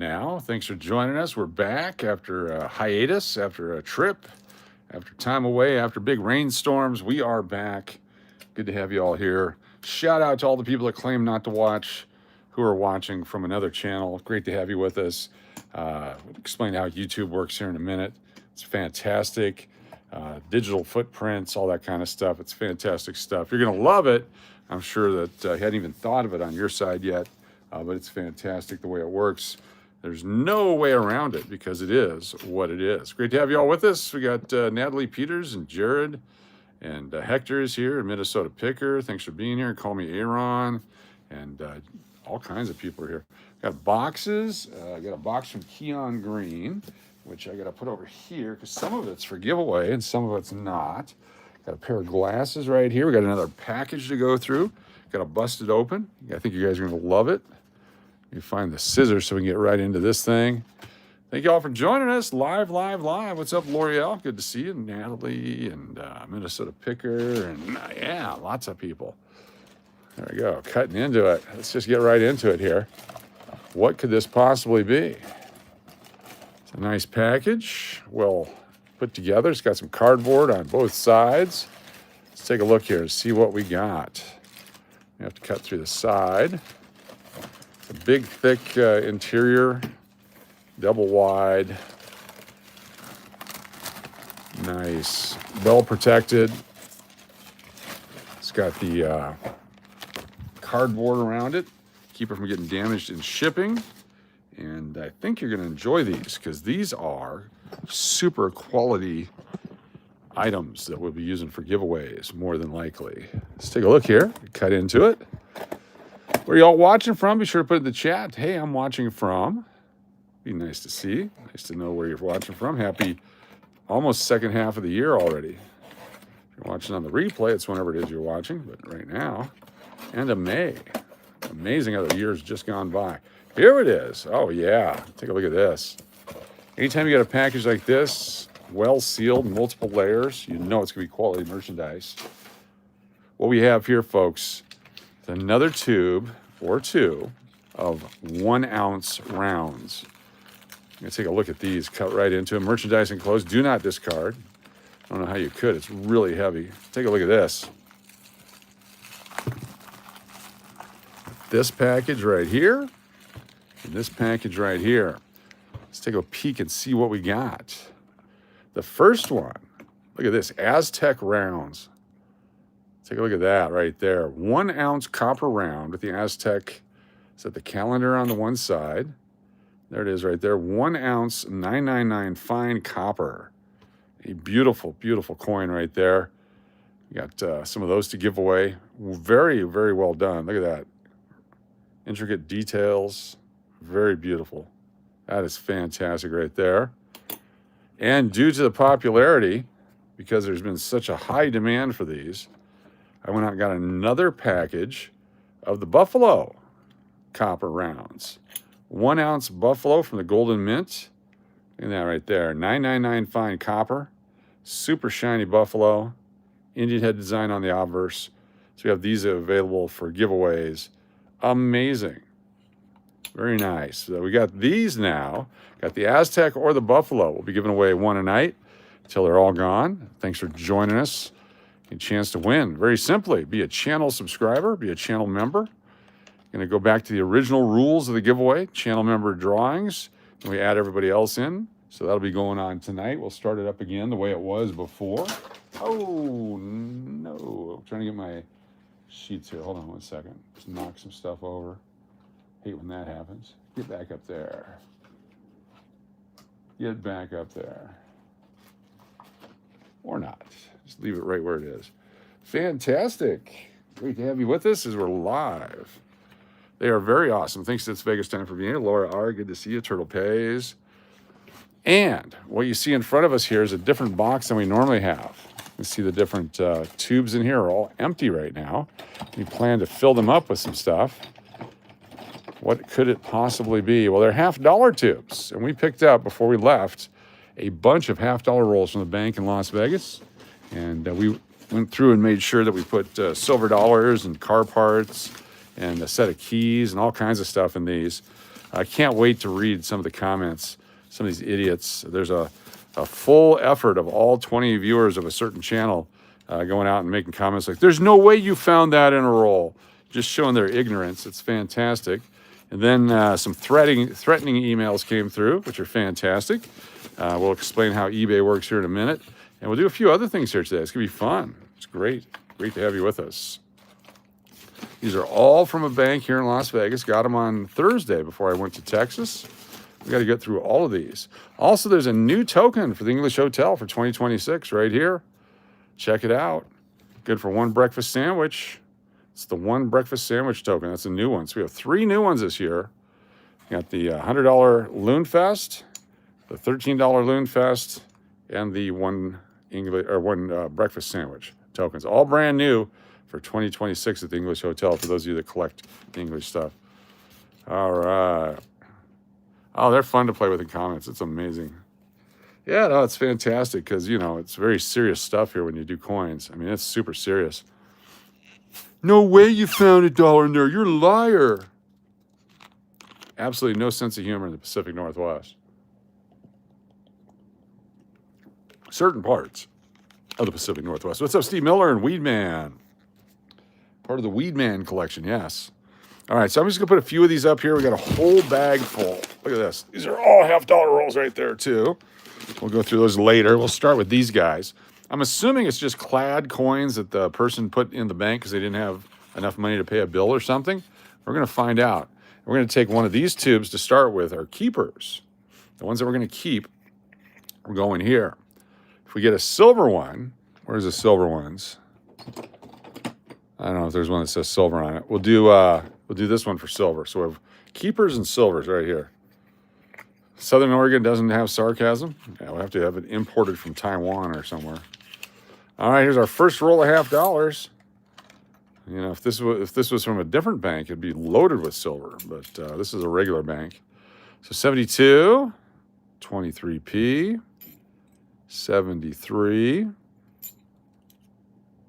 now. Thanks for joining us. We're back after a hiatus, after a trip, after time away, after big rainstorms. We are back. Good to have you all here. Shout out to all the people that claim not to watch, who are watching from another channel. Great to have you with us. We'll explain how YouTube works here in a minute. It's fantastic. Digital footprints, all that kind of stuff. It's fantastic stuff. You're going to love it. I'm sure that you hadn't even thought of it on your side yet, but it's fantastic the way it works. There's no way around it because it is what it is. Great to have you all with us. We got Natalie Peters and Jared and Hector is here, Minnesota Picker. Thanks for being here. Call me Aaron, and all kinds of people are here. Got boxes. I got a box from Keon Green, which I got to put over here because some of it's for giveaway and some of it's not. Got a pair of glasses right here. We got another package to go through. Got to bust it open. I think you guys are going to love it. You find the scissors so we can get right into this thing. Thank you all for joining us live. What's up, L'Oreal? Good to see you. Natalie and Minnesota Picker and yeah, lots of people. There we go, cutting into it. Let's just get right into it here. What could this possibly be? It's a nice package. Well put together. It's got some cardboard on both sides. Let's take a look here and see what we got. You have to cut through the side. It's a big, thick interior, double wide. Nice, well protected. It's got the cardboard around it, keep it from getting damaged in shipping. And I think you're going to enjoy these because these are super quality items that we'll be using for giveaways, more than likely. Let's take a look here, cut into it. Where are y'all watching from? Be sure to put in the chat. Hey, I'm watching from. Be nice to see. Nice to know where you're watching from. Happy almost second half of the year already. If you're watching on the replay, it's whenever it is you're watching, but right now, end of May. Amazing how the year's just gone by. Here it is. Oh, yeah. Take a look at this. Anytime you get a package like this, well sealed, multiple layers, you know it's going to be quality merchandise. What we have here, folks, is another tube or two of 1 ounce rounds. I'm going to take a look at these, cut right into them. Merchandise enclosed. Do not discard. I don't know how you could. It's really heavy. Take a look at this. This package right here and this package right here. Let's take a peek and see what we got. The first one, look at this, Aztec rounds. Take a look at that right there. 1 ounce copper round with the Aztec. Is that the calendar on the one side? There it is right there. 1 ounce 999 fine copper. A beautiful, beautiful coin right there. We got some of those to give away. Very, very well done. Look at that. Intricate details. Very beautiful. That is fantastic right there. And due to the popularity, because there's been such a high demand for these, I went out and got another package of the Buffalo copper rounds. 1 ounce Buffalo from the Golden Mint. Look at that right there. 999 fine copper. Super shiny Buffalo. Indian head design on the obverse. So we have these available for giveaways. Amazing. Very nice. So we got these now. Got the Aztec or the Buffalo. We'll be giving away one a night until they're all gone. Thanks for joining us. A chance to win. Very simply, be a channel subscriber, be a channel member. Going to go back to the original rules of the giveaway, channel member drawings, and we add everybody else in. So that'll be going on tonight. We'll start it up again the way it was before. Oh, no. I'm trying to get my sheets here. Hold on 1 second. Just knock some stuff over. Hate when that happens. Get back up there. Get back up there. Or not. Just leave it right where it is. Fantastic. Great to have you with us as we're live. They are very awesome. Thanks to It's Vegas Time for being here. Laura R., good to see you. Turtle Pays. And what you see in front of us here is a different box than we normally have. You see the different tubes in here are all empty right now. We plan to fill them up with some stuff. What could it possibly be? Well, they're $50 tubes. And we picked up, before we left, a bunch of $50 rolls from the bank in Las Vegas. And we went through and made sure that we put silver dollars and car parts and a set of keys and all kinds of stuff in these. I can't wait to read some of the comments, some of these idiots. There's a full effort of all 20 viewers of a certain channel going out and making comments like, there's no way you found that in a roll, just showing their ignorance. It's fantastic. And then some threatening emails came through, which are fantastic. We'll explain how eBay works here in a minute. And we'll do a few other things here today. It's going to be fun. It's great. Great to have you with us. These are all from a bank here in Las Vegas. Got them on Thursday before I went to Texas. We got to get through all of these. Also, there's a new token for the English Hotel for 2026 right here. Check it out. Good for one breakfast sandwich. It's the one breakfast sandwich token. That's a new one. So we have 3 new ones this year. We got the $100 Loon Fest, the $13 Loon Fest, and the one breakfast sandwich tokens. All brand new for 2026 at the English Hotel for those of you that collect English stuff. All right. Oh, they're fun to play with in comments. It's amazing. Yeah, no, it's fantastic because, you know, it's very serious stuff here when you do coins. I mean, it's super serious. No way you found $1 in there. You're a liar. Absolutely no sense of humor in the Pacific Northwest. Certain parts of the Pacific Northwest. What's up, Steve Miller and Weedman? Part of the Weedman collection, yes. All right, so I'm just going to put a few of these up here. We got a whole bag full. Look at this. These are all $50 rolls right there, too. We'll go through those later. We'll start with these guys. I'm assuming it's just clad coins that the person put in the bank because they didn't have enough money to pay a bill or something. We're going to find out. We're going to take one of these tubes to start with, our keepers. The ones that we're going to keep, we're going here. If we get a silver one, where's the silver ones? I don't know if there's one that says silver on it. We'll do this one for silver. So we have keepers and silvers right here. Southern Oregon doesn't have sarcasm. Yeah, we'll have to have it imported from Taiwan or somewhere. All right, here's our first roll of $50. You know, if this was from a different bank, it'd be loaded with silver. But this is a regular bank. So 72, 23p, 73,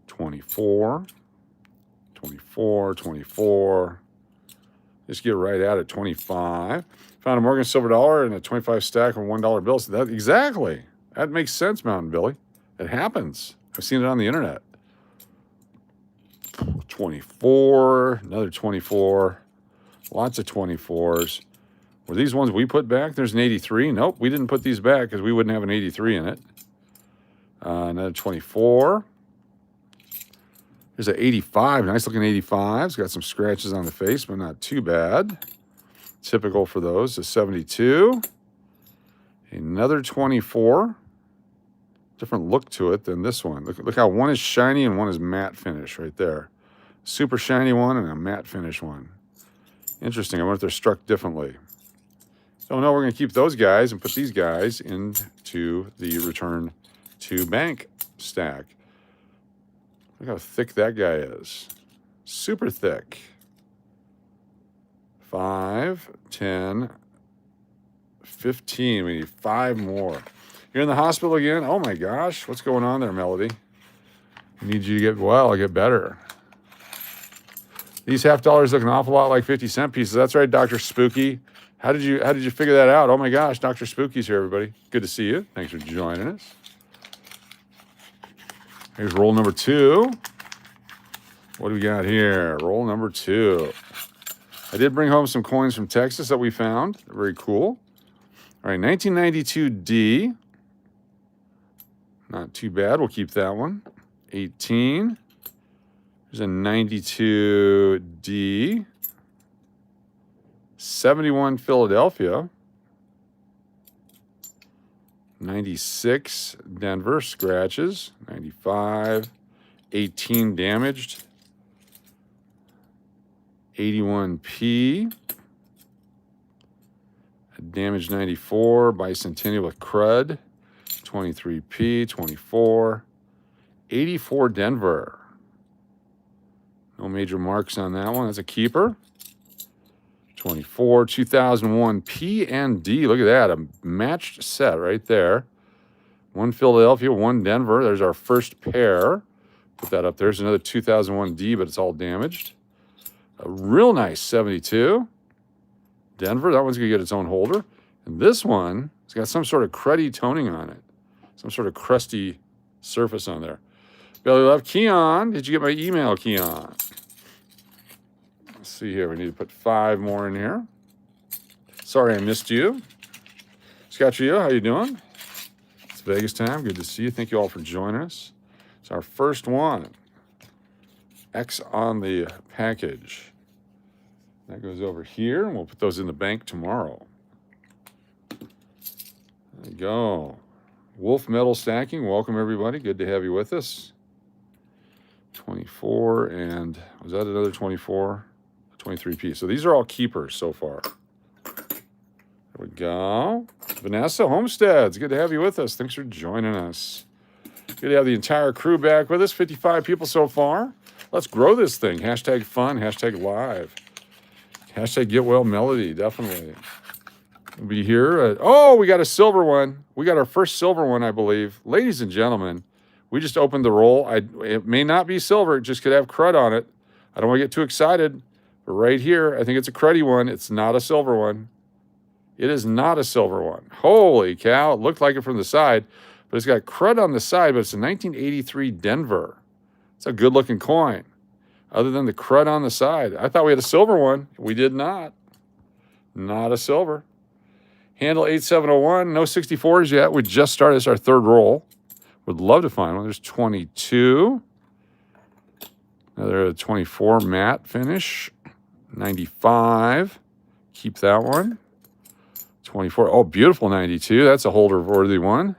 24, 24, 24. Just get right at it, 25. Found a Morgan silver dollar and a 25 stack of $1 bills. Exactly. That makes sense, Mountain Billy. It happens. I've seen it on the internet. 24, another 24. Lots of 24s. Were these ones we put back? There's an 83. Nope, we didn't put these back because we wouldn't have an 83 in it. Another 24. Here's an 85. Nice looking 85. It's got some scratches on the face, but not too bad. Typical for those. A 72. Another 24. Different look to it than this one. Look how one is shiny and one is matte finish right there. Super shiny one and a matte finish one. Interesting. I wonder if they're struck differently. So no, we're going to keep those guys and put these guys into the return to bank stack. Look how thick that guy is. Super thick. 5, 10, 15. We need 5 more. You're in the hospital again? Oh my gosh. What's going on there, Melody? I need you to get well, get better. These $50 look an awful lot like 50-cent pieces. That's right, Dr. Spooky. How did you figure that out? Oh my gosh, Dr. Spooky's here, everybody. Good to see you. Thanks for joining us. Here's roll number 2. What do we got here? Roll number 2. I did bring home some coins from Texas that we found. They're very cool. All right, 1992D. Not too bad. We'll keep that one. 18. There's a 92D. 71 Philadelphia. 96 Denver scratches. 95. 18 damaged. 81P. A damaged 94. Bicentennial with crud. 23P. 24. 84 Denver. No major marks on that one. That's a keeper. 24, 2001 P and D. Look at that, a matched set right there. 1 Philadelphia, 1 Denver. There's our first pair. Put that up there. There's another 2001 D, but it's all damaged. A real nice 72. Denver, that one's going to get its own holder. And this one, it's got some sort of cruddy toning on it. Some sort of crusty surface on there. Belly Love, Keon, did you get my email, Keon? Let's see here. We need to put 5 more in here. Sorry I missed you. Scott Trio, how you doing? It's Vegas time. Good to see you. Thank you all for joining us. It's our first one. X on the package. That goes over here, and we'll put those in the bank tomorrow. There you go. Wolf Metal Stacking, welcome everybody. Good to have you with us. 24, and was that another 24? 23P. So these are all keepers so far. There we go. Vanessa Homesteads, good to have you with us. Thanks for joining us. Good to have the entire crew back with us. 55 people so far. Let's grow this thing. Hashtag fun, hashtag live. Hashtag get well melody, definitely. We'll be here. Oh, we got a silver one. We got our first silver one, I believe. Ladies and gentlemen, we just opened the roll. It may not be silver. It just could have crud on it. I don't want to get too excited. But right here, I think it's a cruddy one. It's not a silver one. It is not a silver one. Holy cow. It looked like it from the side, but it's got crud on the side, but it's a 1983 Denver. It's a good-looking coin. Other than the crud on the side. I thought we had a silver one. We did not. Not a silver. Handle 8701. No 64s yet. We just started. It's our third roll. Would love to find one. There's 22. Another 24 matte finish. 95. Keep that one. 24. Oh, beautiful 92. That's a holder-worthy one.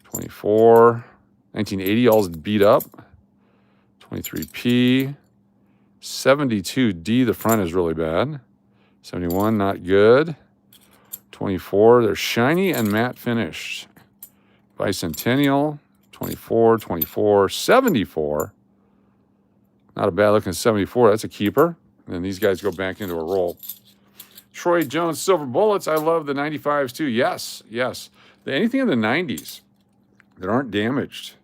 24. 1980. All's beat up. 23P. 72D. The front is really bad. 71. Not good. 24. They're shiny and matte finished. Bicentennial. 24. 24. 74. Not a bad looking 74. That's a keeper. And then these guys go back into a roll. Troy Jones Silver Bullets. I love the 95s too. Yes, yes. Anything in the 90s that aren't damaged.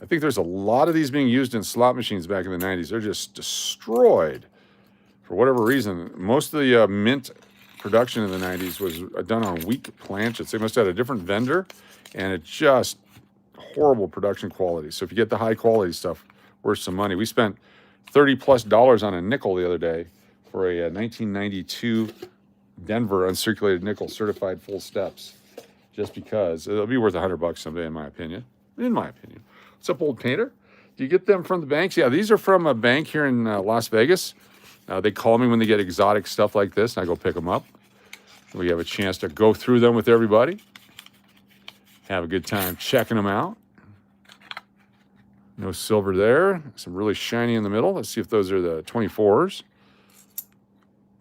I think there's a lot of these being used in slot machines back in the 90s. They're just destroyed for whatever reason. Most of the mint production in the 90s was done on weak planchets. They must have had a different vendor, and it's just horrible production quality. So if you get the high quality stuff, worth some money. We spent $30+ on a nickel the other day for a 1992 Denver uncirculated nickel certified full steps, just because it'll be worth $100 someday, in my opinion. In my opinion. What's up, old painter? Do you get them from the banks? Yeah, these are from a bank here in Las Vegas. They call me when they get exotic stuff like this, and I go pick them up. We have a chance to go through them with everybody. Have a good time checking them out. No silver there. Some really shiny in the middle. Let's see if those are the 24s.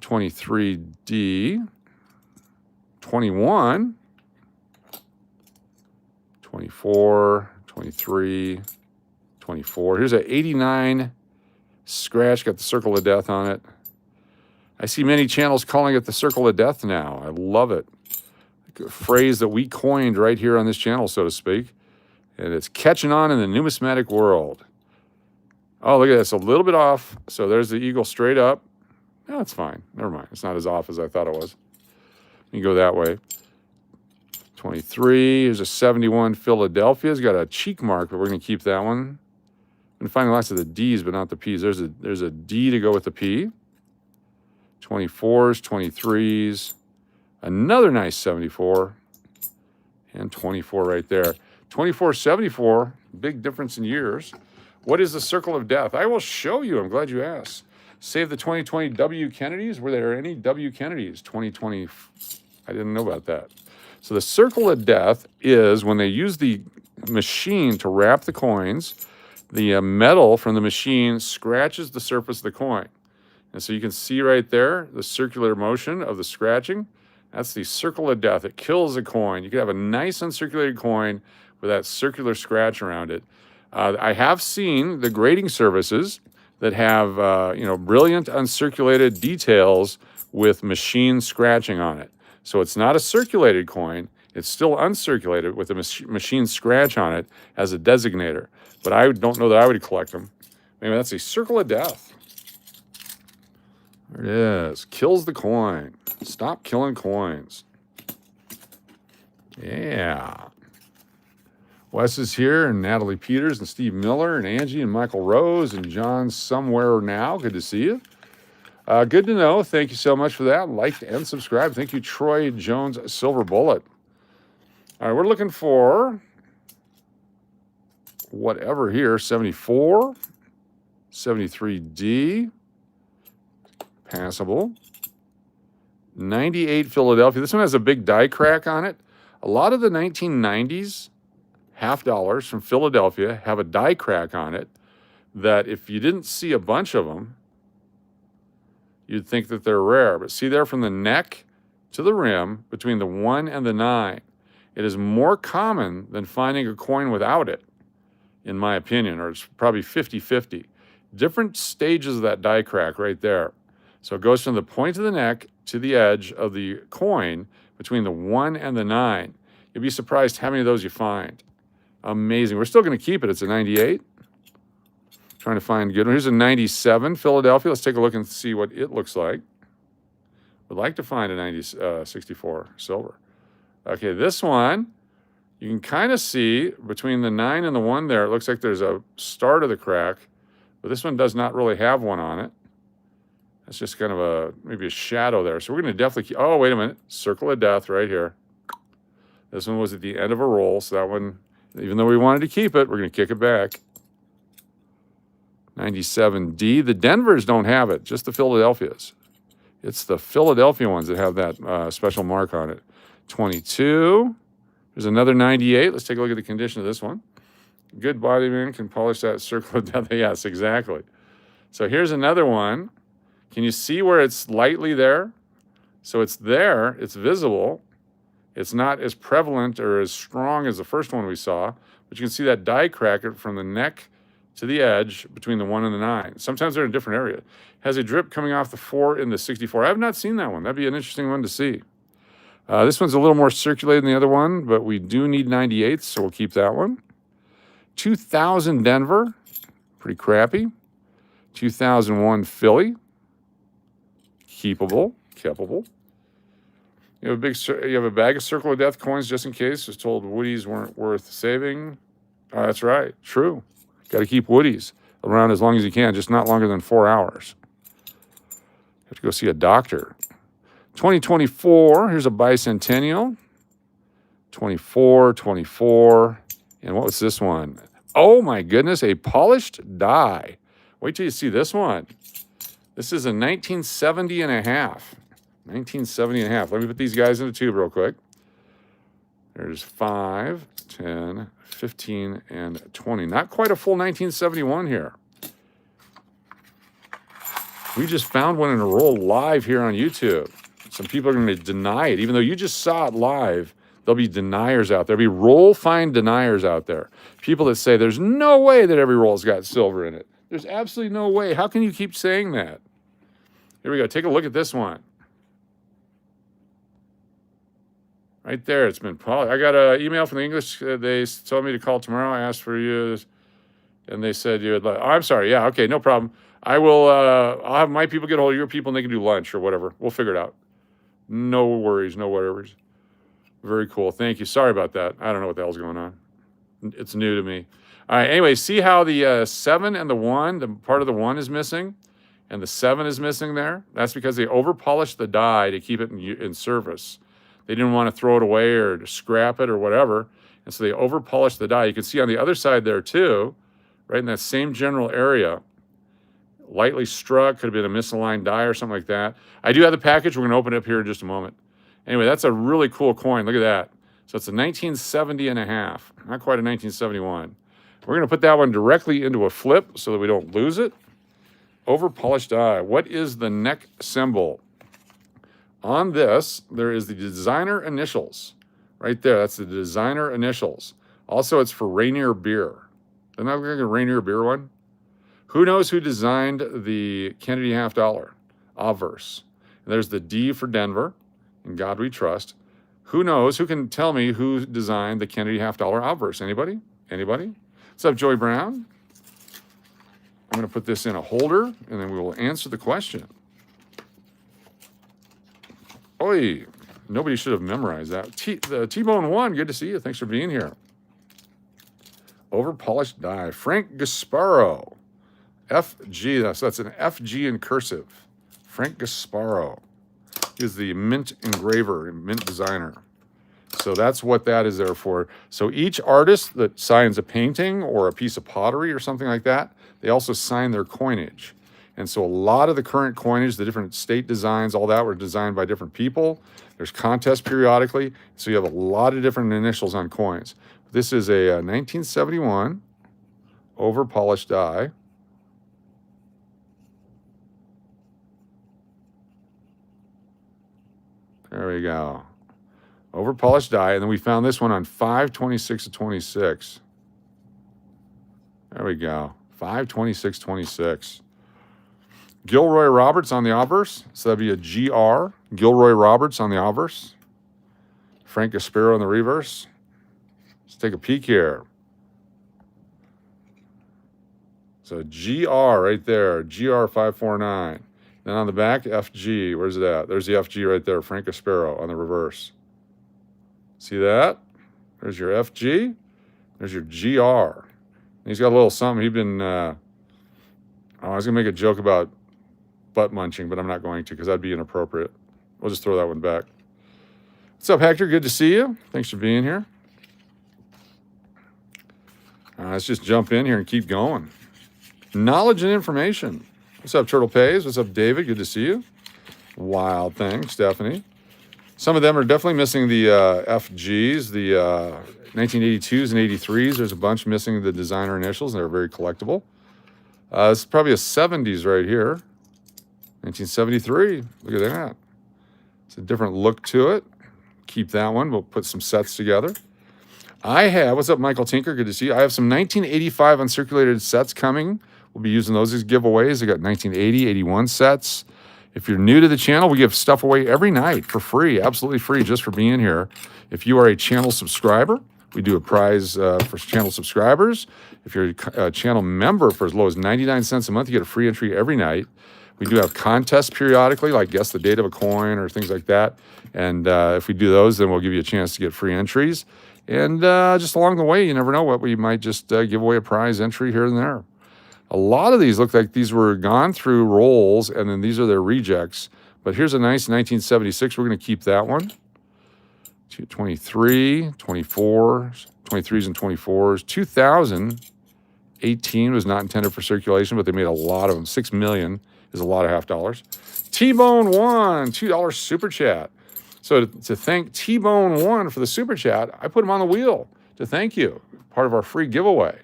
23D. 21. 24. 23. 24. Here's an 89 scratch. Got the circle of death on it. I see many channels calling it the circle of death now. I love it. A phrase that we coined right here on this channel, so to speak. And it's catching on in the numismatic world. Oh, look at this. A little bit off. So there's the eagle straight up. No, that's fine. Never mind. It's not as off as I thought it was. You can go that way. 23. Here's a 71 Philadelphia. It's got a cheek mark, but we're going to keep that one. I'm finding lots of the D's, but not the P's. There's a D to go with the P. 24s, 23s. Another nice 74. And 24 right there. 24, 74, big difference in years. What is the circle of death? I will show you. I'm glad you asked. Save the 2020 W. Kennedys. Were there any W. Kennedys? 2020. I didn't know about that. So the circle of death is when they use the machine to wrap the coins, the metal from the machine scratches the surface of the coin. And so you can see right there the circular motion of the scratching. That's the circle of death. It kills a coin. You can have a nice uncirculated coin with that circular scratch around it. I have seen the grading services that have brilliant uncirculated details with machine scratching on it. So it's not a circulated coin. It's still uncirculated with a machine scratch on it as a designator. But I don't know that I would collect them. Maybe that's a circle of death. There it is. Kills the coin. Stop killing coins. Yeah. Wes is here, and Natalie Peters, and Steve Miller, and Angie, and Michael Rose, and John somewhere now. Good to see you. Good to know. Thank you so much for that. Like and subscribe. Thank you, Troy Jones, Silver Bullet. All right, we're looking for whatever here. 74, 73D, passable. 98 Philadelphia. This one has a big die crack on it. A lot of the 1990s half dollars from Philadelphia have a die crack on it that if you didn't see a bunch of them, you'd think that they're rare. But see there from the neck to the rim, between the 1 and the 9, it is more common than finding a coin without it, in my opinion, or it's probably 50-50. Different stages of that die crack right there. So it goes from the point of the neck to the edge of the coin between the 1 and the 9. You'll be surprised how many of those you find. Amazing. We're still going to keep it. It's a 98. Trying to find a good one. Here's a 97 Philadelphia. Let's take a look and see what it looks like. Would like to find a 64 silver. Okay, this one, you can kind of see between the 9 and the 1 there, it looks like there's a start of the crack, but this one does not really have one on it. It's just kind of maybe a shadow there. So we're going to definitely keep, oh, wait a minute. Circle of death right here. This one was at the end of a roll, so that one, even though we wanted to keep it, we're going to kick it back. 97D. The Denvers don't have it, just the Philadelphias. It's the Philadelphia ones that have that special mark on it. 22. There's another 98. Let's take a look at the condition of this one. Good body man can polish that circle of death. Yes, exactly. So here's another one. Can you see where it's lightly there? So it's there, it's visible. It's not as prevalent or as strong as the first one we saw, but you can see that die crack from the neck to the edge between the 1 and the 9. Sometimes they're in a different area. It has a drip coming off the 4 in the 64. I have not seen that one. That'd be an interesting one to see. This one's a little more circulated than the other one, but we do need 98s, so we'll keep that one. 2000 Denver, pretty crappy. 2001 Philly, keepable. You have a bag of Circle of Death coins just in case. Was told Woodies weren't worth saving. Oh, that's right. True. Got to keep Woodies around as long as you can, just not longer than 4 hours. Have to go see a doctor. 2024, here's a bicentennial. 24. And what was this one? Oh my goodness, a polished die. Wait till you see this one. This is a 1970 and a half. 1970 and a half. Let me put these guys in a tube real quick. There's 5, 10, 15, and 20. Not quite a full 1971 here. We just found one in a roll live here on YouTube. Some people are going to deny it. Even though you just saw it live, there'll be deniers out there. There'll be roll find deniers out there. People that say there's no way that every roll's got silver in it. There's absolutely no way. How can you keep saying that? Here we go. Take a look at this one. Right there, it's been polished. I got an email from the English. They told me to call tomorrow. I asked for you, and they said you would. Oh, I'm sorry. Yeah, okay, no problem. I will. I'll have my people get a hold of your people, and they can do lunch or whatever. We'll figure it out. No worries, no worries. Very cool. Thank you. Sorry about that. I don't know what the hell's going on. It's new to me. All right. Anyway, see how the 7 and the 1, the part of the 1 is missing, and the 7 is missing there. That's because they over-polished the die to keep it in service. They didn't want to throw it away or to scrap it or whatever. And so they over-polished the die. You can see on the other side there too, right in that same general area, lightly struck, could have been a misaligned die or something like that. I do have the package. We're going to open it up here in just a moment. Anyway, that's a really cool coin. Look at that. So it's a 1970 and a half, not quite a 1971. We're going to put that one directly into a flip so that we don't lose it. Over-polished die. What is the neck symbol? On this, there is the designer initials. Right there, that's the designer initials. Also, it's for Rainier Beer. Isn't that like a Rainier Beer one? Who knows who designed the Kennedy half dollar? Obverse. And there's the D for Denver. In God we trust. Who knows? Who can tell me who designed the Kennedy half dollar obverse? Anybody? Anybody? What's up, Joey Brown? I'm going to put this in a holder, and then we will answer the question. Oi, nobody should have memorized that. The T-Bone 1, good to see you. Thanks for being here. Over-polished die. Frank Gasparo. FG, that's an FG in cursive. Frank Gasparo is the mint engraver and mint designer. So that's what that is there for. So each artist that signs a painting or a piece of pottery or something like that, they also sign their coinage. And so a lot of the current coinage, the different state designs, all that were designed by different people. There's contests periodically. So you have a lot of different initials on coins. This is a 1971 over-polished die. There we go. Over-polished die. And then we found this one on 5/26/26. There we go. 5/26/26. Gilroy Roberts on the obverse. So that'd be a GR. Gilroy Roberts on the obverse. Frank Gasparo on the reverse. Let's take a peek here. So GR right there. GR 549. Then on the back, FG. Where's it at? There's the FG right there. Frank Gasparo on the reverse. See that? There's your FG. There's your GR. And he's got a little something. He'd been, I was going to make a joke about butt munching, but I'm not going to because that'd be inappropriate. We'll just throw that one back. What's up, Hector? Good to see you. Thanks for being here. Let's just jump in here and keep going. Knowledge and information. What's up, Turtle Pays? What's up, David? Good to see you. Wild thing, Stephanie. Some of them are definitely missing the FGs, the 1982s and 83s. There's a bunch missing the designer initials, and they're very collectible. This is probably a 70s right here. 1973. Look at that. It's a different look to it. Keep that one. We'll put some sets together. I have, what's up, Michael Tinker? Good to see you. I have some 1985 uncirculated sets coming. We'll be using those as giveaways. I got 1980, 81 sets. If you're new to the channel, we give stuff away every night for free, absolutely free, just for being here. If you are a channel subscriber, we do a prize for channel subscribers. If you're a channel member, for as low as 99 cents a month, you get a free entry every night. We do have contests periodically, like guess the date of a coin or things like that. And if we do those, then we'll give you a chance to get free entries. And just along the way, you never know what we might just give away a prize entry here and there. A lot of these look like these were gone through rolls, and then these are their rejects. But here's a nice 1976. We're going to keep that one. 23, 24, 23s and 24s. 2018 was not intended for circulation, but they made a lot of them. 6 million is a lot of half dollars. T-Bone 1, $2 super chat. So to thank T-Bone 1 for the super chat, I put him on the wheel to thank you. Part of our free giveaway.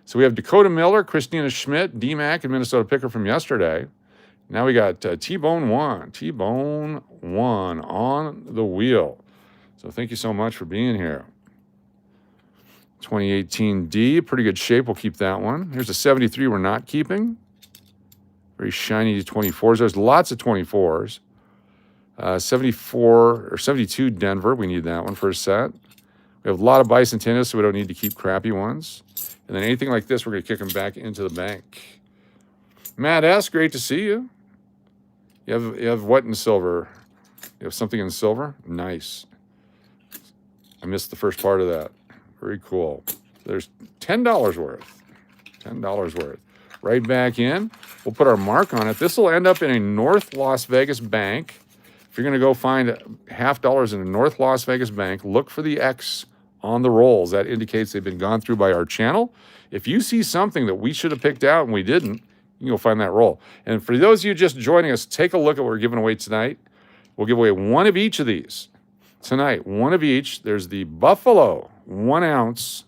So we have Dakota Miller, Christina Schmidt, D-Mac, and Minnesota Picker from yesterday. Now we got T-Bone 1. T-Bone 1 on the wheel. So thank you so much for being here. 2018 D, pretty good shape. We'll keep that one. Here's a 73 we're not keeping. Very shiny 24s. There's lots of 24s. 74 or 72 Denver. We need that one for a set. We have a lot of bicentennials, so we don't need to keep crappy ones. And then anything like this, we're going to kick them back into the bank. Matt S., great to see you. You have what in silver? You have something in silver? Nice. I missed the first part of that. Very cool. There's $10 worth. $10 worth. Right back in. We'll put our mark on it. This will end up in a North Las Vegas bank. If you're going to go find $50 in a North Las Vegas bank, look for the X on the rolls. That indicates they've been gone through by our channel. If you see something that we should have picked out and we didn't, you can go find that roll. And for those of you just joining us, take a look at what we're giving away tonight. We'll give away one of each of these tonight. One of each. There's the Buffalo 1 ounce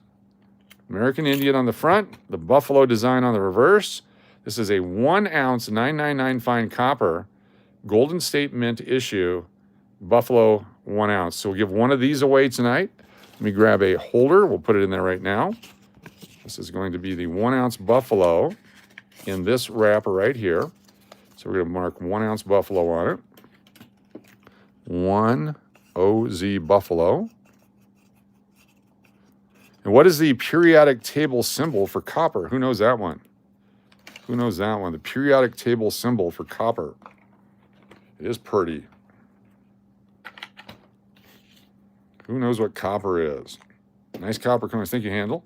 American Indian on the front, the Buffalo design on the reverse. This is a 1 ounce 999 fine copper Golden State Mint issue Buffalo 1 ounce. So we'll give one of these away tonight. Let me grab a holder. We'll put it in there right now. This is going to be the 1 ounce Buffalo in this wrapper right here. So we're going to mark 1 ounce Buffalo on it. 1 OZ Buffalo. And what is the periodic table symbol for copper? Who knows that one? Who knows that one? The periodic table symbol for copper. It is pretty. Who knows what copper is? Nice copper coins. Thank you, Handle.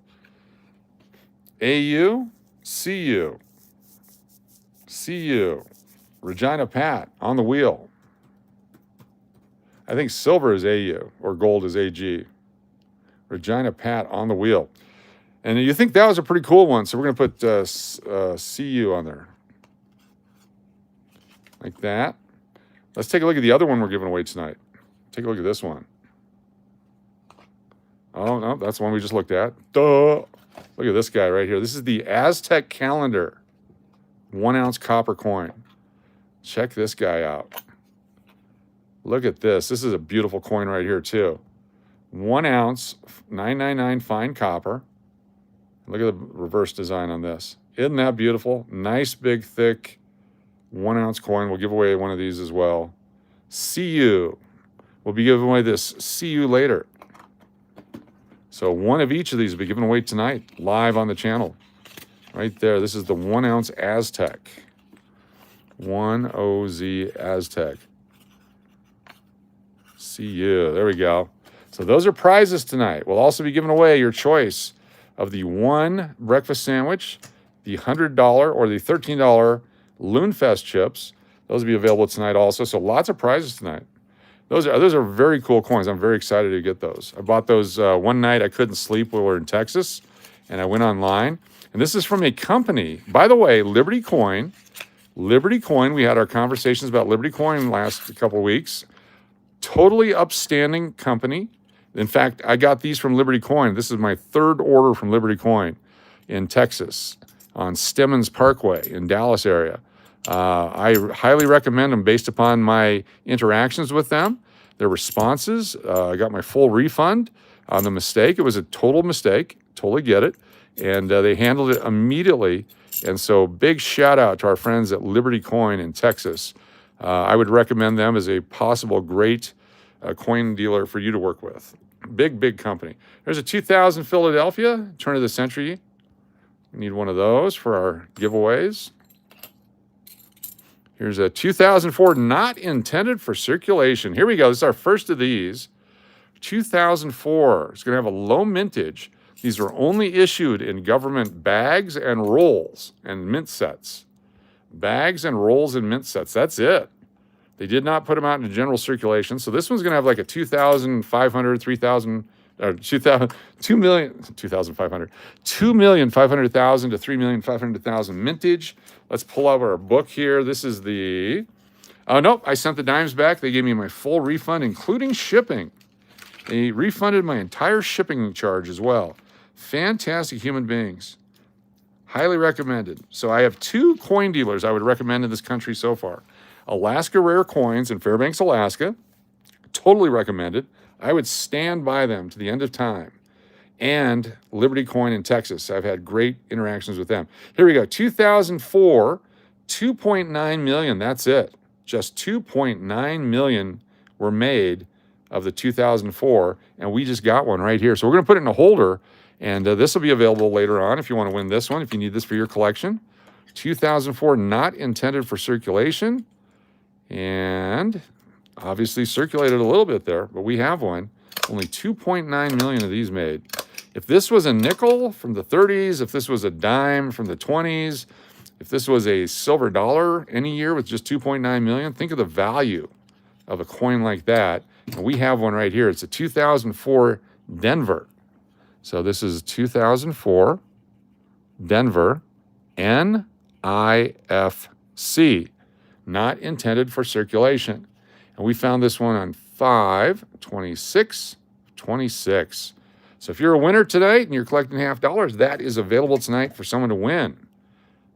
AU, CU, CU. Regina Pat on the wheel. I think silver is AU or gold is AG. Regina Pat on the wheel. And you think that was a pretty cool one, so we're going to put CU on there. Like that. Let's take a look at the other one we're giving away tonight. Take a look at this one. Oh, no, that's the one we just looked at. Duh. Look at this guy right here. This is the Aztec calendar. 1 ounce copper coin. Check this guy out. Look at this. This is a beautiful coin right here, too. 1 ounce, 999 fine copper. Look at the reverse design on this. Isn't that beautiful? Nice, big, thick 1 ounce coin. We'll give away one of these as well. CU. We'll be giving away this CU later. So one of each of these will be given away tonight, live on the channel. Right there. This is the 1 ounce Aztec. 1OZ Aztec. CU. There we go. So those are prizes tonight. We'll also be giving away your choice of the 1 breakfast sandwich, the $100 or the $13 Loonfest chips. Those will be available tonight also. So lots of prizes tonight. Those are very cool coins. I'm very excited to get those. I bought those one night. I couldn't sleep when we were in Texas, and I went online. And this is from a company. By the way, Liberty Coin. Liberty Coin. We had our conversations about Liberty Coin last couple of weeks. Totally upstanding company. In fact, I got these from Liberty Coin. This is my 3rd order from Liberty Coin in Texas on Stemmons Parkway in Dallas area. I highly recommend them based upon my interactions with them, their responses. I got my full refund on the mistake. It was a total mistake. Totally get it. And they handled it immediately. And so big shout out to our friends at Liberty Coin in Texas. I would recommend them as a possible great coin dealer for you to work with. Big, big company. There's a 2000 Philadelphia, turn of the century. We need one of those for our giveaways. Here's a 2004, not intended for circulation. Here we go. This is our first of these. 2004. It's going to have a low mintage. These are only issued in government bags and rolls and mint sets. Bags and rolls and mint sets. That's it. They did not put them out into general circulation. So this one's going to have like a 2,500, 3,000, or 2,000, 2,500,000 to 3,500,000 mintage. Let's pull out our book here. This is the, oh, nope, I sent the dimes back. They gave me my full refund, including shipping. They refunded my entire shipping charge as well. Fantastic human beings. Highly recommended. So I have 2 coin dealers I would recommend in this country so far. Alaska Rare Coins in Fairbanks, Alaska. Totally recommended. I would stand by them to the end of time. And Liberty Coin in Texas. I've had great interactions with them. Here we go. 2004, 2.9 million. That's it. Just 2.9 million were made of the 2004. And we just got one right here. So we're going to put it in a holder. And this will be available later on if you want to win this one, if you need this for your collection. 2004, not intended for circulation. And obviously circulated a little bit there, but we have one. Only 2.9 million of these made. If this was a nickel from the 30s, if this was a dime from the 20s, if this was a silver dollar any year with just 2.9 million, think of the value of a coin like that. And we have one right here. It's a 2004 Denver. So this is 2004 Denver NIFC, not intended for circulation. And we found this one on 5/26/26. So if you're a winner tonight and you're collecting $50, that is available tonight for someone to win.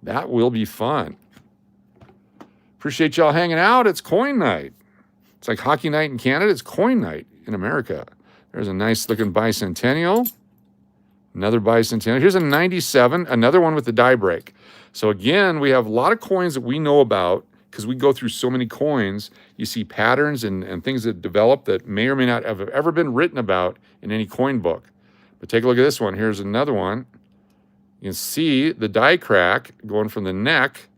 That will be fun. Appreciate y'all hanging out. It's coin night. It's like hockey night in Canada. It's coin night in America. There's a nice looking bicentennial. Another bicentennial. Here's a 97, another one with the die break. So again, we have a lot of coins that we know about because we go through so many coins. You see patterns and things that develop that may or may not have ever been written about in any coin book. But take a look at this one. Here's another one. You can see the die crack going from the neck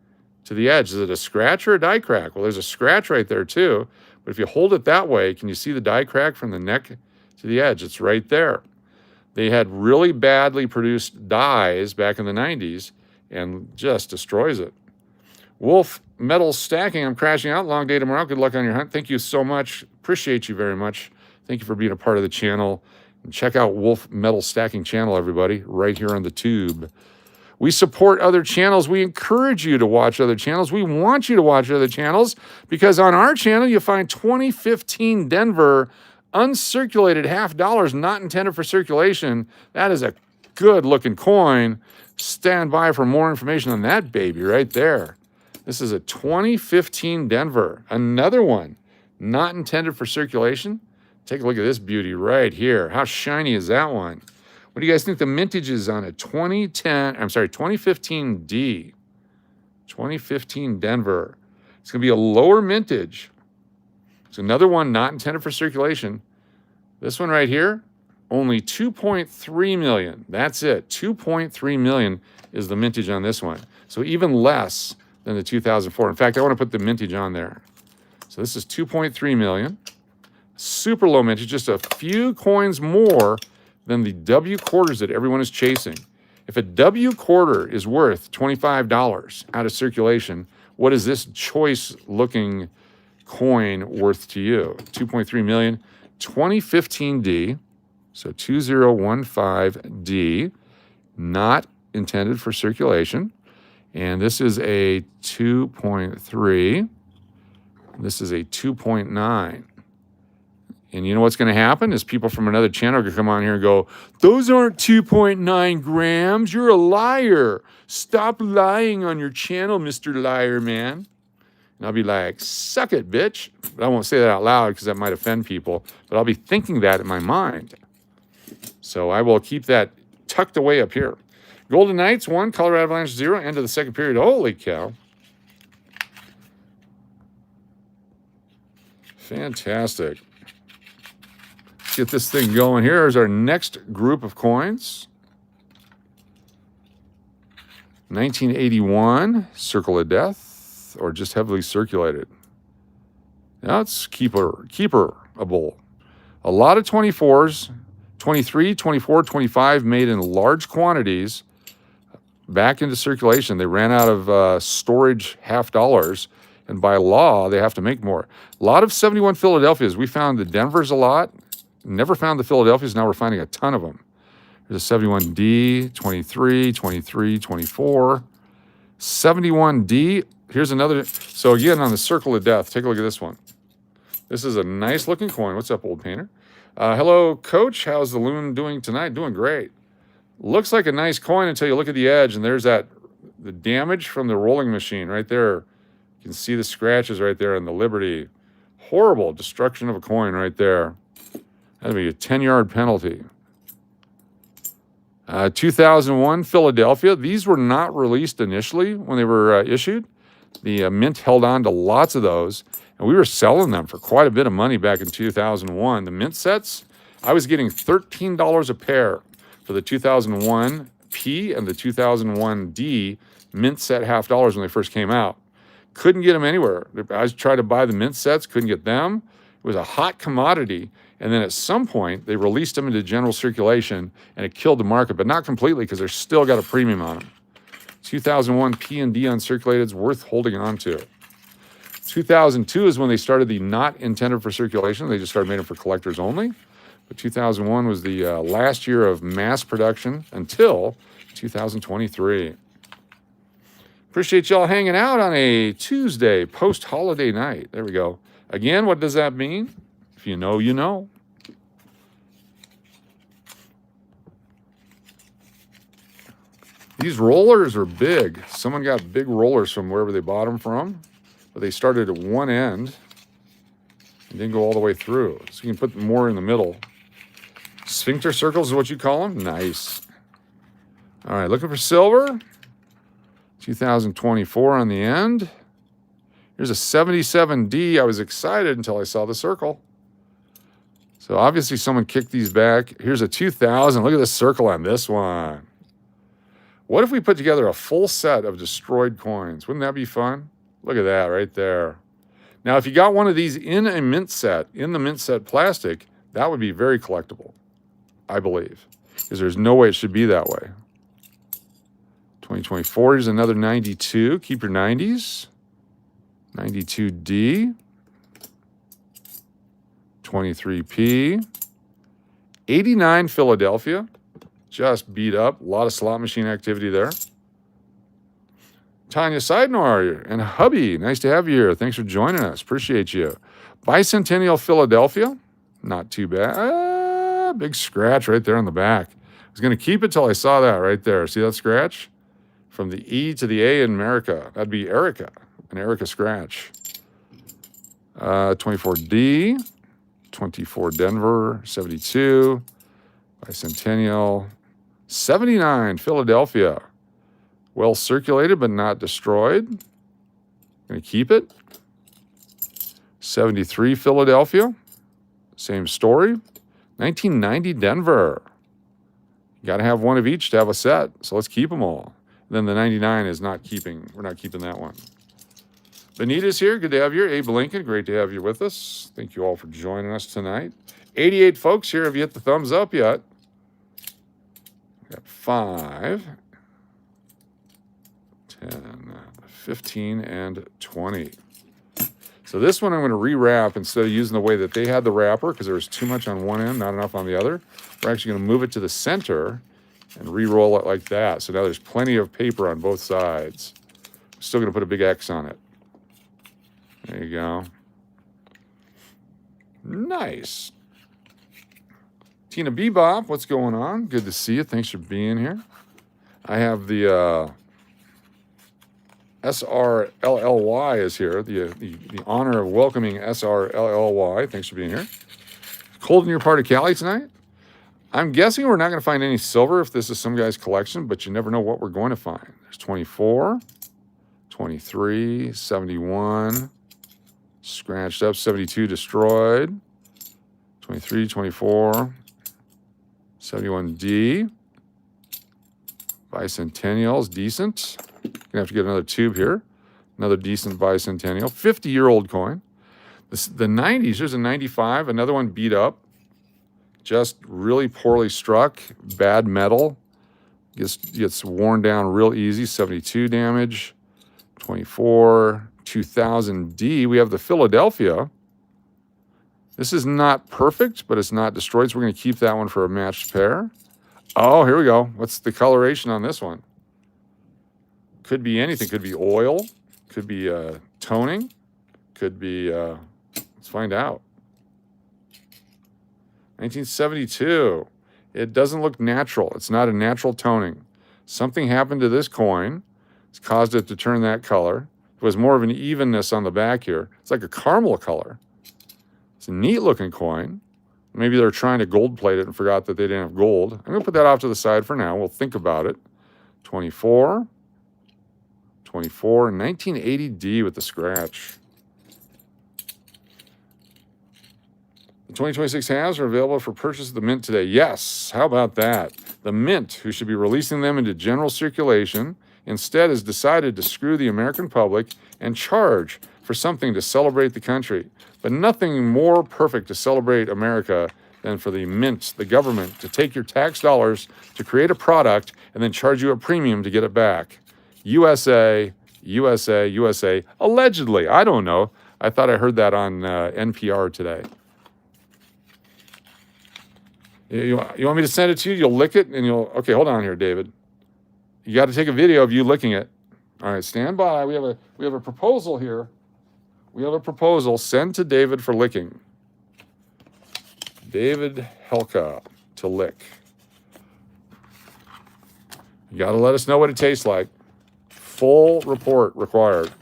to the edge. Is it a scratch or a die crack? Well, there's a scratch right there too. But if you hold it that way, can you see the die crack from the neck to the edge. It's right there. They had really badly produced dies back in the 90s and just destroys it. Wolf Metal Stacking, I'm crashing out. Long day tomorrow. Good luck on your hunt. Thank you so much. Appreciate you very much. Thank you for being a part of the channel. And check out Wolf Metal Stacking channel, everybody, right here on the tube. We support other channels. We encourage you to watch other channels. We want you to watch other channels because on our channel, you'll find 2015 Denver uncirculated $half, not intended for circulation. That is a good looking coin. Stand by for more information on that baby right there. This is a 2015 Denver, another one not intended for circulation. Take a look at this beauty right here. How shiny is that one? What do you guys think the mintage is on a 2015 D? 2015 Denver. It's going to be a lower mintage. It's another one not intended for circulation. This one right here, only 2.3 million. That's it. 2.3 million is the mintage on this one. So even less than the 2004. In fact, I want to put the mintage on there. So this is 2.3 million. Super low mintage, just a few coins more than the W quarters that everyone is chasing. If a W quarter is worth $25 out of circulation, what is this choice looking coin worth to you? 2.3 million, 2015 D, so 2015D, not intended for circulation. And this is a 2.3. This is a 2.9. And you know what's going to happen is people from another channel could come on here and go, those aren't 2.9 grams. You're a liar. Stop lying on your channel, Mr. Liar Man. And I'll be like, suck it, bitch. But I won't say that out loud because that might offend people. But I'll be thinking that in my mind. So I will keep that tucked away up here. Golden Knights 1, Colorado Avalanche 0, end of the second period. Holy cow. Fantastic. Let's get this thing going here. Here's our next group of coins. 1981, Circle of Death, or just heavily circulated. Now it's keeperable. A lot of 24s, 23, 24, 25 made in large quantities back into circulation. They ran out of storage $half, and by law, they have to make more. A lot of 71 Philadelphias. We found the Denvers a lot. Never found the Philadelphias. Now we're finding a ton of them. There's a 71D, 23, 23, 24. 71D. Here's another. So again, on the Circle of Death, take a look at this one. This is a nice looking coin. What's up, old painter? Hello, Coach. How's the loon doing tonight? Doing great. Looks like a nice coin until you look at the edge, and there's the damage from the rolling machine right there. You can see the scratches right there on the Liberty. Horrible destruction of a coin right there. That'd be a 10-yard penalty. 2001 Philadelphia. These were not released initially when they were issued. The mint held on to lots of those, and we were selling them for quite a bit of money back in 2001. The mint sets, I was getting $13 a pair for the 2001 P and the 2001 D mint set $half when they first came out. Couldn't get them anywhere. I tried to buy the mint sets, couldn't get them. It was a hot commodity. And then at some point, they released them into general circulation, and it killed the market, but not completely because they're still got a premium on them. 2001 P and D uncirculated is worth holding on to. 2002 is when they started the not intended for circulation. They just started making them for collectors only. But 2001 was the last year of mass production until 2023. Appreciate y'all hanging out on a Tuesday post-holiday night. There we go. Again, what does that mean? If you know, you know. These rollers are big. Someone got big rollers from wherever they bought them from, but they started at one end and didn't go all the way through. So you can put more in the middle. Sphincter circles is what you call them? Nice. All right, looking for silver. 2024 on the end. Here's a 77D. I was excited until I saw the circle. So obviously someone kicked these back. Here's a 2000. Look at the circle on this one. What if we put together a full set of destroyed coins? Wouldn't that be fun? Look at that right there. Now, if you got one of these in a mint set, in the mint set plastic, That would be very collectible, I believe, because there's no way it should be that way. 2024 is another 92. Keep your 90s. 92D. 23P. 89 Philadelphia. Just beat up. A lot of slot machine activity there. Tanya Seidnor and hubby, nice to have you here. Thanks for joining us. Appreciate you. Bicentennial Philadelphia. Not too bad. Big scratch right there on the back. I was going to keep it till I saw that right there. See that scratch? From the E to the A in America. That'd be Erica. An Erica scratch. 24D. 24 Denver. 72. Bicentennial. 79 Philadelphia. Well circulated but not destroyed. Going to keep it. 73 Philadelphia. Same story. 1990 Denver. You got to have one of each to have a set. So let's keep them all. Then the 99 is not keeping. We're not keeping that one. Benita's here. Good to have you. Abe Lincoln. Great to have you with us. Thank you all for joining us tonight. 88 folks here. Have you hit the thumbs up yet? Got 5, 10, 15, and 20. So this one I'm going to rewrap instead of using the way that they had the wrapper because there was too much on one end, not enough on the other. We're actually going to move it to the center and re-roll it like that. So now there's plenty of paper on both sides. I'm still going to put a big X on it. There you go. Nice. Tina Bebop, what's going on? Good to see you. Thanks for being here. I have the SRLLY is here. The honor of welcoming SRLLY. Thanks for being here. Cold in your part of Cali tonight? I'm guessing we're not going to find any silver if this is some guy's collection, but you never know what we're going to find. There's 24, 23, 71, scratched up, 72 destroyed, 23, 24, 71D, Bicentennial's decent. Gonna have to get another tube here. Another decent Bicentennial. 50-year-old coin. The 90s, there's a 95, another one beat up. Just really poorly struck. Bad metal. Gets worn down real easy. 72 damage. 24. 2000D. We have the Philadelphia. This is not perfect, but it's not destroyed, so we're going to keep that one for a matched pair. Oh, here we go. What's the coloration on this one? Could be anything. Could be oil. Could be toning. Could be, let's find out. 1972. It doesn't look natural. It's not a natural toning. Something happened to this coin. It's caused it to turn that color. It was more of an evenness on the back here. It's like a caramel color. It's a neat looking coin. Maybe they're trying to gold plate it and forgot that they didn't have gold. I'm going to put that off to the side for now. We'll think about it. 24. 24. 1980D with the scratch. The 2026 halves are available for purchase at the Mint today. Yes, how about that? The Mint, who should be releasing them into general circulation, instead has decided to screw the American public and charge for something to celebrate the country. But nothing more perfect to celebrate America than for the Mint, the government, to take your tax dollars to create a product and then charge you a premium to get it back. USA, USA, USA. Allegedly. I don't know. I thought I heard that on NPR today. You want me to send it to you? You'll lick it and you'll... Okay, hold on here, David. You got to take a video of you licking it. All right, stand by. We have a proposal here. We have a proposal. Send to David for licking. David Helka to lick. You got to let us know what it tastes like. Full report required.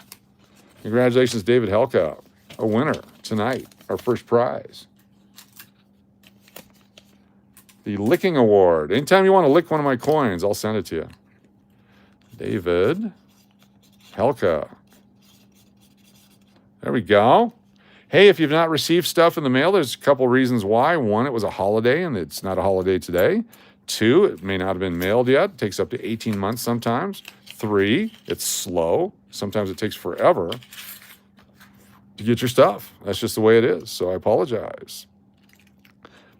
Congratulations, David Helka. A winner tonight. Our first prize. The Licking Award. Anytime you want to lick one of my coins, I'll send it to you. David Helka. There we go. Hey, if you've not received stuff in the mail, there's a couple reasons why. One, it was a holiday, and it's not a holiday today. 2, it may not have been mailed yet. It takes up to 18 months sometimes. 3, it's slow. Sometimes it takes forever to get your stuff. That's just the way it is, so I apologize.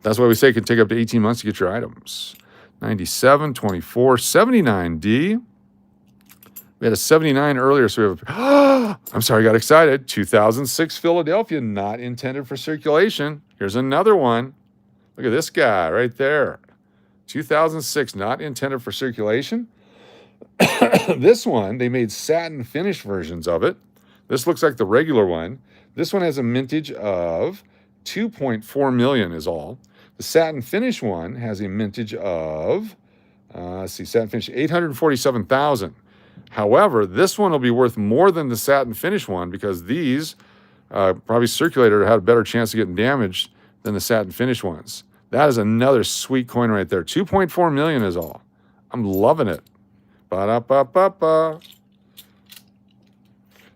That's why we say it can take up to 18 months to get your items. 97, 24, 79D. We had a 79 earlier, so we have I'm sorry, I got excited. 2006 Philadelphia, not intended for circulation. Here's another one. Look at this guy right there. 2006, not intended for circulation. This one, they made satin finish versions of it. This looks like the regular one. This one has a mintage of 2.4 million is all. The satin finish one has a mintage of, satin finish, 847,000. However, this one will be worth more than the satin finish one because these probably circulated or had a better chance of getting damaged than the satin finish ones. That is another sweet coin right there. 2.4 million is all. I'm loving it. Ba-da-ba-ba-ba.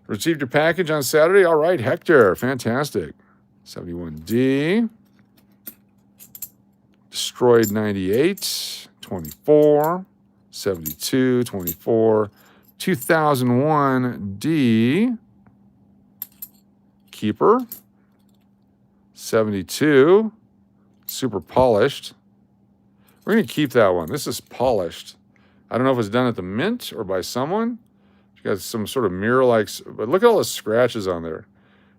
Received your package on Saturday? All right, Hector. Fantastic. 71D. Destroyed 98. 24. 72. 24. 2001D. Keeper. 72. Super polished. We're going to keep that one. This is polished. I don't know if it's done at the mint or by someone. It's got some sort of mirror-like, but look at all the scratches on there.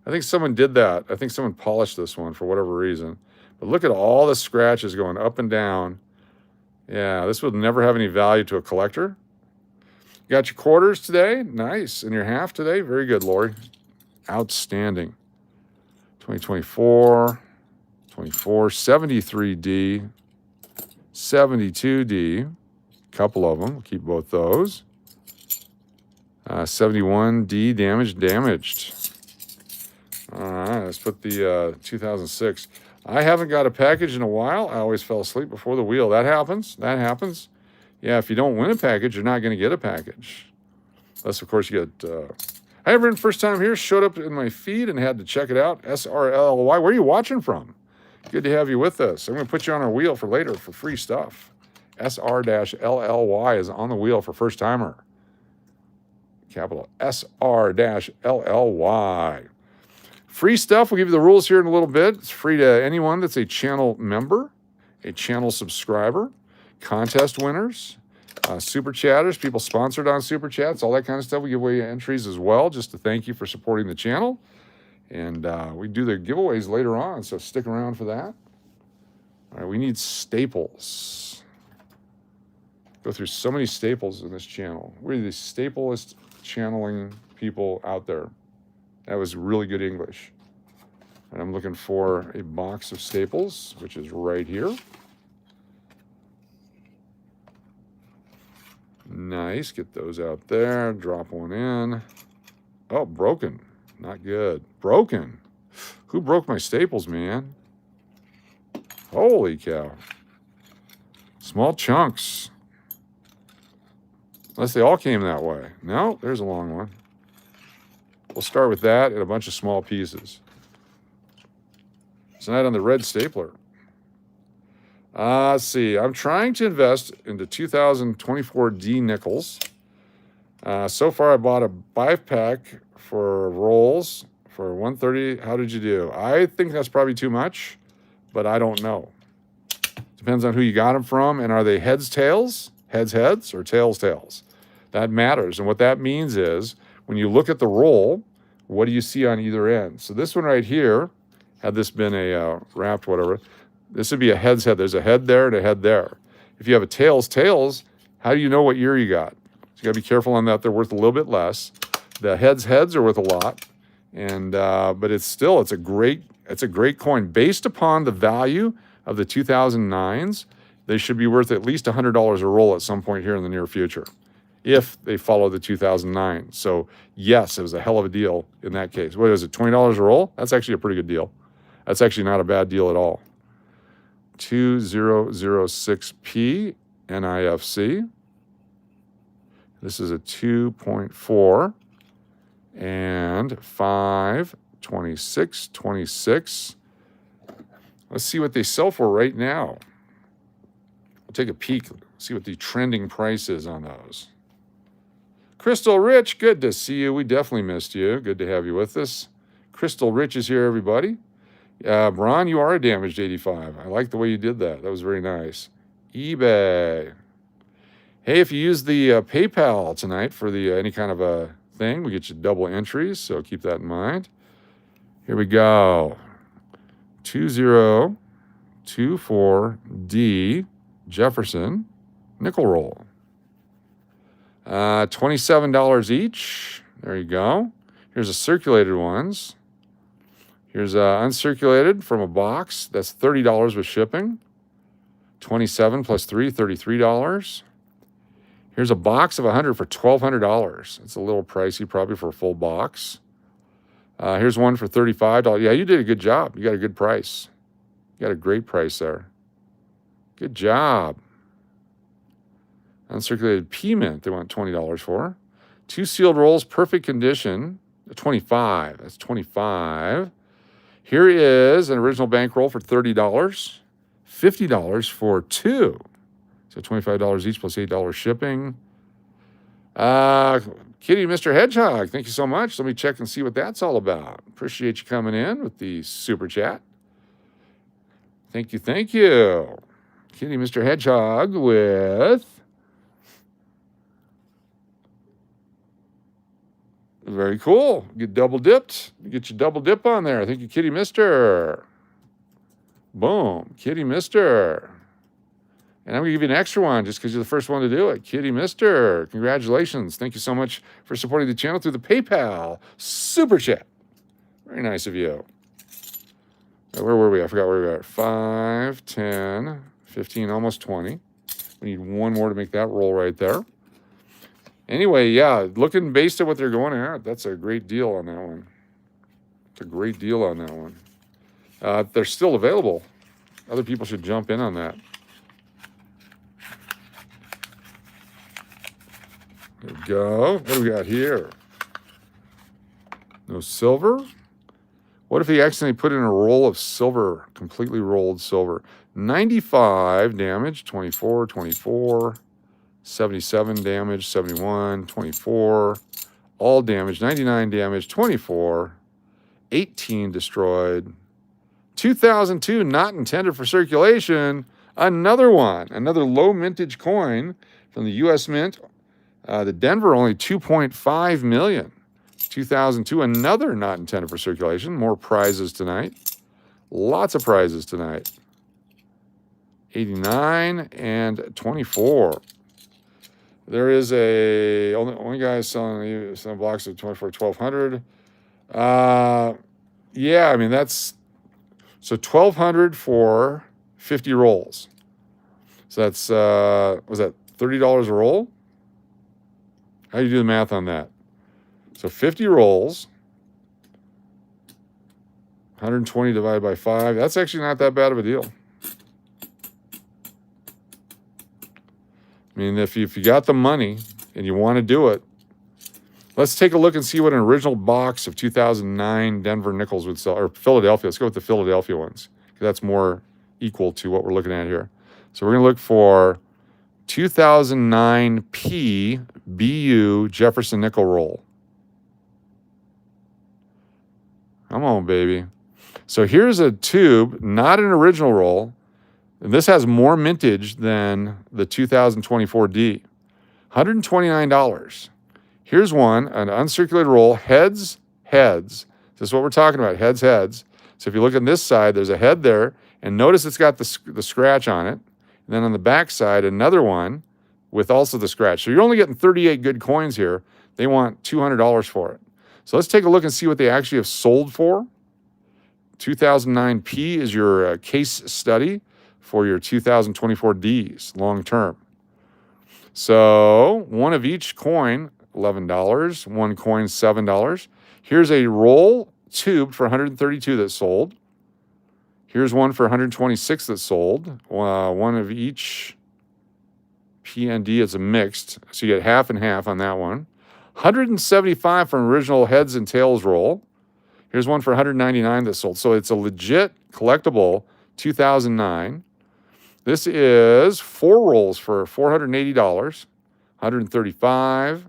I think someone did that. I think someone polished this one for whatever reason. But look at all the scratches going up and down. Yeah, this would never have any value to a collector. You got your quarters today? Nice. And your half today? Very good, Lori. Outstanding. 2024, 24, 73D, 72D. Couple of them. We'll keep both those. 71D damaged. All right, let's put the 2006. I haven't got a package in a while. I always fell asleep before the wheel. That happens. Yeah, if you don't win a package, you're not going to get a package. Unless, of course, you get... Hi, everyone. First time here. Showed up in my feed and had to check it out. SRLY. Where are you watching from? Good to have you with us. I'm going to put you on our wheel for later for free stuff. SR-LLY is on the wheel for first timer. Capital SR-LLY. Free stuff. We'll give you the rules here in a little bit. It's free to anyone that's a channel member, a channel subscriber, contest winners, super chatters, people sponsored on super chats, all that kind of stuff. We give away entries as well just to thank you for supporting the channel. And we do the giveaways later on, so stick around for that. All right, we need staples. Go through so many staples in this channel. We're the staplest channeling people out there. That was really good English. And I'm looking for a box of staples, which is right here. Nice. Get those out there. Drop one in. Oh, broken. Not good. Broken. Who broke my staples, man? Holy cow. Small chunks. Unless they all came that way. No, there's a long one. We'll start with that and a bunch of small pieces. Tonight on the red stapler. Let's see. I'm trying to invest into 2024 D nickels. So far, I bought a 5-pack for rolls for $130. How did you do? I think that's probably too much, but I don't know. Depends on who you got them from, and are they heads, tails, heads, or tails? That matters, and what that means is when you look at the roll, what do you see on either end? So this one right here, had this been a wrapped whatever, this would be a head's head. There's a head there and a head there. If you have a tails, how do you know what year you got? So you got to be careful on that. They're worth a little bit less. The heads are worth a lot, and but it's a great coin based upon the value of the 2009s. They should be worth at least $100 a roll at some point here in the near future, if they follow the 2009. So yes, it was a hell of a deal in that case. What is it, $20 a roll? That's actually a pretty good deal. That's actually not a bad deal at all. 2006P NIFC. This is a 2.4 and 5.26.26. Let's see what they sell for right now. We'll take a peek, see what the trending price is on those. Crystal Rich, good to see you. We definitely missed you. Good to have you with us. Crystal Rich is here, everybody. Ron, you are a damaged 85. I like the way you did that. That was very nice. eBay. Hey, if you use the PayPal tonight for the any kind of a thing, we get you double entries, so keep that in mind. Here we go. 2024D Jefferson nickel roll. $27 each. There you go. Here's the circulated ones. Here's uncirculated from a box. That's $30 with shipping. 27 plus 3, $33. Here's a box of 100 for $1,200. It's a little pricey probably for a full box. Here's one for $35. Yeah, you did a good job. You got a good price. You got a great price there. Good job. Uncirculated pea mint, they want $20 for. 2 sealed rolls, perfect condition, $25. That's $25. Here is an original bankroll for $30. $50 for 2. So $25 each plus $8 shipping. Kitty, Mr. Hedgehog, thank you so much. Let me check and see what that's all about. Appreciate you coming in with the super chat. Thank you, thank you. Kitty, Mr. Hedgehog with... Very cool. Get double dipped. Get your double dip on there. Thank you, Kitty Mister. Boom. Kitty Mister. And I'm going to give you an extra one just because you're the first one to do it. Kitty Mister. Congratulations. Thank you so much for supporting the channel through the PayPal Super Chat. Very nice of you. Where were we? I forgot where we were. 5, 10, 15, almost 20. We need one more to make that roll right there. Anyway, yeah, looking based on what they're going at, that's a great deal on that one. It's a great deal on that one. They're still available. Other people should jump in on that. There we go. What do we got here? No silver. What if he accidentally put in a roll of silver, completely rolled silver? 95 damage, 24, 24. 77 damage, 71, 24, all damage, 99 damage, 24, 18 destroyed, 2002 not intended for circulation, another one, another low mintage coin from the U.S. Mint, the Denver only 2.5 million, 2002, another not intended for circulation, more prizes tonight, lots of prizes tonight, 89 and 24. There is only guy selling blocks of 24, 1,200. Yeah, I mean, that's, so 1,200 for 50 rolls. So that's, was that $30 a roll? How do you do the math on that? So 50 rolls, 120 divided by 5. That's actually not that bad of a deal. I mean, if you got the money and you want to do it, let's take a look and see what an original box of 2009 Denver nickels would sell, or Philadelphia. Let's go with the Philadelphia ones, because that's more equal to what we're looking at here. So we're going to look for 2009 P BU Jefferson nickel roll. Come on, baby. So here's a tube, not an original roll. And this has more mintage than the 2024D. $129. Here's one, an uncirculated roll, heads, heads. This is what we're talking about, heads, heads. So if you look on this side, there's a head there, and notice it's got the scratch on it. And then on the back side, another one with also the scratch. So you're only getting 38 good coins here. They want $200 for it. So let's take a look and see what they actually have sold for. 2009P is your case study for your 2024 Ds, long term. So one of each coin, $11. One coin, $7. Here's a roll tube for 132 that sold. Here's one for 126 that sold. One of each P and D is a mixed, so you get half and half on that one. 175 from original heads and tails roll. Here's one for 199 that sold. So it's a legit collectible 2009. This is 4 rolls for $480, 135.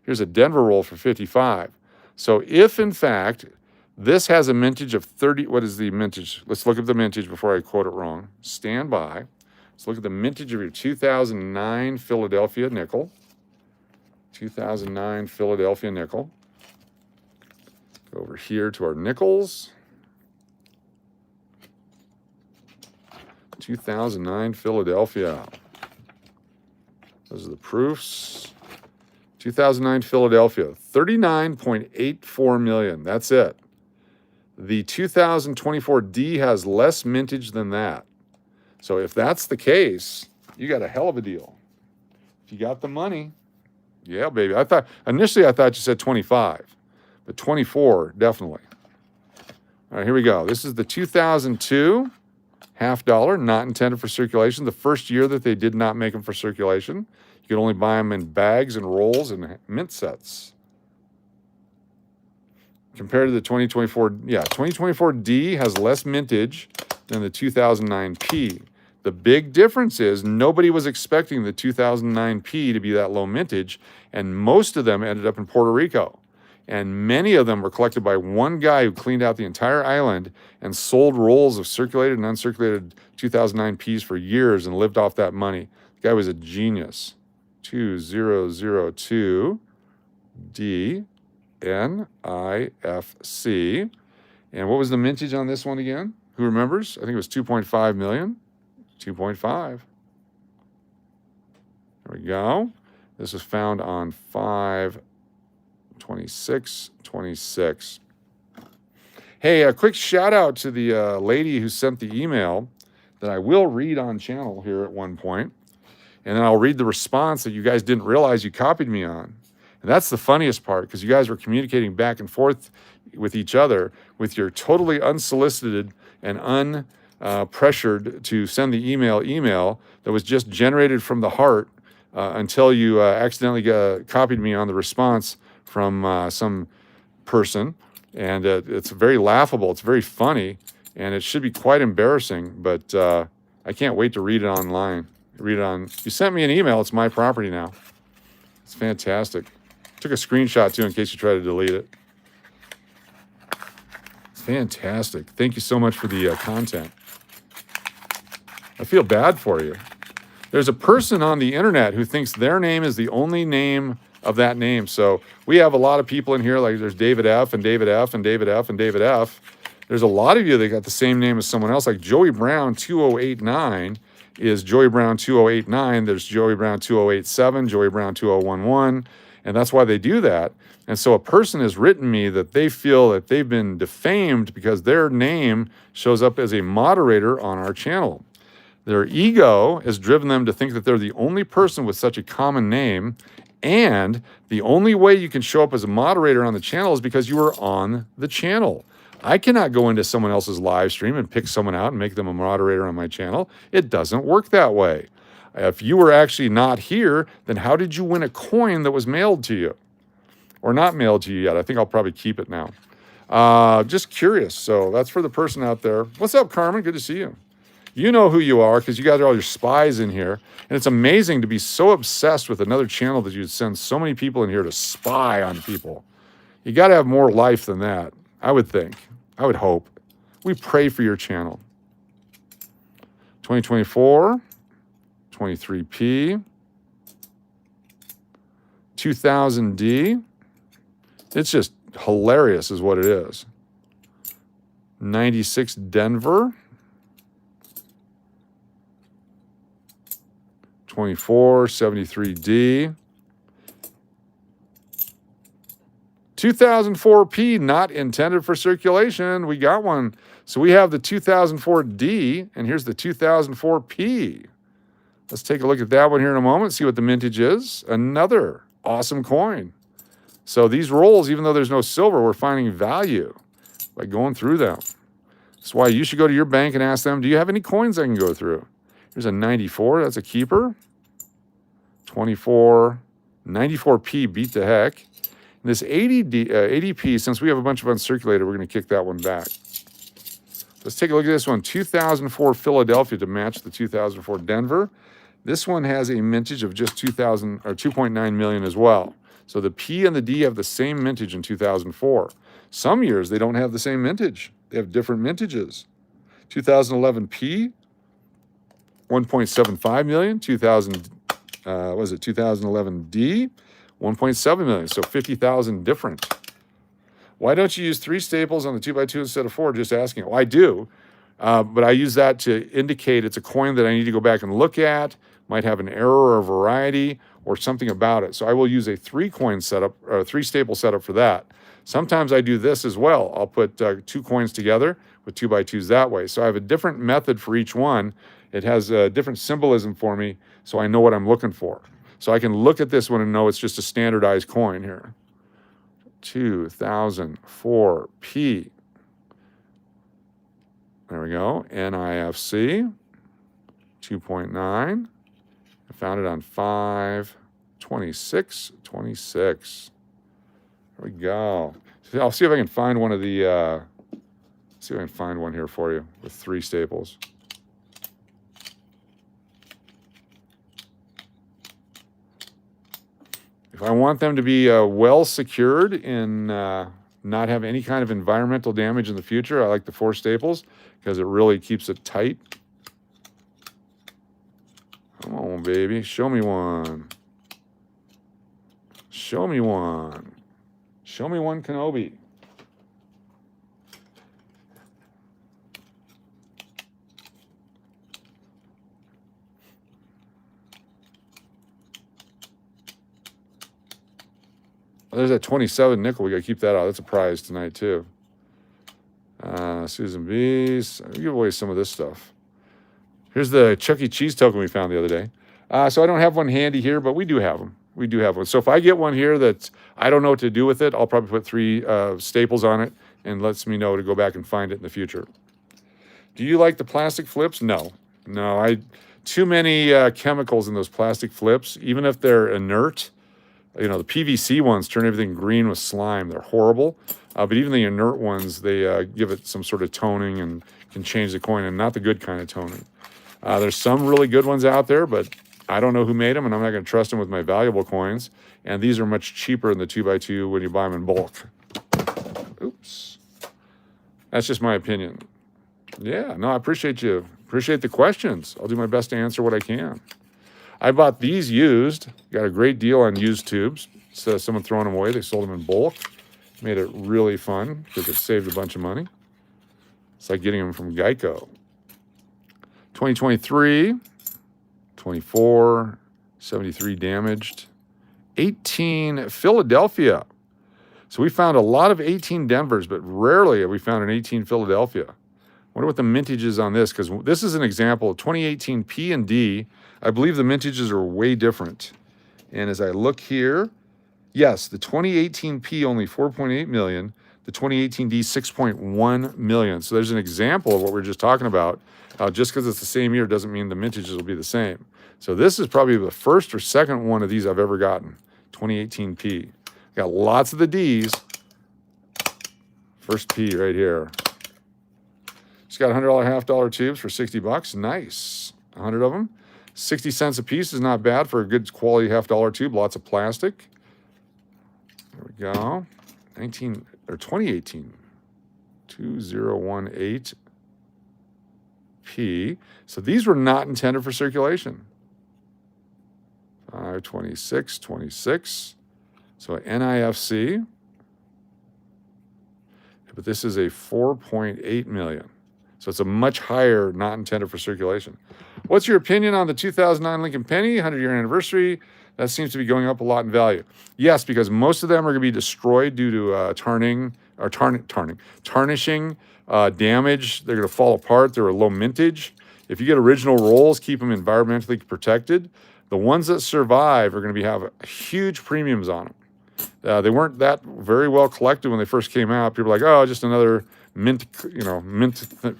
Here's a Denver roll for $55. So if, in fact, This has a mintage of 30. What is the mintage? Let's look at the mintage before I quote it wrong. Stand by. Let's look at the mintage of your 2009 Philadelphia nickel. 2009 Philadelphia nickel. Go over here to our nickels. 2009 Philadelphia. Those are the proofs. 2009 Philadelphia, 39.84 million. That's it. The 2024 D has less mintage than that. So if that's the case, you got a hell of a deal. If you got the money, yeah, baby. Initially I thought you said 25, but 24 definitely. All right, here we go. This is the 2002 $50, not intended for circulation. The first year that they did not make them for circulation. You could only buy them in bags and rolls and mint sets. Compared to the 2024, 2024 D has less mintage than the 2009 P. The big difference is nobody was expecting the 2009 P to be that low mintage, and most of them ended up in Puerto Rico. And many of them were collected by one guy who cleaned out the entire island and sold rolls of circulated and uncirculated 2009 Ps for years and lived off that money. The guy was a genius. 2002 DNIFC. And what was the mintage on this one again? Who remembers? I think it was 2.5 million. 2.5. There we go. This was found on 5/26/26. Hey, a quick shout out to the lady who sent the email that I will read on channel here at one point. And then I'll read the response that you guys didn't realize you copied me on. And that's the funniest part, because you guys were communicating back and forth with each other with your totally unsolicited and unpressured to send the email that was just generated from the heart until you accidentally copied me on the response from some person. And it's very laughable. It's very funny. And it should be quite embarrassing. But I can't wait to read it online. You sent me an email. It's my property now. It's fantastic. Took a screenshot too in case you try to delete it. It's fantastic. Thank you so much for the content. I feel bad for you. There's a person on the internet who thinks their name is the only name of that name. So we have a lot of people in here, like there's David F. and David F. and David F. and David F. There's a lot of you that got the same name as someone else, like Joey Brown 2089 is Joey Brown 2089. There's Joey Brown 2087, Joey Brown 2011, and that's why they do that. And so a person has written me that they feel that they've been defamed because their name shows up as a moderator on our channel. Their ego has driven them to think that they're the only person with such a common name, and the only way you can show up as a moderator on the channel is because you are on the channel. I cannot go into someone else's live stream and pick someone out and make them a moderator on my channel. It doesn't work that way. If you were actually not here, then how did you win a coin that was mailed to you? Or not mailed to you yet? I think I'll probably keep it now. Just curious. So that's for the person out there. What's up, Carmen? Good to see you. You know who you are because you guys are all your spies in here. And it's amazing to be so obsessed with another channel that you'd send so many people in here to spy on people. You got to have more life than that, I would think. I would hope. We pray for your channel. 2024, 23P, 2000D. It's just hilarious is what it is. 96 Denver. 24, 73D. 2004P, not intended for circulation. We got one. So we have the 2004D, and here's the 2004P. Let's take a look at that one here in a moment, see what the mintage is. Another awesome coin. So these rolls, even though there's no silver, we're finding value by going through them. That's why you should go to your bank and ask them, do you have any coins I can go through? Here's a 94, that's a keeper. 24, 94P, beat the heck. And this 80P, since we have a bunch of uncirculated, we're going to kick that one back. Let's take a look at this one, 2004 Philadelphia to match the 2004 Denver. This one has a mintage of just 2.9 million as well. So the P and the D have the same mintage in 2004. Some years they don't have the same mintage. They have different mintages. 2011 P, 1.75 million. 2011 D, 1.7 million. So 50,000 different. Why don't you use 3 staples on the 2x2 instead of 4? Just asking. Well, I do, but I use that to indicate it's a coin that I need to go back and look at. Might have an error or a variety or something about it. So I will use a 3-coin setup or 3-staple setup for that. Sometimes I do this as well. I'll put 2 coins together with 2x2s that way. So I have a different method for each one. It has a different symbolism for me, so I know what I'm looking for. So I can look at this one and know it's just a standardized coin here. 2004 P. There we go. NIFC 2.9. I found it on 5/26/26. There we go. I'll see if I can find one of the. See if I can find one here for you with 3 staples. If I want them to be well secured and not have any kind of environmental damage in the future, I like the 4 staples because it really keeps it tight. Come on, baby. Show me one. Show me one. Show me one Kenobi. There's that 27 nickel. We got to keep that out. That's a prize tonight, too. Susan B's. I'll give away some of this stuff. Here's the Chuck E. Cheese token we found the other day. So I don't have one handy here, but we do have them. We do have one. So if I get one here that I don't know what to do with it, I'll probably put 3 staples on it and lets me know to go back and find it in the future. Do you like the plastic flips? No. No, too many chemicals in those plastic flips, even if they're inert. You know, the PVC ones turn everything green with slime. They're horrible. But even the inert ones, they give it some sort of toning and can change the coin, and not the good kind of toning. There's some really good ones out there, but I don't know who made them, and I'm not going to trust them with my valuable coins. And these are much cheaper than the 2x2 when you buy them in bulk. Oops. That's just my opinion. Yeah, no, I appreciate you. Appreciate the questions. I'll do my best to answer what I can. I bought these used. Got a great deal on used tubes. Instead of someone throwing them away, they sold them in bulk. Made it really fun because it saved a bunch of money. It's like getting them from Geico. 2023, 24, 73 damaged. 18 Philadelphia. So we found a lot of 18 Denvers, but rarely have we found an 18 Philadelphia. Wonder what the mintage is on this, because this is an example of 2018 P and D. I believe the mintages are way different. And as I look here, yes, the 2018 P only 4.8 million, the 2018 D 6.1 million. So there's an example of what we were just talking about. Just because it's the same year doesn't mean the mintages will be the same. So this is probably the first or second one of these I've ever gotten, 2018 P. Got lots of the Ds. First P right here. Just got $100 half-dollar tubes for $60. Nice. 100 of them. 60 cents a piece is not bad for a good quality half-dollar tube. Lots of plastic. There we go. 2018. 2018 P. So these were not intended for circulation. 5/26/26. So NIFC. But this is a 4.8 million. So it's a much higher, not intended for circulation. What's your opinion on the 2009 Lincoln Penny, 100-year anniversary? That seems to be going up a lot in value. Yes, because most of them are going to be destroyed due to tarnishing, damage. They're going to fall apart. They're a low mintage. If you get original rolls, keep them environmentally protected. The ones that survive are going to have huge premiums on them. They weren't that very well collected when they first came out. People were like, oh, just another mint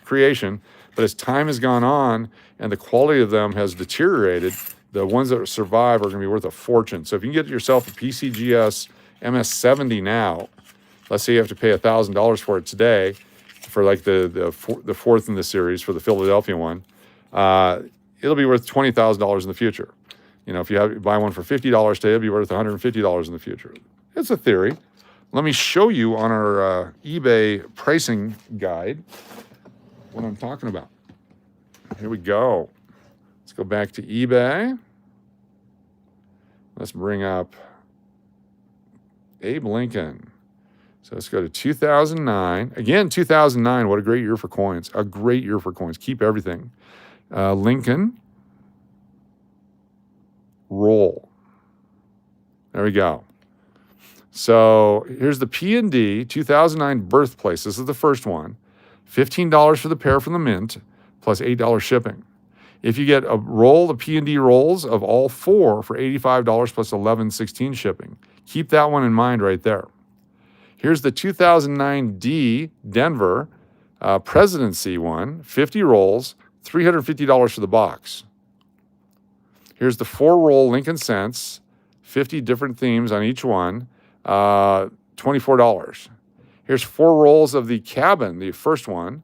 creation. But as time has gone on and the quality of them has deteriorated, the ones that survive are going to be worth a fortune. So if you can get yourself a PCGS MS70 now, let's say you have to pay $1,000 for it today, for like the fourth in the series for the Philadelphia one, it'll be worth $20,000 in the future. You know, if you buy one for $50 today, it'll be worth $150 in the future. It's a theory. let me show you on our eBay pricing guide what I'm talking about. Here we go. Let's go back to eBay. Let's bring up Abe Lincoln. So let's go to 2009. Again, 2009, what a great year for coins. A great year for coins. Keep everything. Lincoln. Roll. There we go. So here's the P&D 2009 birthplace. This is the first one. $15 for the pair from the mint, plus $8 shipping. If you get a roll, the P&D rolls of all four for $85 plus $11.16 shipping. Keep that one in mind right there. Here's the 2009 D Denver presidency one, 50 rolls, $350 for the box. Here's the 4-roll Lincoln Cents, 50 different themes on each one, $24. Here's 4 rolls of the cabin, the first one,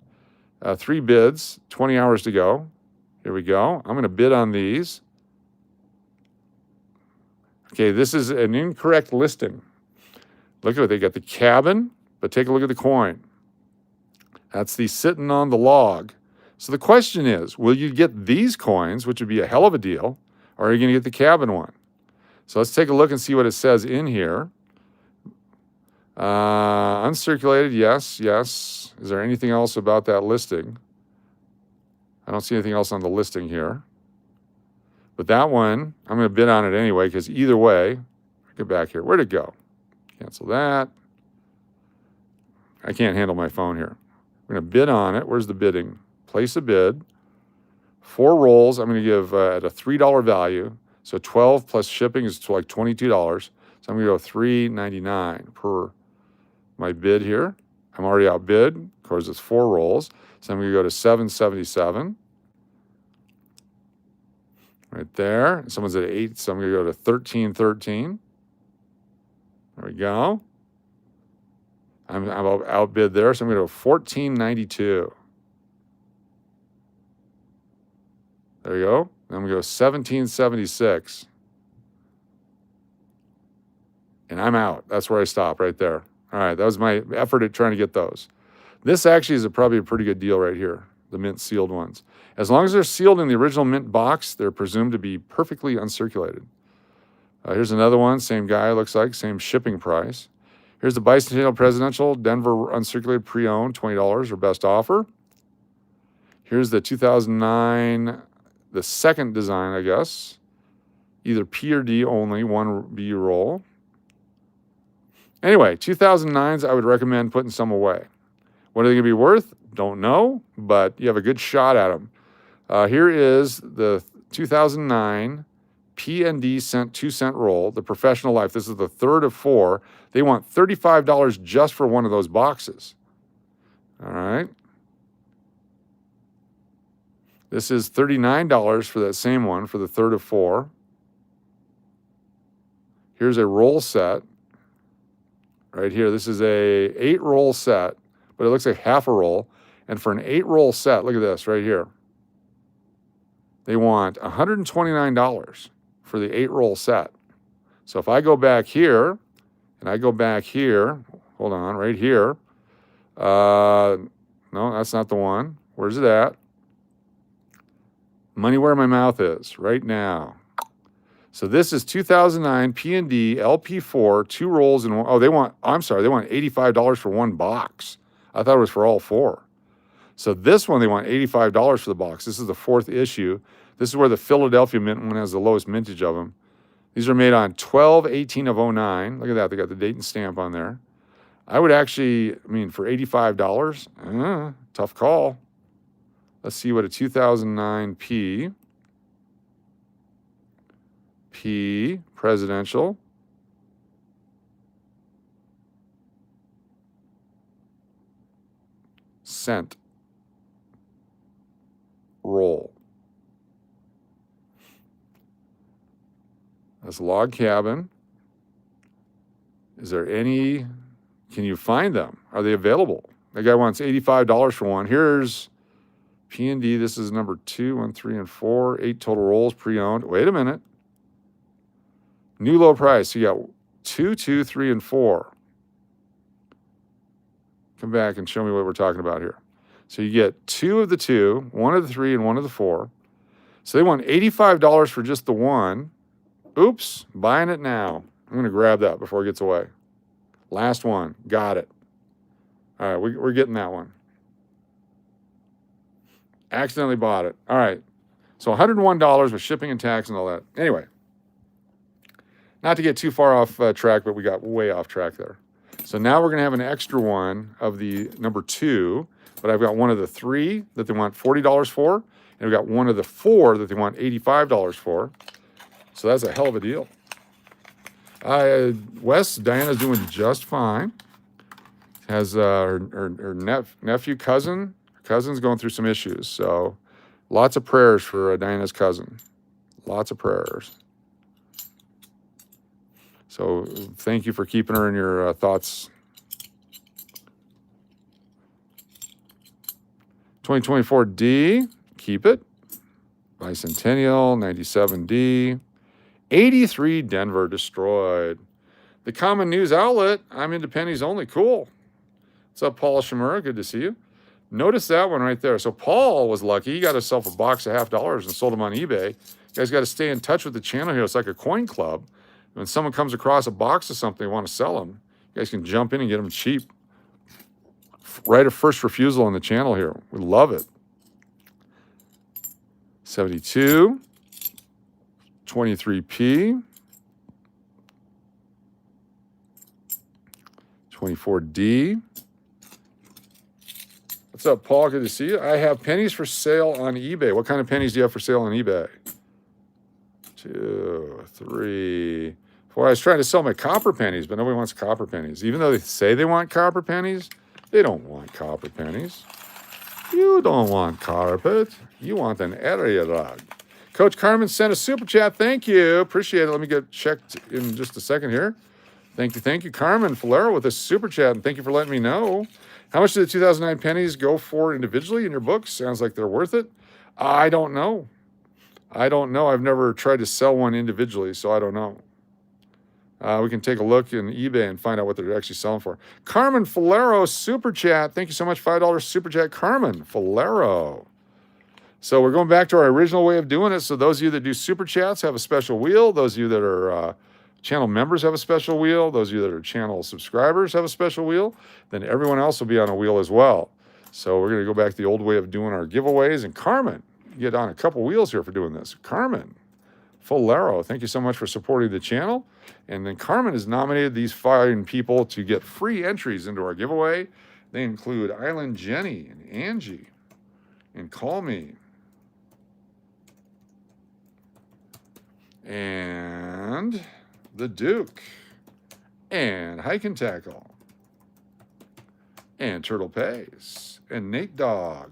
3 bids, 20 hours to go. Here we go. I'm going to bid on these. Okay, this is an incorrect listing. Look at it. They got the cabin, but take a look at the coin. That's the sitting on the log. So the question is, will you get these coins, which would be a hell of a deal, or are you going to get the cabin one? So let's take a look and see what it says in here. Uncirculated, yes, yes. Is there anything else about that listing? I don't see anything else on the listing here. But that one, I'm going to bid on it anyway, because either way, get back here. Where'd it go? Cancel that. I can't handle my phone here. I'm going to bid on it. Where's the bidding? Place a bid. 4 rolls. I'm going to give at a $3 value. So 12 plus shipping is like $22. So I'm going to go $3.99 per my bid here. I'm already outbid. Of course, it's 4 rolls. So I'm going to go to $7.77. Right there. Someone's at 8, so I'm going to go to $13.13. There we go. I'm outbid there, so I'm going to go $14.92. There you go. Then I'm going to go $17.76. And I'm out. That's where I stop right there. All right, that was my effort at trying to get those. This actually is probably a pretty good deal right here, the mint sealed ones. As long as they're sealed in the original mint box, they're presumed to be perfectly uncirculated. Here's another one, same guy, looks like, same shipping price. Here's the Bicentennial Presidential, Denver uncirculated pre-owned, $20 or best offer. Here's the 2009, the second design, I guess. Either P or D only, 1 B roll. Anyway, 2009s, I would recommend putting some away. What are they going to be worth? Don't know, but you have a good shot at them. Here is the 2009 P&D 2-cent roll, the Professional Life. This is the third of 4. They want $35 just for one of those boxes. All right. This is $39 for that same one for the third of 4. Here's a roll set. Right here, this is a 8-roll set, but it looks like half a roll. And for an 8-roll set, look at this right here. They want $129 for the 8-roll set. So if I go back here, and I go back here, hold on, right here. No, that's not the one. Where's it at? Money where my mouth is, right now. So this is 2009 P&D LP4, 2 rolls in one. Oh, they want $85 for 1 box. I thought it was for all 4. So this one, they want $85 for the box. This is the 4th issue. This is where the Philadelphia mint one has the lowest mintage of them. These are made on 12/18 of 09. Look at that. They got the date and stamp on there. I would actually, for $85, tough call. Let's see what a 2009 P presidential. Cent roll. That's log cabin. Is there any, can you find them? Are they available? The guy wants $85 for one. Here's P&D. This is number 2, 1, 3, and 4. 8 total rolls pre-owned. Wait a minute. New low price. So you got 2, 2, 3, and 4. Come back and show me what we're talking about here. So you get 2 of the 2, 1 of the 3, and 1 of the 4. So they want $85 for just the 1. Oops, buying it now. I'm going to grab that before it gets away. Last one. Got it. All right, we're getting that one. Accidentally bought it. All right. So $101 with shipping and tax and all that. Anyway, not to get too far off track, but we got way off track there. So now we're going to have an extra one of the number 2, but I've got one of the 3 that they want $40 for, and we've got one of the 4 that they want $85 for. So that's a hell of a deal. Wes, Diana's doing just fine. Has her nephew, cousin's going through some issues. So lots of prayers for Diana's cousin. Lots of prayers. So thank you for keeping her in your thoughts. 2024D, keep it. Bicentennial, 97D. 83 Denver, destroyed. The Common News Outlet, I'm into pennies only. Cool. What's up, Paul Shimura? Good to see you. Notice that one right there. So Paul was lucky. He got himself a box of $50 and sold them on eBay. You guys got to stay in touch with the channel here. It's like a coin club. When someone comes across a box of something they want to sell them, you guys can jump in and get them cheap. Right of first refusal on the channel here. We love it. 72. 23P. 24D. What's up, Paul? Good to see you. I have pennies for sale on eBay. What kind of pennies do you have for sale on eBay? 2, 3, 4. I was trying to sell my copper pennies, but nobody wants copper pennies. Even though they say they want copper pennies, they don't want copper pennies. You don't want carpet. You want an area rug. Coach Carmen sent a super chat. Thank you. Appreciate it. Let me get checked in just a second here. Thank you, Carmen Falero with a super chat, and thank you for letting me know. How much did the 2009 pennies go for individually in your book? Sounds like they're worth it. I don't know. I've never tried to sell one individually, so I don't know. We can take a look in eBay and find out what they're actually selling for. Carmen Falero, super chat. Thank you so much. $5 super chat. Carmen Falero. So we're going back to our original way of doing it. So those of you that do super chats have a special wheel. Those of you that are channel members have a special wheel. Those of you that are channel subscribers have a special wheel. Then everyone else will be on a wheel as well. So we're going to go back to the old way of doing our giveaways. And Carmen, you get on a couple wheels here for doing this. Carmen Falero, thank you so much for supporting the channel. And then Carmen has nominated these fine people to get free entries into our giveaway. They include Island Jenny and Angie and Call Me. And the Duke, and Hike and Tackle, and Turtle Pays, and Nate Dogg.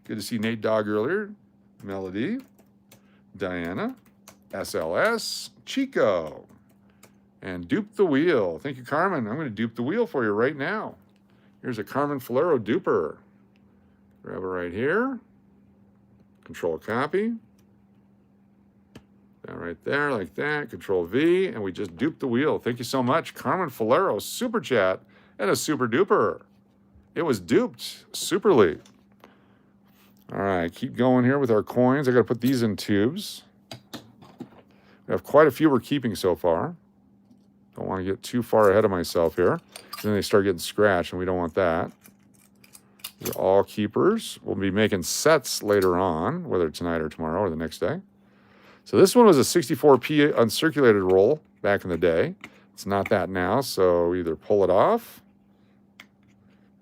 Good to see Nate Dogg earlier. Melody, Diana, SLS, Chico, and Dupe the Wheel. Thank you, Carmen. I'm going to dupe the wheel for you right now. Here's a Carmen Falero duper. Grab it right here. Control copy. That right there, like that. Control V, and we just duped the wheel. Thank you so much, Carmen Falero, super chat, and a super duper. It was duped superly. All right, keep going here with our coins. I got to put these in tubes. We have quite a few we're keeping so far. Don't want to get too far ahead of myself here. Then they start getting scratched, and we don't want that. These are all keepers. We'll be making sets later on, whether tonight or tomorrow or the next day. So this one was a 64p uncirculated roll back in the day. It's not that now, so either pull it off.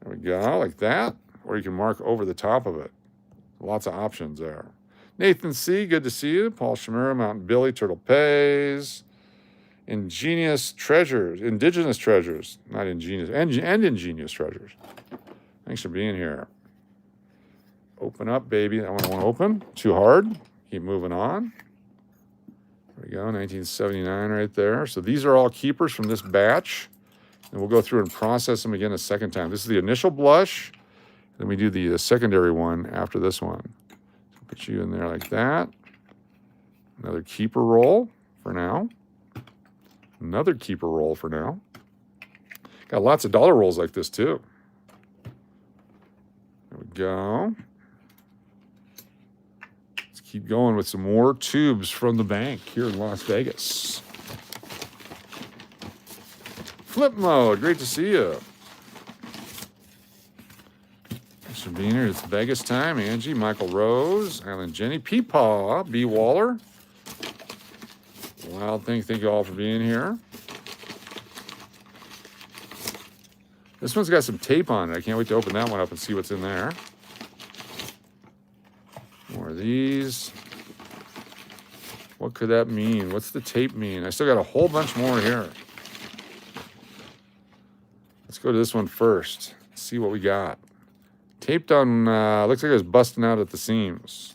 There we go, like that. Or you can mark over the top of it. Lots of options there. Nathan C., good to see you. Paul Shimura, Mountain Billy, Turtle Pays. Indigenous treasures, not ingenious, and ingenious treasures. Thanks for being here. Open up, baby. That one I want to open. Too hard. Keep moving on. There we go, 1979 right there. So these are all keepers from this batch. And we'll go through and process them again a second time. This is the initial blush. Then we do the secondary one after this one. So put you in there like that. Another keeper roll for now. Another keeper roll for now. Got lots of dollar rolls like this too. go. Let's keep going with some more tubes from the bank here in Las Vegas. Flip mode, great to see you. Thanks for being here. It's Vegas time. Angie, Michael Rose, Island Jenny, Peepaw, B. Waller. Wild Thing, thank you all for being here. This one's got some tape on it. I can't wait to open that one up and see what's in there. More of these. What could that mean? What's the tape mean? I still got a whole bunch more here. Let's go to this one first. See what we got. Taped on, looks like it was busting out at the seams.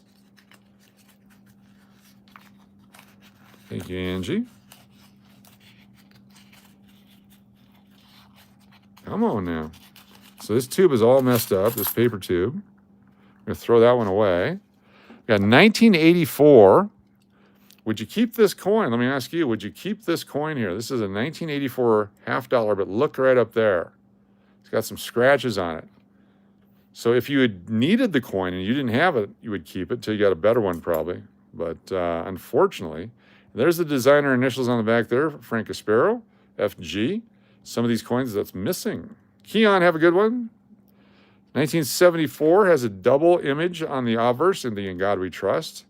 Thank you, Angie. Come on now. So this tube is all messed up, this paper tube. I'm going to throw that one away. We got 1984. Would you keep this coin? Let me ask you, would you keep this coin here? This is a 1984 half dollar, but look right up there. It's got some scratches on it. So if you had needed the coin and you didn't have it, you would keep it till you got a better one probably. But unfortunately, there's the designer initials on the back there, Frank Aspero, FG. Some of these coins that's missing. Keon, have a good one. 1974 has a double image on the obverse in the In God We Trust.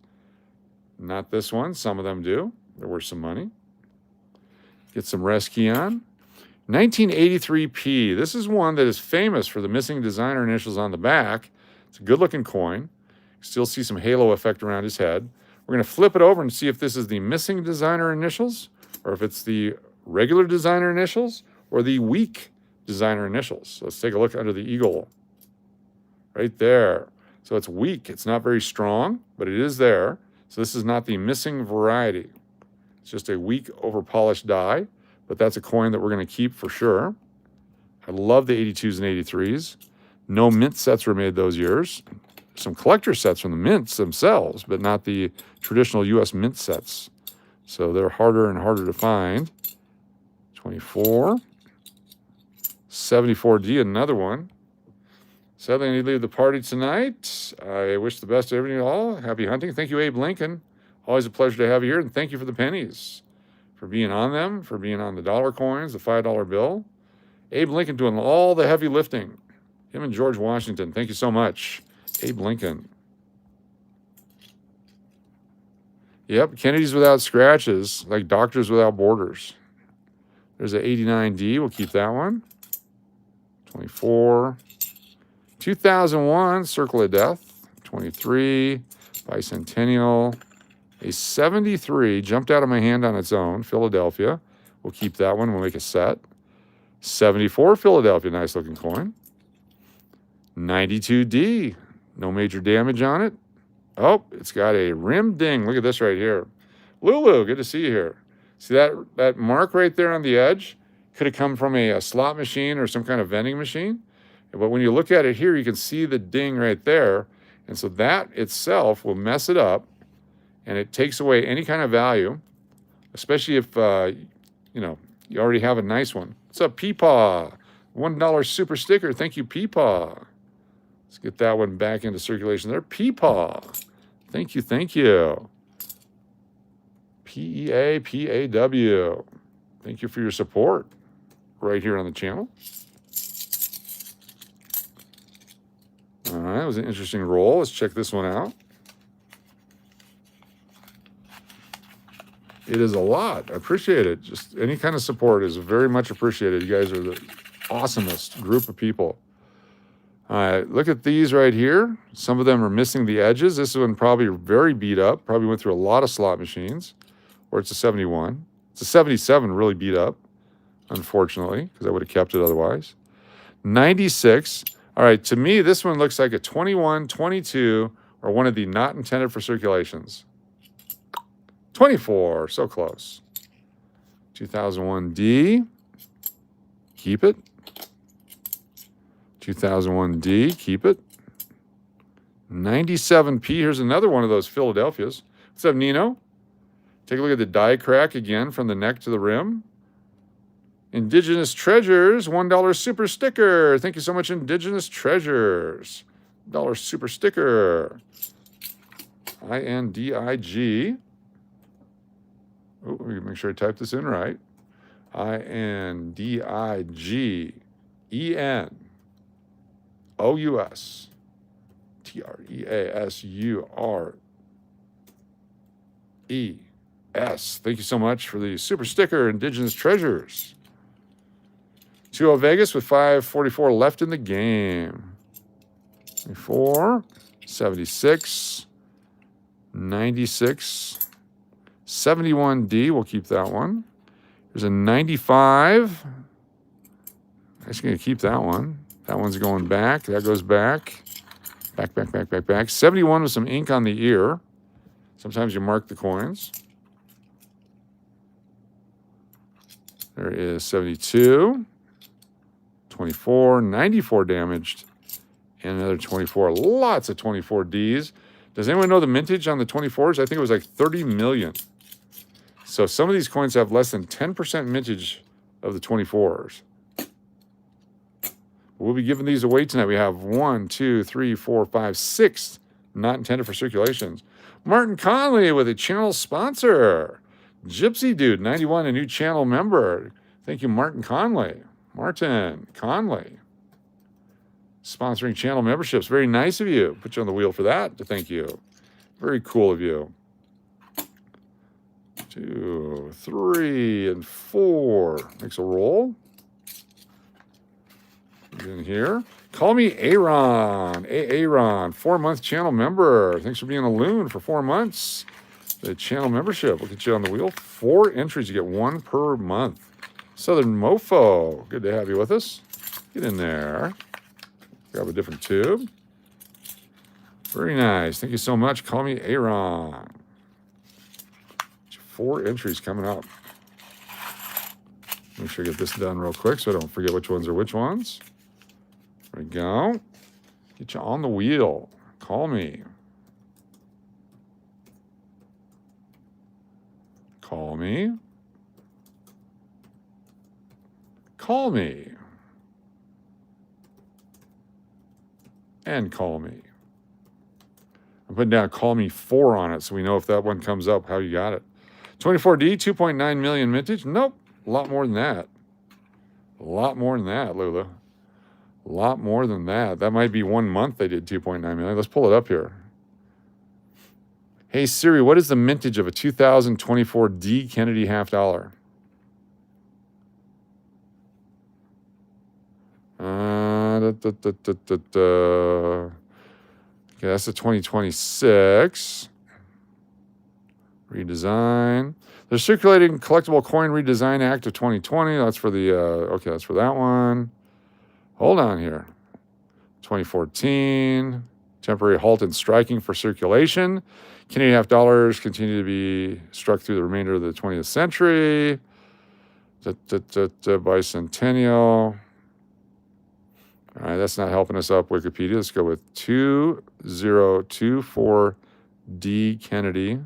Not this one. Some of them do. They're worth some money. Get some rest, Keon. 1983P. This is one that is famous for the missing designer initials on the back. It's a good-looking coin. Still see some halo effect around his head. We're going to flip it over and see if this is the missing designer initials or if it's the regular designer initials or the weak designer initials. So let's take a look under the eagle. Right there. So it's weak. It's not very strong, but it is there. So this is not the missing variety. It's just a weak, over-polished die, but that's a coin that we're going to keep for sure. I love the 82s and 83s. No mint sets were made those years. Some collector sets from the mints themselves, but not the traditional U.S. mint sets. So they're harder and harder to find. 24. 74D, another one. Sadly, I need to leave the party tonight. I wish the best to everyone all. Happy hunting. Thank you, Abe Lincoln. Always a pleasure to have you here. And thank you for the pennies, for being on them, for being on the dollar coins, the $5 bill. Abe Lincoln doing all the heavy lifting. Him and George Washington. Thank you so much. Abe Lincoln. Yep, Kennedy's without scratches, like Doctors Without Borders. There's an 89D. We'll keep that one. 24. 2001, Circle of Death. 23. Bicentennial. A 73 jumped out of my hand on its own. Philadelphia. We'll keep that one. We'll make a set. 74, Philadelphia. Nice looking coin. 92D. No major damage on it. Oh, it's got a rim ding. Look at this right here. Lulu, good to see you here. See that mark right there on the edge? Could have come from a slot machine or some kind of vending machine. But when you look at it here, you can see the ding right there. And so that itself will mess it up. And it takes away any kind of value, especially if, you already have a nice one. What's up, Peepaw? $1 super sticker. Thank you, Peepaw. Let's get that one back into circulation there. Peepaw. Thank you, thank you. P-E-A-P-A-W. Thank you for your support right here on the channel. All right, that was an interesting roll. Let's check this one out. It is a lot. I appreciate it. Just any kind of support is very much appreciated. You guys are the awesomest group of people. All right, look at these right here. Some of them are missing the edges. This one probably very beat up. Probably went through a lot of slot machines. Or it's a 71. It's a 77 really beat up, unfortunately, because I would have kept it otherwise. 96. All right, to me, this one looks like a 21, 22, or one of the not intended for circulations. 24, so close. 2001D, keep it. 2001D, keep it. 97P, here's another one of those Philadelphias. What's up, Nino? Take a look at the die crack again from the neck to the rim. Indigenous Treasures, $1 super sticker. Thank you so much, Indigenous Treasures. dollar super sticker. INDIG. Oh, let me make sure I type this in right. INDIGENOUS TREASURES. Thank you so much for the super sticker, Indigenous Treasures. 2-0 Vegas with 5:44 left in the game. 4, 76, 96, 71D. We'll keep that one. There's a 95. I'm just going to keep that one. That one's going back. That goes back. Back, back, back, back, back. 71 with some ink on the ear. Sometimes you mark the coins. There is 72, 24, 94 damaged, and another 24. Lots of 24Ds. Does anyone know the mintage on the 24s? I think it was like 30 million. So some of these coins have less than 10% mintage of the 24s. We'll be giving these away tonight. We have 1, 2, 3, 4, 5, 6 not intended for circulations. Martin Conley with a channel sponsor. Gypsy Dude, 91, a new channel member. Thank you, Martin Conley. Martin Conley. Sponsoring channel memberships. Very nice of you. Put you on the wheel for that. Thank you. Very cool of you. 2, 3, and 4. Makes a roll. In here. Call me Aaron. Aaron, 4-month channel member. Thanks for being a loon for 4 months. The channel membership. We'll get you on the wheel. 4 entries. You get 1 per month. Southern Mofo. Good to have you with us. Get in there. Grab a different tube. Very nice. Thank you so much. Call me Aaron. 4 entries coming up. Make sure I get this done real quick so I don't forget which ones are which ones. There we go. Get you on the wheel. Call me. Call me. Call me. And call me. I'm putting down call me 4 on it so we know if that one comes up, how you got it. 24D, 2.9 million mintage. Nope. A lot more than that. A lot more than that, Lula. A lot more than that. That might be 1 month they did 2.9 million. Let's pull it up here. Hey, Siri, what is the mintage of a 2024 D Kennedy half dollar? Okay, that's the 2026. Redesign. The Circulating Collectible Coin Redesign Act of 2020. That's for the, okay, that's for that one. Hold on here. 2014. Temporary halt in striking for circulation. Canadian half dollars continue to be struck through the remainder of the 20th century. Bicentennial. All right, that's not helping us up, Wikipedia. Let's go with 2024D Kennedy.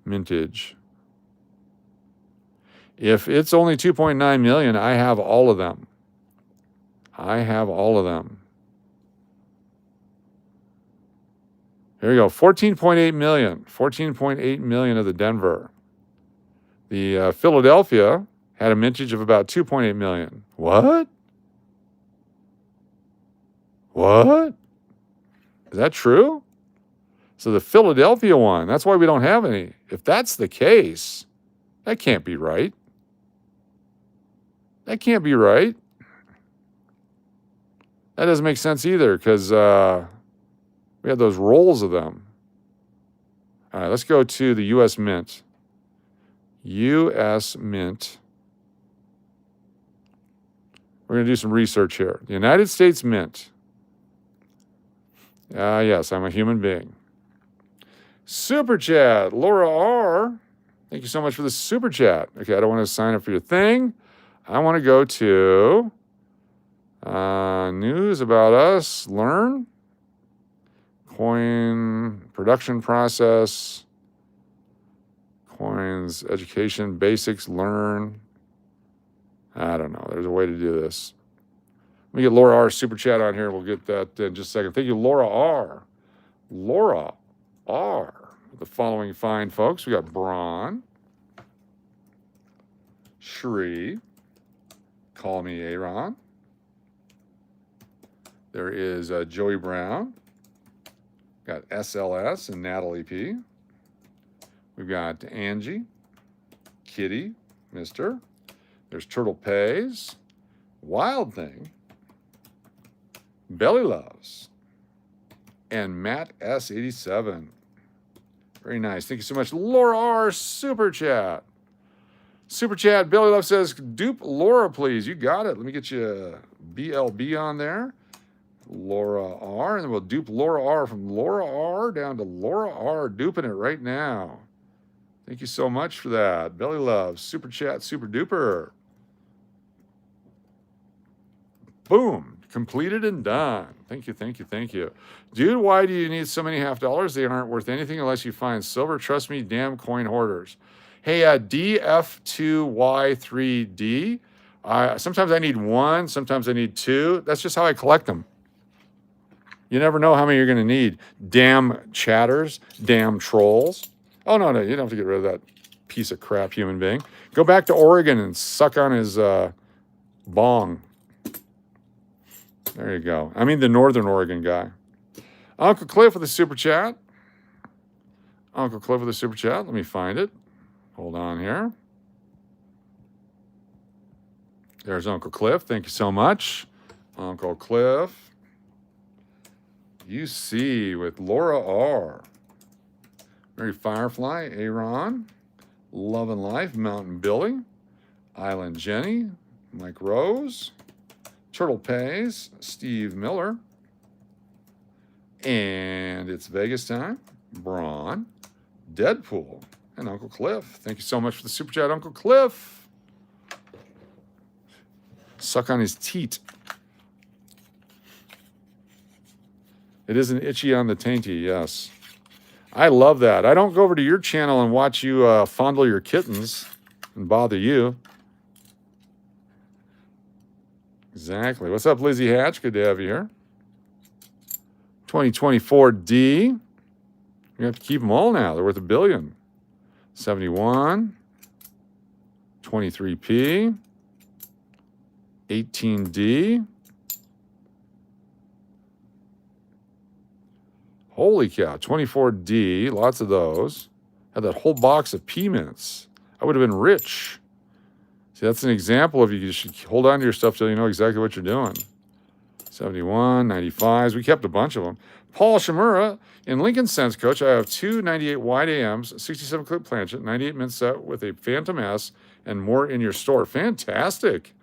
Mintage. If it's only 2.9 million, I have all of them. I have all of them. Here we go. 14.8 million. 14.8 million of the Denver. The Philadelphia had a mintage of about 2.8 million. What? What? Is that true? So the Philadelphia one, that's why we don't have any. If that's the case, that can't be right. That can't be right. That doesn't make sense either because we had those rolls of them. All right, let's go to the U.S. Mint. U.S. Mint. We're going to do some research here. The United States Mint. Yes, I'm a human being. Super chat, Laura R. Thank you so much for the super chat. Okay, I don't want to sign up for your thing. I want to go to news about us, learn, coin production process, coins, education, basics, learn. I don't know. There's a way to do this. Let me get Laura R. Super Chat on here. We'll get that in just a second. Thank you, Laura R. Laura R. The following fine folks. We got Braun, Shri, Call Me Aaron. There is Joey Brown. Got SLS and Natalie P. We've got Angie, Kitty, Mister. There's Turtle Pays, Wild Thing, Belly Loves, and Matt S87. Very nice. Thank you so much. Laura R. Super Chat. Super Chat. Belly Love says, dupe Laura, please. You got it. Let me get you a BLB on there. Laura R. And then we'll dupe Laura R from Laura R down to Laura R. Duping it right now. Thank you so much for that. Belly Love. Super Chat. Super duper. Boom. Completed and done. Thank you, thank you, thank you. Dude, why do you need so many $half? They aren't worth anything unless you find silver. Trust me, damn coin hoarders. Hey, DF2Y3D. Sometimes I need one, sometimes I need two. That's just how I collect them. You never know how many you're going to need. Damn chatters, damn trolls. Oh, no, you don't have to get rid of that piece of crap human being. Go back to Oregon and suck on his bong. There you go. I mean the Northern Oregon guy. Uncle Cliff with a super chat. Uncle Cliff with a super chat. Let me find it. Hold on here. There's Uncle Cliff. Thank you so much. Uncle Cliff. UC with Laura R. Mary Firefly. Aaron. Love and Life. Mountain Billy. Island Jenny. Mike Rose. Turtle Pays, Steve Miller, and it's Vegas time. Braun, Deadpool, and Uncle Cliff. Thank you so much for the super chat, Uncle Cliff. Suck on his teat. It isn't itchy on the tainty, yes. I love that. I don't go over to your channel and watch you fondle your kittens and bother you. Exactly. What's up, Lizzie Hatch? Good to have you here. 2024D. We have to keep them all now. They're worth $1 billion. 71. 23P. 18D. Holy cow. 24D. Lots of those. Had that whole box of P-mints. I would have been rich. See, that's an example of you should hold on to your stuff till you know exactly what you're doing. 71, 95s. We kept a bunch of them. Paul Shimura, in Lincoln Sense Coach, I have two 98 wide AMs, 67 clip planchet, 98 mint set with a Phantom S, and more in your store. Fantastic.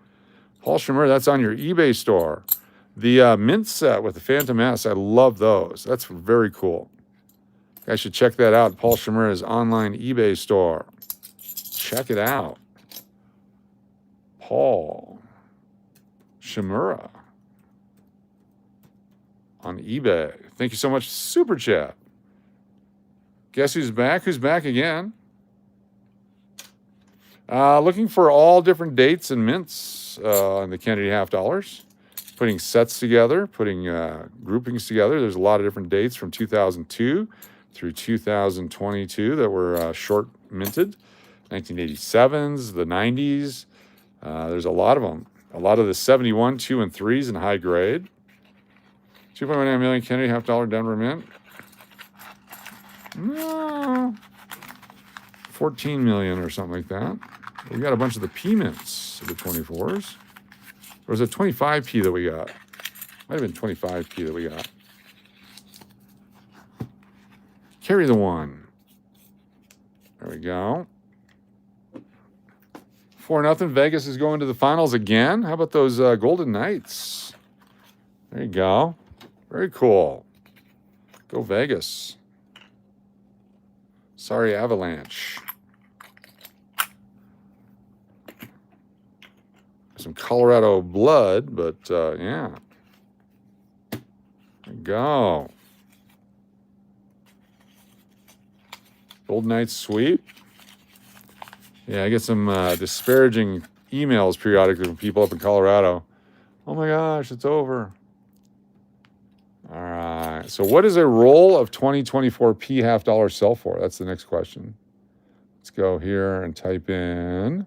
Paul Shimura, that's on your eBay store. The mint set with the Phantom S, I love those. That's very cool. You guys should check that out. Paul Shimura's online eBay store. Check it out. Paul Shimura on eBay. Thank you so much. Super chat. Guess who's back? Who's back again? Looking for all different dates and mints on the Kennedy $half. Putting sets together, putting groupings together. There's a lot of different dates from 2002 through 2022 that were short minted. 1987s, the 90s. There's a lot of them. A lot of the 71, 2, and 3s in high grade. 2.19 million Kennedy $half Denver Mint. No. 14 million or something like that. We got a bunch of the P mints of the 24s. Or was it 25P that we got? Might have been 25P that we got. Carry the one. There we go. 4-0. Vegas is going to the finals again. How about those Golden Knights? There you go. Very cool. Go Vegas. Sorry, Avalanche. Some Colorado blood, but yeah. There you go. Golden Knights sweep. Yeah, I get some disparaging emails periodically from people up in Colorado Oh my gosh, it's over. All right. So what is a roll of 2024 P half dollar sell for? That's the next question. Let's go here and type in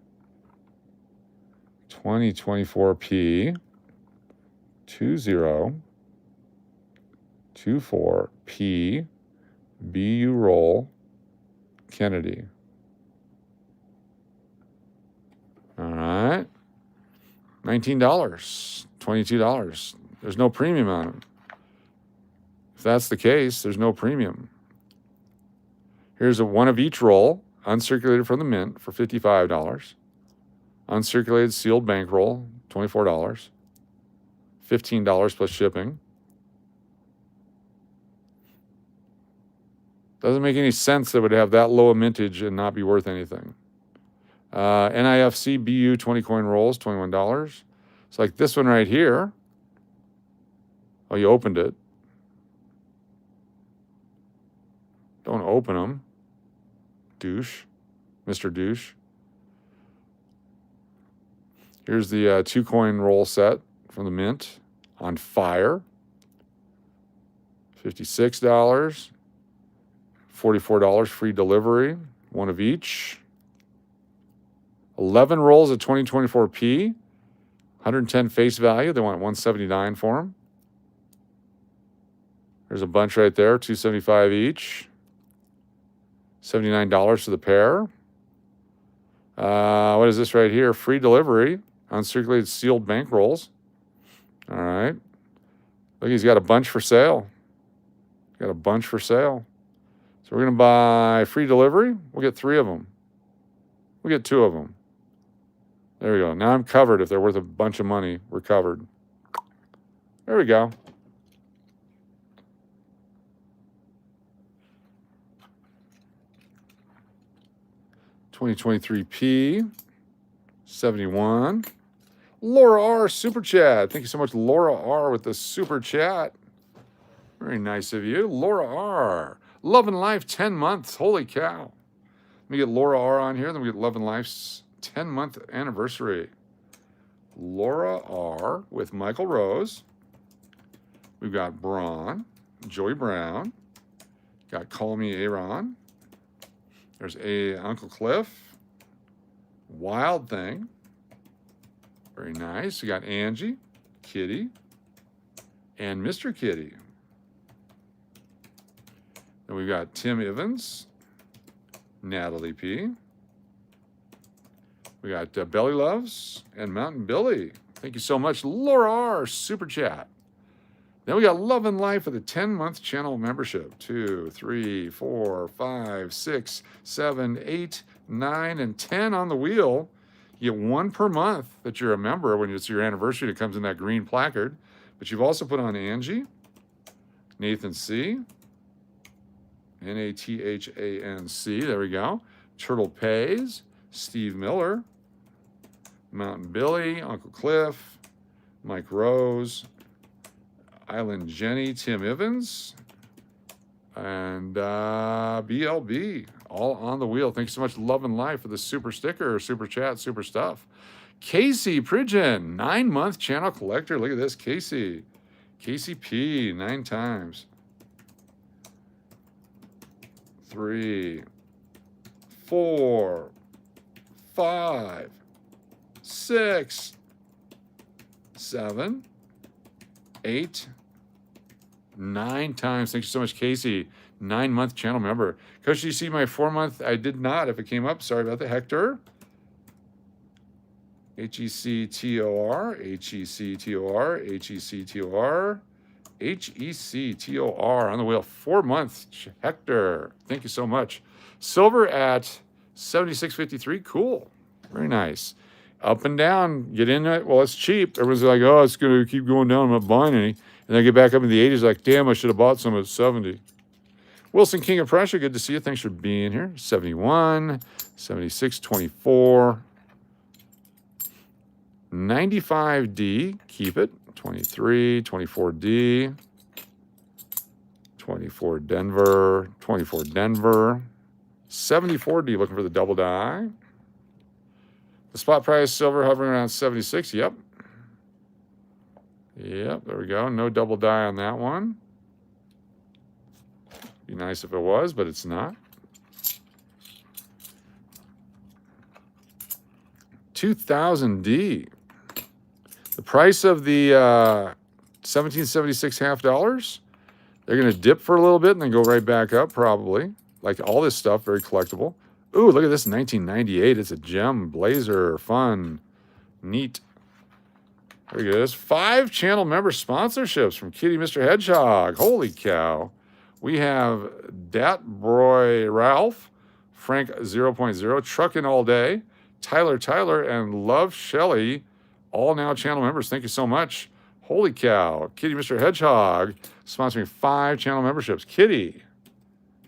2024 P 2024 P BU roll Kennedy. All right. $19, $22. There's no premium on it. If that's the case, there's no premium. Here's a one of each roll, uncirculated from the mint for $55. Uncirculated sealed bankroll, $24. $15 plus shipping. Doesn't make any sense that it would have that low a mintage and not be worth anything. NIFC BU 20 coin rolls, $21. It's like this one right here. Oh, you opened it. Don't open them. Douche. Mr. Douche. Here's the 2 coin roll set from the mint on fire. $56. $44 free delivery. One of each. 11 rolls of 2024 P. 110 face value. They want 179 for them. There's a bunch right there. $275 each. $79 for the pair. What is this right here? Free delivery. Uncirculated sealed bank rolls. All right. Look, he's got a bunch for sale. Got a bunch for sale. So we're going to buy free delivery. We'll get 3 of them. We'll get 2 of them. There we go. Now I'm covered. If they're worth a bunch of money, we're covered. There we go. $2023 P 71. Laura R. Super Chat. Thank you so much, Laura R. with the Super Chat. Very nice of you. Laura R. Love and Life 10 months. Holy cow. Let me get Laura R. on here. Then we get Love and Life's 10-month anniversary. Laura R. with Michael Rose. We've got Braun. Joey Brown. Got Call Me Aaron. There's Uncle Cliff. Wild Thing. Very nice. We got Angie, Kitty, and Mr. Kitty. Then we've got Tim Evans, Natalie P. We got Belly Loves and Mountain Billy. Thank you so much, Laura R. Super Chat. Then we got Love and Life with a 10-month channel membership. 2, 3, 4, 5, 6, 7, 8, 9, and 10 on the wheel. You get 1 per month that you're a member. When it's your anniversary, it comes in that green placard. But you've also put on Angie, Nathan C., NathanC. There we go. Turtle Pays, Steve Miller, Mountain Billy, Uncle Cliff, Mike Rose, Island Jenny, Tim Evans, and BLB, all on the wheel. Thanks so much, Love and Life, for the super sticker, super chat, super stuff. Casey Pridgeon, 9-month channel collector. Look at this, Casey. Casey P, 9 times. 3, 4, 5, 6, 7, 8, 9 times. Thank you so much, Casey. 9-month channel member. Coach, did you see my 4-month? I did not. If it came up, sorry about that. Hector. HECTOR, HECTOR, HECTOR, HECTOR on the wheel. 4 months, Hector. Thank you so much. Silver at 76.53. Cool. Very nice. Up and down. Get in it. Well, it's cheap. Everyone's like, oh, it's going to keep going down. I'm not buying any. And then get back up in the 80s like, damn, I should have bought some at 70. Wilson King of Pressure, good to see you. Thanks for being here. 71, 76, 24. 95D, keep it. 23, 24D. 24 Denver, 24 Denver. 74D, looking for the double die. The spot price silver hovering around 76, yep. Yep, there we go. No double die on that one. Be nice if it was, but it's not. 2000D. The price of the 1776 half dollars. They're going to dip for a little bit and then go right back up, probably. Like all this stuff, very collectible. Ooh, look at this, 1998. It's a gem, blazer, fun, neat. Look at this. 5 channel member sponsorships from Kitty Mr. Hedgehog. Holy cow. We have Dat Broy Ralph, Frank 0.0, Truckin' All Day, Tyler, and Love Shelley, all now channel members. Thank you so much. Holy cow. Kitty Mr. Hedgehog sponsoring 5 channel memberships. Kitty,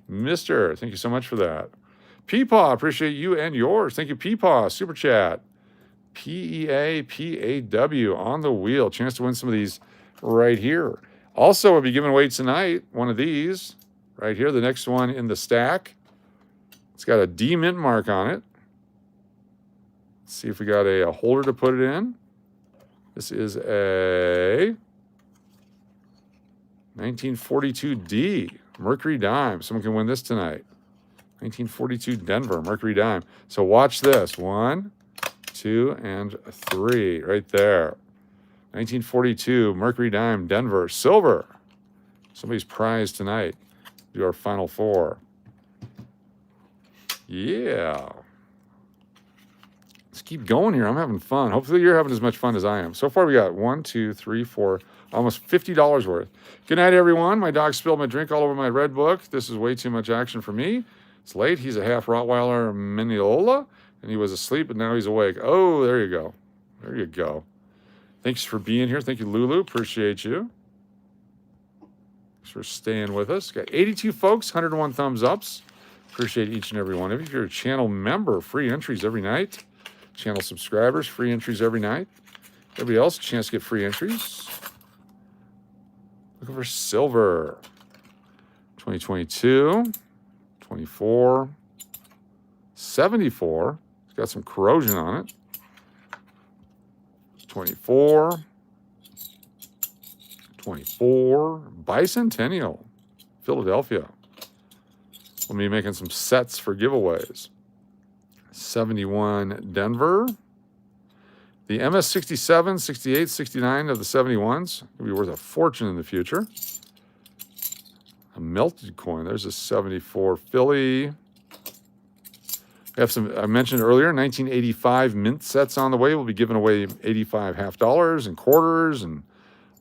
Mr., thank you so much for that. Peepaw, appreciate you and yours. Thank you, Peepaw. Super chat. PEAPAW on the wheel. Chance to win some of these right here. Also, we'll be giving away tonight one of these right here. The next one in the stack. It's got a D mint mark on it. Let's see if we got a holder to put it in. This is a 1942D Mercury Dime. Someone can win this tonight. 1942 Denver Mercury Dime. So watch this. 1, 2, and 3 right there. 1942 Mercury Dime Denver silver. Somebody's prize tonight. Do our final 4. Yeah. Let's keep going here. I'm having fun. Hopefully you're having as much fun as I am. So far we got 1, 2, 3, 4, almost $50 worth. Good night, everyone. My dog spilled my drink all over my red book. This is way too much action for me. It's late. He's a half Rottweiler Mineola, and he was asleep, but now he's awake. Oh, there you go. There you go. Thanks for being here. Thank you, Lulu. Appreciate you. Thanks for staying with us. Got 82 folks, 101 thumbs ups. Appreciate each and every one of you. If you're a channel member, free entries every night. Channel subscribers, free entries every night. Everybody else, a chance to get free entries. Looking for silver. 2022, 24, 74. It's got some corrosion on it. 24, 24, Bicentennial, Philadelphia. We'll be making some sets for giveaways. 71, Denver. The MS67, 68, 69 of the 71s will be worth a fortune in the future. A melted coin. There's a 74 Philly. We have some, I mentioned earlier, 1985 mint sets on the way. We'll be giving away 85 half dollars and quarters and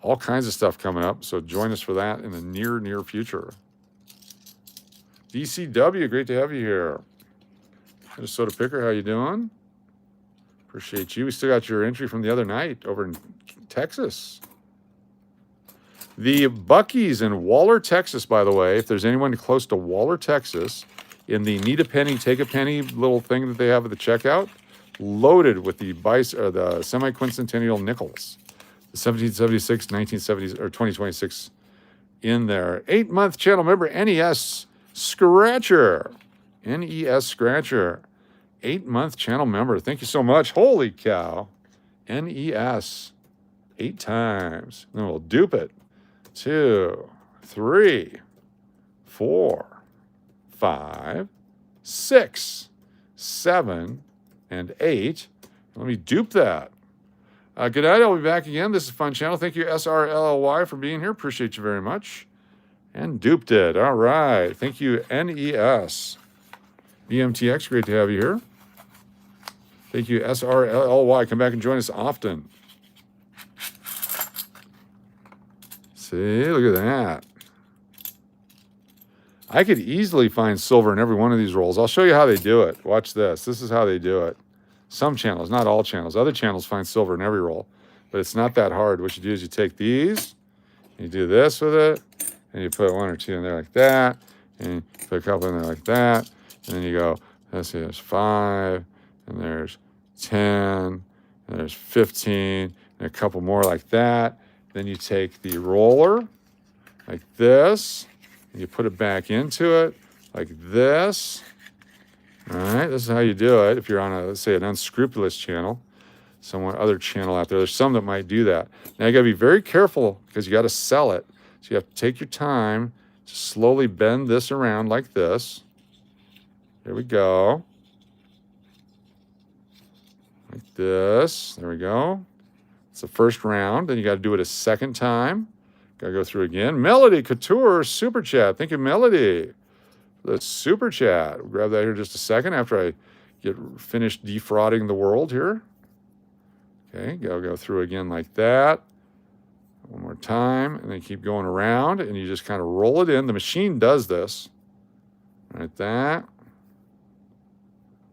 all kinds of stuff coming up. So join us for that in the near future. DCW, great to have you here. Minnesota Picker, how you doing? Appreciate you. We still got your entry from the other night over in Texas. The Buc-ee's in Waller, Texas, by the way, if there's anyone close to Waller, Texas, in the need a penny, take a penny little thing that they have at the checkout, loaded with the semi-quincentennial nickels. The 1776, 1970s, or 2026 in there. 8-month channel member, NES Scratcher. NES Scratcher. 8-month channel member. Thank you so much. Holy cow. NES. 8 times. Then we'll dupe it. 2, 3, 4, 5, 6, 7, and 8. Let me dupe that. Good night. I'll be back again. This is Fun Channel. Thank you, SRLLY, for being here. Appreciate you very much. And duped it. All right. Thank you, NES. BMTX, great to have you here. Thank you, SRLLY. Come back and join us often. See, look at that. I could easily find silver in every one of these rolls. I'll show you how they do it. Watch this. This is how they do it. Some channels, not all channels. Other channels find silver in every roll, but it's not that hard. What you do is you take these, and you do this with it, and you put 1 or 2 in there like that, and you put a couple in there like that, and then you go, let's see, there's 5, and there's 10, and there's 15, and a couple more like that. Then you take the roller like this, and you put it back into it like this. All right, this is how you do it if you're on a, let's say, an unscrupulous channel. Some other channel out there. There's some that might do that. Now you got to be very careful because you got to sell it. So you have to take your time to slowly bend this around like this. There we go. Like this. There we go. It's the first round. Then you got to do it a second time. Got to go through again. Melody Couture Super Chat. Thank you, Melody. The Super Chat. We'll grab that here just a second after I get finished defrauding the world here. Okay, go through again like that. One more time, and then keep going around, and you just kind of roll it in. The machine does this. Like that.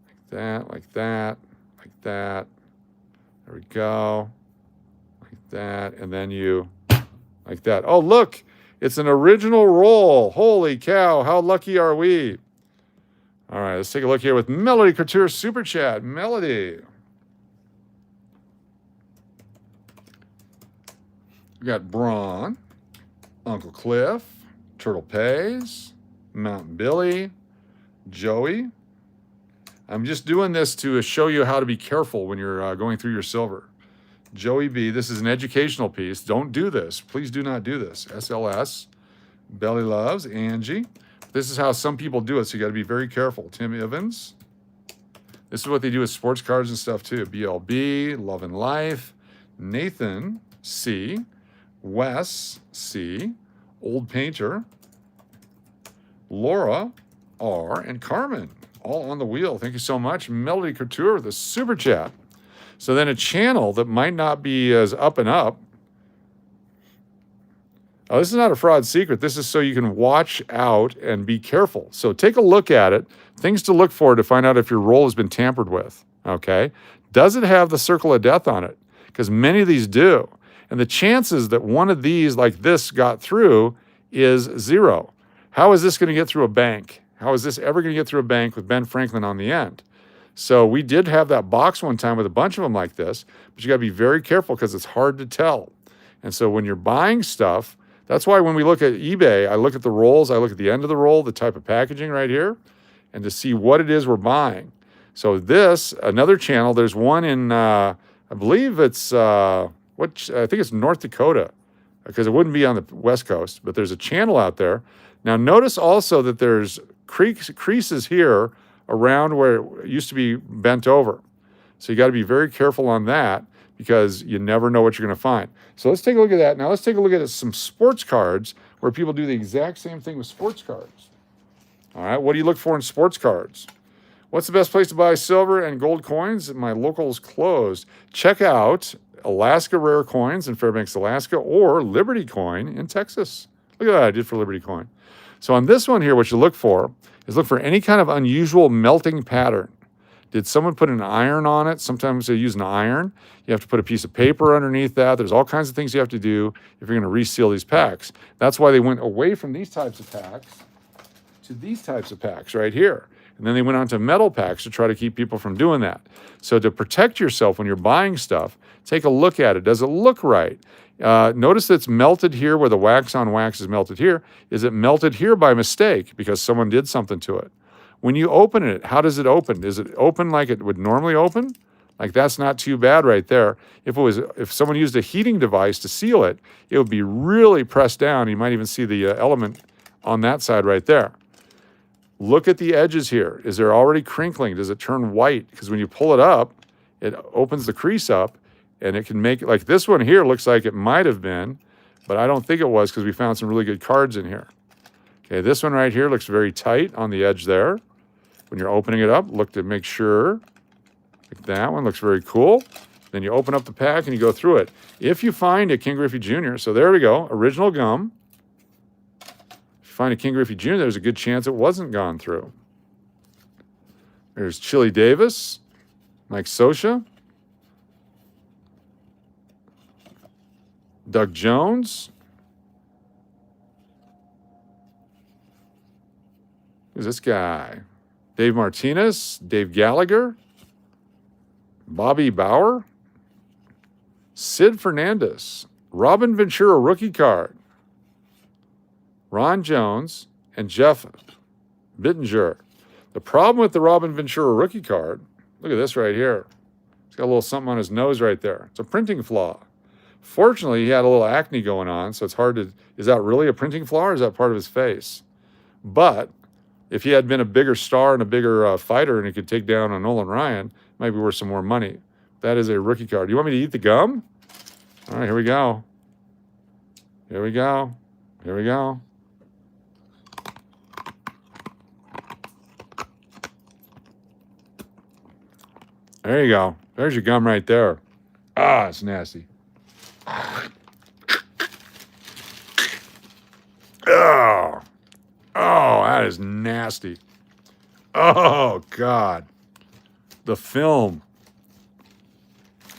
Like that, like that, like that. There we go. Like that, and then you, like that. Oh, look, it's an original roll. Holy cow, how lucky are we? All right, let's take a look here with Melody Couture Super Chat. Melody. We got Braun, Uncle Cliff, Turtle Pays, Mountain Billy, Joey. I'm just doing this to show you how to be careful when you're going through your silver. Joey B, this is an educational piece. Don't do this. Please do not do this. SLS, Belly Loves, Angie. This is how some people do it, so you got to be very careful. Tim Evans. This is what they do with sports cards and stuff too. BLB, Love and Life, Nathan C, Wes C, Old Painter, Laura R, and Carmen, all on the wheel. Thank you so much. Melody Couture, the Super Chat. So then a channel that might not be as up and up. Oh, this is not a fraud secret. This is so you can watch out and be careful. So take a look at it. Things to look for to find out if your roll has been tampered with, okay? Does it have the circle of death on it? Because many of these do. And the chances that one of these like this got through is 0. How is this going to get through a bank? How is this ever going to get through a bank with Ben Franklin on the end? So we did have that box one time with a bunch of them like this, but you got to be very careful because it's hard to tell. And so when you're buying stuff, that's why when we look at eBay, I look at the rolls, I look at the end of the roll, the type of packaging right here, and to see what it is we're buying. So this, another channel, there's one in, I believe it's, I think it's North Dakota, because it wouldn't be on the West Coast, but there's a channel out there. Now notice also that there's creases here around where it used to be bent over. So you got to be very careful on that because you never know what you're going to find. So let's take a look at that. Now let's take a look at some sports cards where people do the exact same thing with sports cards. All right, what do you look for in sports cards? What's the best place to buy silver and gold coins? My local is closed. Check out Alaska Rare Coins in Fairbanks, Alaska, or Liberty Coin in Texas. Look at that I did for Liberty Coin. So on this one here, what you look for is look for any kind of unusual melting pattern. Did someone put an iron on it? Sometimes they use an iron. You have to put a piece of paper underneath that. There's all kinds of things you have to do if you're going to reseal these packs. That's why they went away from these types of packs to these types of packs right here. And then they went on to metal packs to try to keep people from doing that. So to protect yourself when you're buying stuff, take a look at it. Does it look right? Notice that it's melted here where the wax on wax is melted here. Is it melted here by mistake because someone did something to it? When you open it, how does it open? Does it open like it would normally open? Like that's not too bad right there. If someone used a heating device to seal it, it would be really pressed down. You might even see the element on that side right there. Look at the edges here. Is there already crinkling? Does it turn white? Because when you pull it up, it opens the crease up and it can make, like this one here looks like it might have been, but I don't think it was because we found some really good cards in here. Okay, this one right here looks very tight on the edge there. When you're opening it up, look to make sure. Like that one looks very cool. Then you open up the pack and you go through it. If you find a King Griffey Jr., so there we go, original gum. If you find a King Griffey Jr., there's a good chance it wasn't gone through. There's Chili Davis, Mike Scioscia, Doug Jones. Who's this guy? Dave Martinez, Dave Gallagher, Bobby Bauer, Sid Fernandez, Robin Ventura rookie card, Ron Jones, and Jeff Bittinger. The problem with the Robin Ventura rookie card, look at this right here. He's got a little something on his nose right there. It's a printing flaw. Fortunately, he had a little acne going on, so it's hard to, is that really a printing flaw or is that part of his face? But if he had been a bigger star and a bigger fighter and he could take down a Nolan Ryan, it might be worth some more money. That is a rookie card. Do you want me to eat the gum? All right, here we go. Here we go. Here we go. There you go. There's your gum right there. Ah, it's nasty. Oh, oh, that is nasty. Oh, God. The film.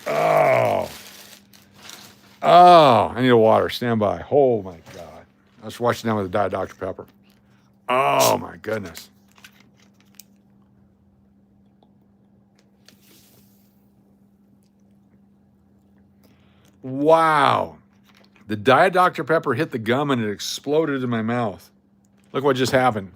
Oh. Oh, I need a water. Stand by. Oh, my God. Let's wash it down with a Diet Dr. Pepper. Oh, my goodness. Wow. The Diet Dr. Pepper hit the gum and it exploded in my mouth. Look what just happened.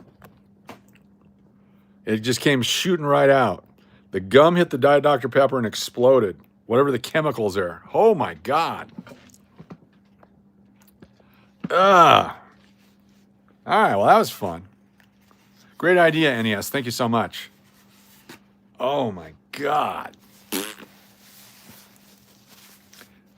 It just came shooting right out. The gum hit the Diet Dr. Pepper and exploded. Whatever the chemicals are. Oh my God. All right, well, that was fun. Great idea, NES. Thank you so much. Oh my God.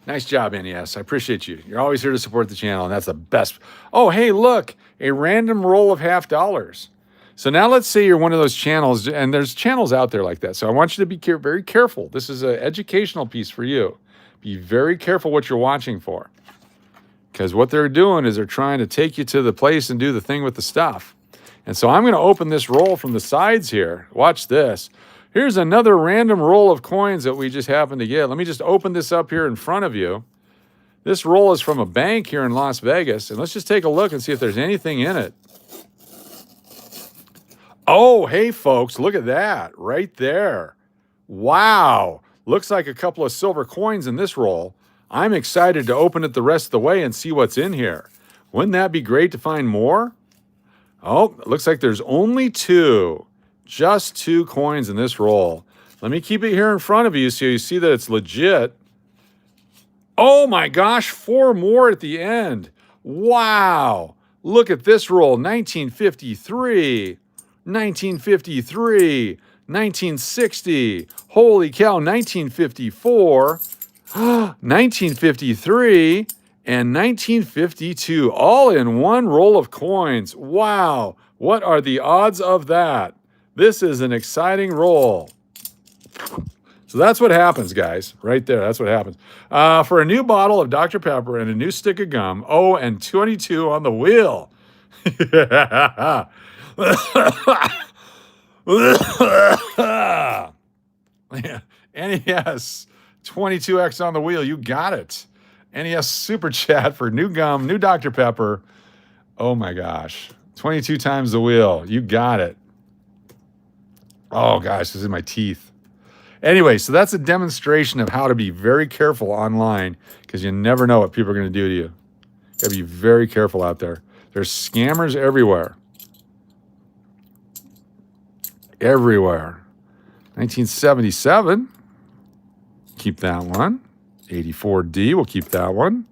Nice job, NES. I appreciate you. You're always here to support the channel, and that's the best. Oh, hey, look, a random roll of $50. So now let's say you're one of those channels, and there's channels out there like that. So I want you to be very careful. This is an educational piece for you. Be very careful what you're watching for. Because what they're doing is they're trying to take you to the place and do the thing with the stuff. And so I'm going to open this roll from the sides here. Watch this. Here's another random roll of coins that we just happened to get. Let me just open this up here in front of you. This roll is from a bank here in Las Vegas. And let's just take a look and see if there's anything in it. Oh, hey, folks, look at that right there. Wow. Looks like a couple of silver coins in this roll. I'm excited to open it the rest of the way and see what's in here. Wouldn't that be great to find more? Oh, it looks like there's only two. Just 2 coins in this roll. Let me keep it here in front of you so you see that it's legit. Oh my gosh, 4 more at the end. Wow. Look at this roll. 1953, 1953, 1960. Holy cow, 1954, 1953, and 1952. All in one roll of coins. Wow. What are the odds of that? This is an exciting roll. So that's what happens, guys. Right there. That's what happens. For a new bottle of Dr. Pepper and a new stick of gum. Oh, and 22 on the wheel. NES 22X on the wheel. You got it. NES Super Chat for new gum, new Dr. Pepper. Oh my gosh. 22 times the wheel. You got it. Oh, gosh, this is in my teeth. Anyway, so that's a demonstration of how to be very careful online because you never know what people are going to do to you. You got to be very careful out there. There's scammers everywhere. Everywhere. 1977. Keep that one. 84D, we'll keep that one.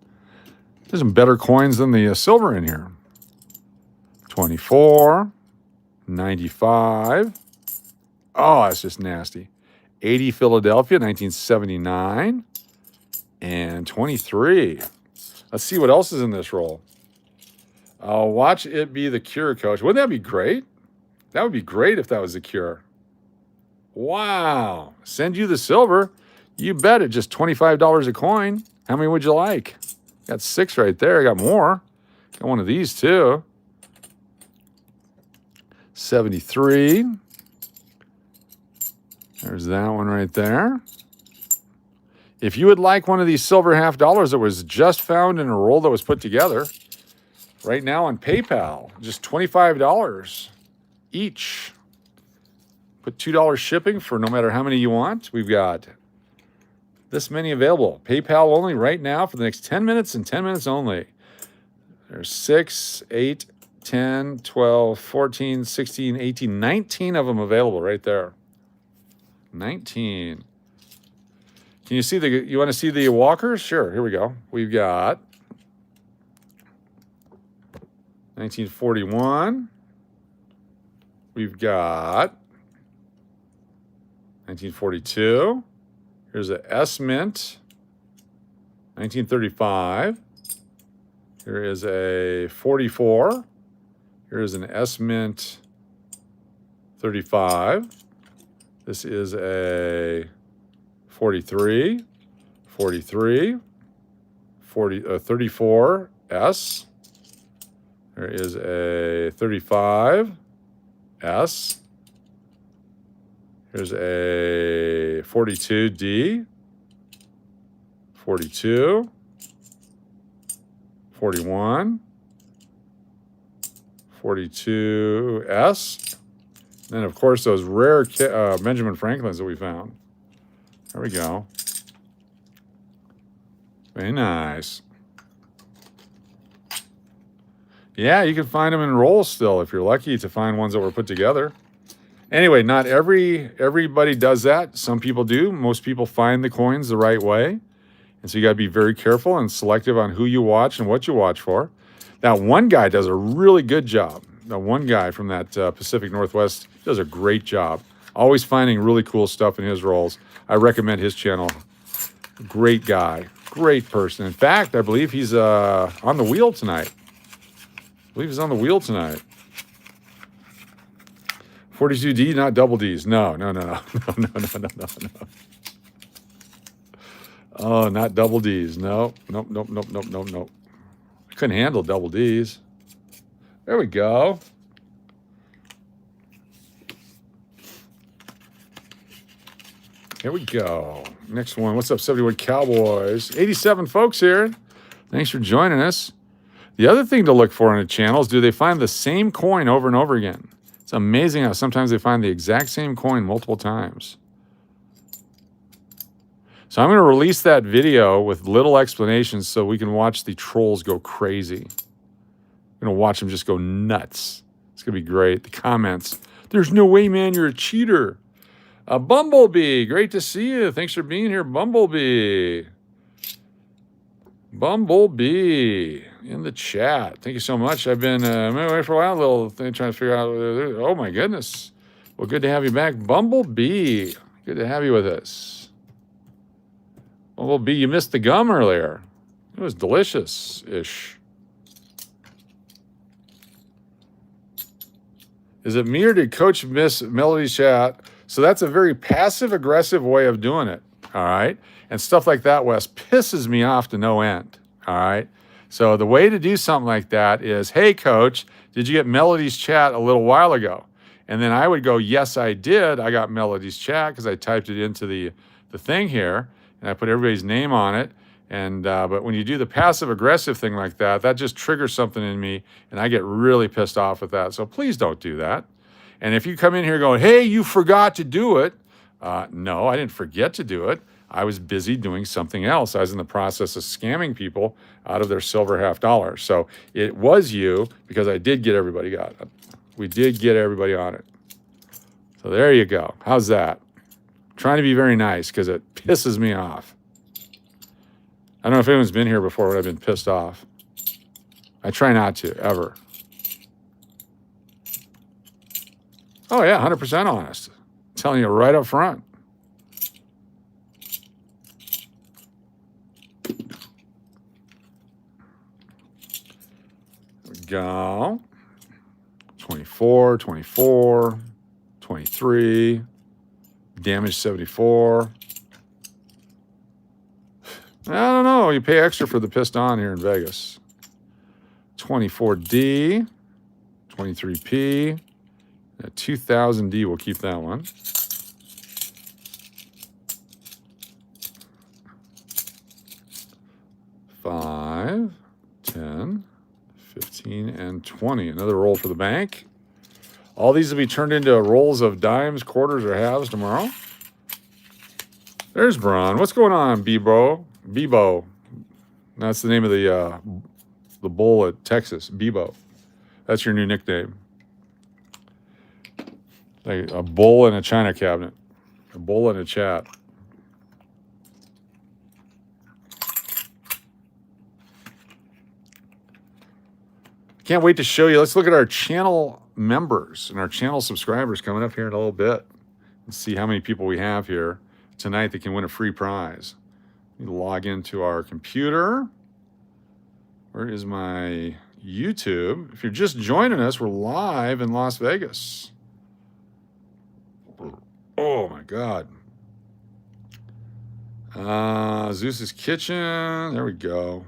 There's some better coins than the silver in here. 24. 95. Oh, that's just nasty. 80 Philadelphia, 1979. And 23. Let's see what else is in this roll. Watch it be the cure, coach. Wouldn't that be great? That would be great if that was the cure. Wow. Send you the silver. You bet it. Just $25 a coin. How many would you like? Got 6 right there. I got more. Got one of these too. 73. There's that one right there. If you would like one of these silver $50 that was just found in a roll that was put together, right now on PayPal, just $25 each. Put $2 shipping for no matter how many you want. We've got this many available. PayPal only right now for the next 10 minutes and 10 minutes only. There's 6, 8, 10, 12, 14, 16, 18, 19 of them available right there. 19. Can you see you want to see the walkers? Sure, here we go. We've got 1941. We've got 1942. Here's a S Mint, 1935. Here is a 44. Here is an S Mint 35. This is a 43, 43, 34S. There is a 35S. Here's a 42D, 42, 41, 42S. And then, of course, those rare Benjamin Franklins that we found. There we go. Very nice. Yeah, you can find them in rolls still if you're lucky to find ones that were put together. Anyway, not everybody does that. Some people do. Most people find the coins the right way. And so you got to be very careful and selective on who you watch and what you watch for. That one guy does a really good job. The one guy from that Pacific Northwest does a great job. Always finding really cool stuff in his rolls. I recommend his channel. Great guy. Great person. In fact, I believe he's on the wheel tonight. 42D, not double Ds. No. Oh, not double Ds. Nope. I couldn't handle double Ds. There we go. Here we go. Next one. What's up, 71 Cowboys? 87 folks here. Thanks for joining us. The other thing to look for on a channel is, do they find the same coin over and over again? It's amazing how sometimes they find the exact same coin multiple times. So I'm going to release that video with little explanations so we can watch the trolls go crazy. I'm going to watch them just go nuts. It's going to be great. The comments. There's no way, man, you're a cheater. Bumblebee, great to see you. Thanks for being here, Bumblebee. Bumblebee in the chat. Thank you so much. I've been away for a while, a little thing trying to figure out. Oh, my goodness. Well, good to have you back. Bumblebee, good to have you with us. Bumblebee, you missed the gum earlier. It was delicious-ish. Is it me or did Coach miss Melody's chat? So that's a very passive-aggressive way of doing it, all right? And stuff like that, Wes, pisses me off to no end, all right? So the way to do something like that is, hey, Coach, did you get Melody's chat a little while ago? And then I would go, yes, I did. I got Melody's chat because I typed it into the thing here, and I put everybody's name on it. And but when you do the passive-aggressive thing like that, that just triggers something in me, and I get really pissed off with that. So please don't do that. And if you come in here going, hey, you forgot to do it. No, I didn't forget to do it. I was busy doing something else. I was in the process of scamming people out of their silver $50. So it was you, because I did get everybody got it. We did get everybody on it. So there you go. How's that? I'm trying to be very nice because it pisses me off. I don't know if anyone's been here before when I've been pissed off. I try not to, ever. Oh, yeah, 100% honest. I'm telling you right up front. There we go. 24, 24, 23, damage 74. I don't know. You pay extra for the pissed on here in Vegas. 24D, 23P, 2000D. We'll keep that one. $5, 10, 15, and 20. Another roll for the bank. All these will be turned into rolls of dimes, quarters, or halves tomorrow. There's Braun. What's going on, Bebo? Bebo. That's the name of the bull at Texas, Bebo. That's your new nickname. Like a bull in a china cabinet. A bull in a chat. Can't wait to show you. Let's look at our channel members and our channel subscribers coming up here in a little bit. Let's see how many people we have here tonight that can win a free prize. Let me log into our computer. Where is my YouTube? If you're just joining us, we're live in Las Vegas. Oh my God. Zeus's Kitchen. There we go.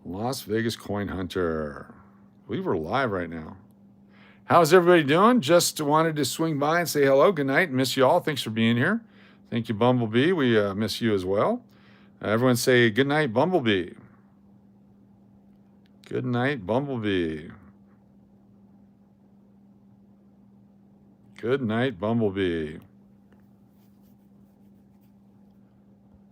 Las Vegas Coin Hunter. I believe we're live right now. How's everybody doing? Just wanted to swing by and say hello. Good night. Miss you all. Thanks for being here. Thank you, Bumblebee. We miss you as well. Everyone say good night, Bumblebee. Good night, Bumblebee. Good night, Bumblebee.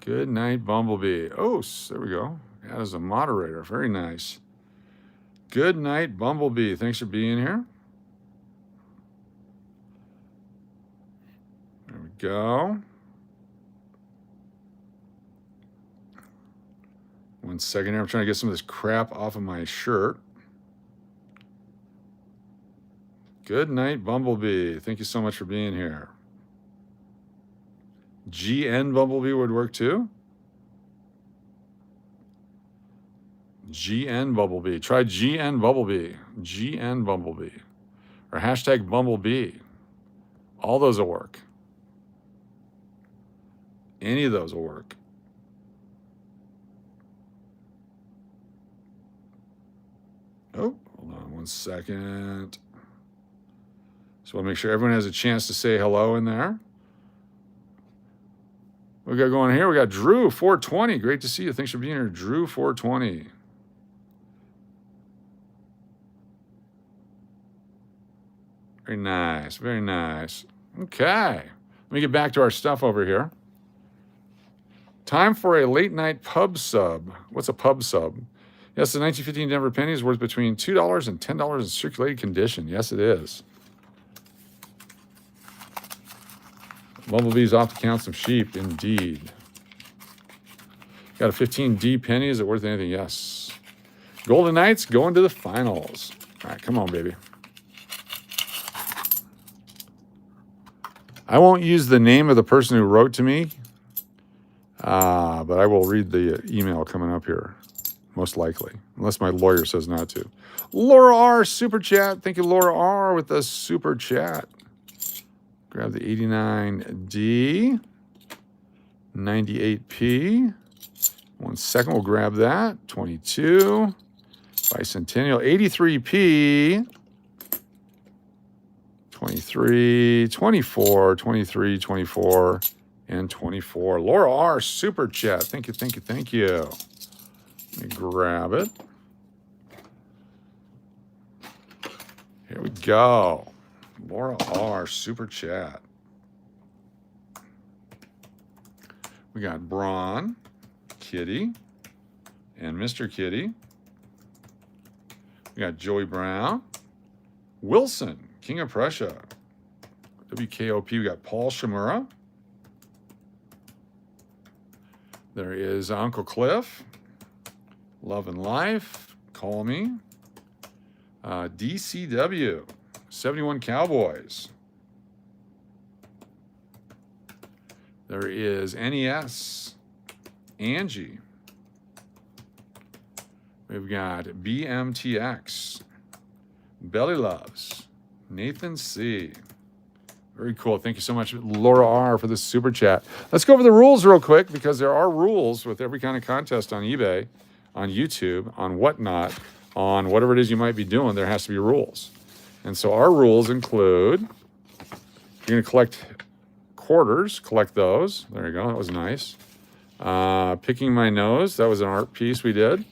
Good night, Bumblebee. Oh, there we go. That is a moderator. Very nice. Good night, Bumblebee. Thanks for being here. There we go. 1 second here. I'm trying to get some of this crap off of my shirt. Good night, Bumblebee. Thank you so much for being here. GN Bumblebee would work too. GN Bumblebee. Try GN Bumblebee. GN Bumblebee. Or hashtag Bumblebee. All those will work. Any of those will work. Oh, hold on 1 second. So we'll make sure everyone has a chance to say hello in there. We got going here. We got Drew 420. Great to see you. Thanks for being here, Drew 420. Very nice. Very nice. Okay. Let me get back to our stuff over here. Time for a late night pub sub. What's a pub sub? Yes, the 1915 Denver penny is worth between $2 and $10 in circulated condition. Yes, it is. Bumblebee's off to count some sheep, indeed. Got a 15D penny. Is it worth anything? Yes. Golden Knights going to the finals. All right, come on, baby. I won't use the name of the person who wrote to me, but I will read the email coming up here, most likely, unless my lawyer says not to. Laura R, super chat. Thank you, Laura R, with the super chat. Grab the 89D, 98P. 1 second, we'll grab that. 22, Bicentennial, 83P. 23, 24, 23, 24, and 24. Laura R, super chat. Thank you, thank you, thank you. Let me grab it. Here we go. Laura R, super chat. We got Braun, Kitty, and Mr. Kitty. We got Joey Brown, Wilson, King of Prussia, WKOP. We got Paul Shimura. There is Uncle Cliff, Love and Life, Call Me, DCW, 71 Cowboys. There is NES, Angie. We've got BMTX, Belly Loves, Nathan C. Very cool. Thank you so much, Laura R, for this super chat. Let's go over the rules real quick, because there are rules with every kind of contest on eBay, on YouTube, on whatnot, on whatever it is you might be doing. There has to be rules. And so our rules include, you're going to collect quarters, collect those. There you go. That was nice. Picking my nose. That was an art piece we did.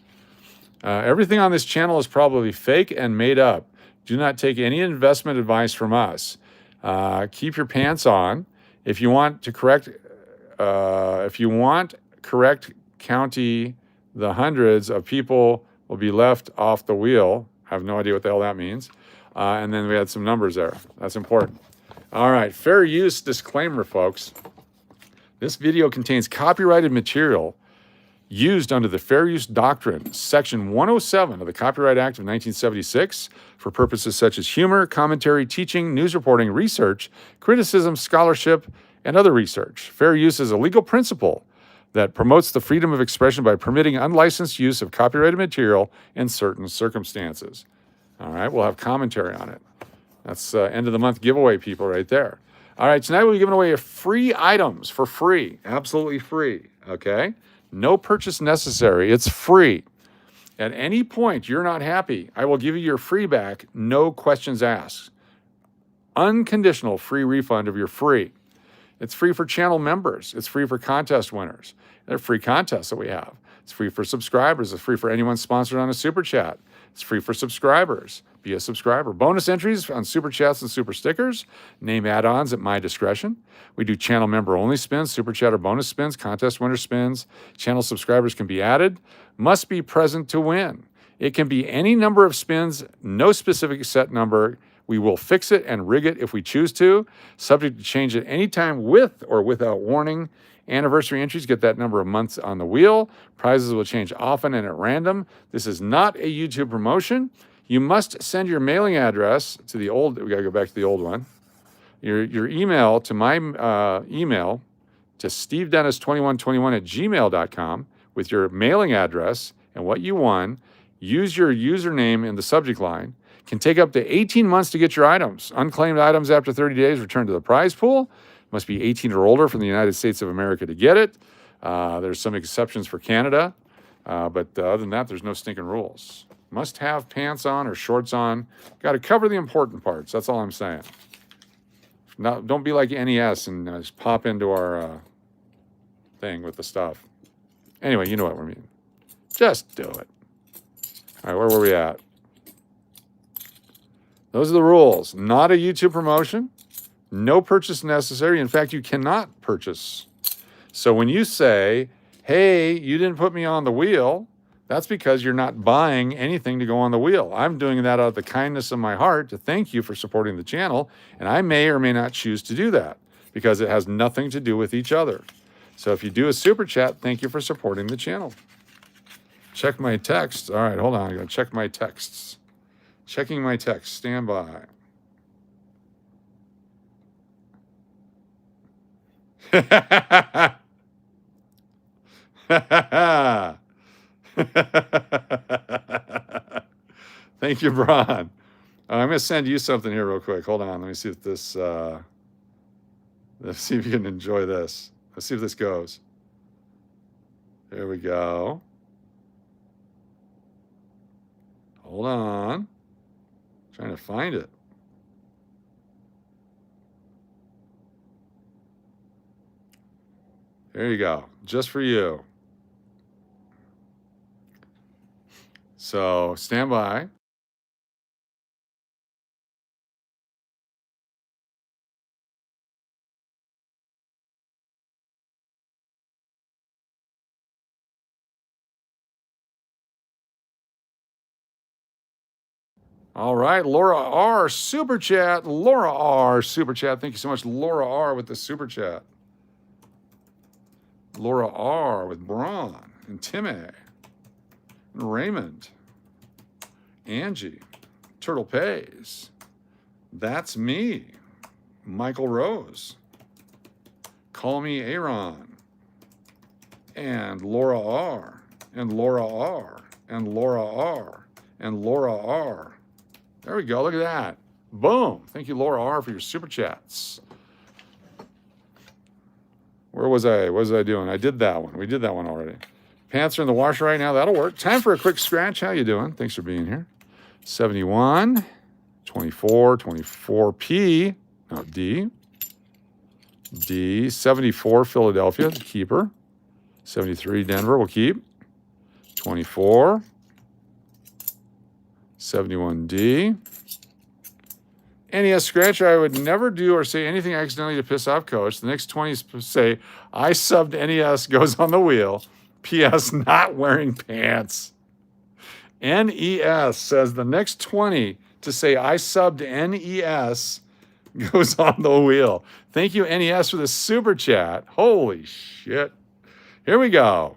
Everything on this channel is probably fake and made up. Do not take any investment advice from us. Keep your pants on. If you want to correct county, the hundreds of people will be left off the wheel. I have no idea what the hell that means. And then we had some numbers there. That's important. All right, fair use disclaimer, folks. This video contains copyrighted material used under the Fair Use Doctrine, Section 107 of the Copyright Act of 1976, for purposes such as humor, commentary, teaching, news reporting, research, criticism, scholarship, and other research. Fair use is a legal principle that promotes the freedom of expression by permitting unlicensed use of copyrighted material in certain circumstances. All right, we'll have commentary on it. That's end of the month giveaway, people, right there. All right, tonight we'll be giving away free items for free, absolutely free, okay? No purchase necessary, it's free. At any point you're not happy, I will give you your free back, no questions asked. Unconditional free refund of your free. It's free for channel members. It's free for contest winners. They're free contests that we have. It's free for subscribers. It's free for anyone sponsored on a super chat. It's free for subscribers. Be a subscriber. Bonus entries on super chats and super stickers. Name add-ons at my discretion. We do channel member only spins, super chat or bonus spins, contest winner spins. Channel subscribers can be added. Must be present to win. It can be any number of spins, no specific set number. We will fix it and rig it if we choose to, subject to change at any time with or without warning. Anniversary entries get that number of months on the wheel. Prizes will change often and at random. This is not a YouTube promotion. You must send your mailing address to the old, we gotta go back to the old one, your email to my email to stevedennis2121@gmail.com with your mailing address and what you won. Use your username in the subject line. Can take up to 18 months to get your items. Unclaimed items after 30 days return to the prize pool. Must be 18 or older from the United States of America to get it. There's some exceptions for Canada, but other than that, there's no stinking rules. Must have pants on or shorts on. Got to cover the important parts. That's all I'm saying. Now, don't be like NES and just pop into our thing with the stuff. Anyway, you know what we mean. Just do it. All right, where were we at? Those are the rules. Not a YouTube promotion. No purchase necessary. In fact, you cannot purchase. So when you say, hey, you didn't put me on the wheel, that's because you're not buying anything to go on the wheel. I'm doing that out of the kindness of my heart to thank you for supporting the channel, and I may or may not choose to do that because it has nothing to do with each other. So if you do a super chat, thank you for supporting the channel. Check my text. All right, hold on. I'm going to check my texts. Checking my text. Stand by. Thank you, Bron. I'm going to send you something here real quick. Hold on. Let me see if this, let's see if you can enjoy this. Let's see if this goes. There we go. Hold on. Trying to find it. There you go. Just for you. So stand by. All right, Laura R. Super Chat. Laura R. Super Chat. Thank you so much, Laura R. with the Super Chat. Laura R. with Braun and Timmy and Raymond. Angie. Turtle Pays. That's me. Michael Rose. Call me Aaron. And Laura R. And Laura R. And Laura R. And Laura R. There we go. Look at that. Boom. Thank you, Laura R., for your super chats. Where was I? What was I doing? I did that one. We did that one already. Pants are in the washer right now. That'll work. Time for a quick scratch. How you doing? Thanks for being here. 71, 24, 24P. No, D. D. 74, Philadelphia, the keeper. 73, Denver, we'll keep. 24. 71D. NES scratcher, I would never do or say anything accidentally to piss off Coach. The next 20 say, I subbed NES, goes on the wheel. P.S. not wearing pants. NES says the next 20 to say, I subbed NES, goes on the wheel. Thank you, NES, for the super chat. Holy shit. Here we go.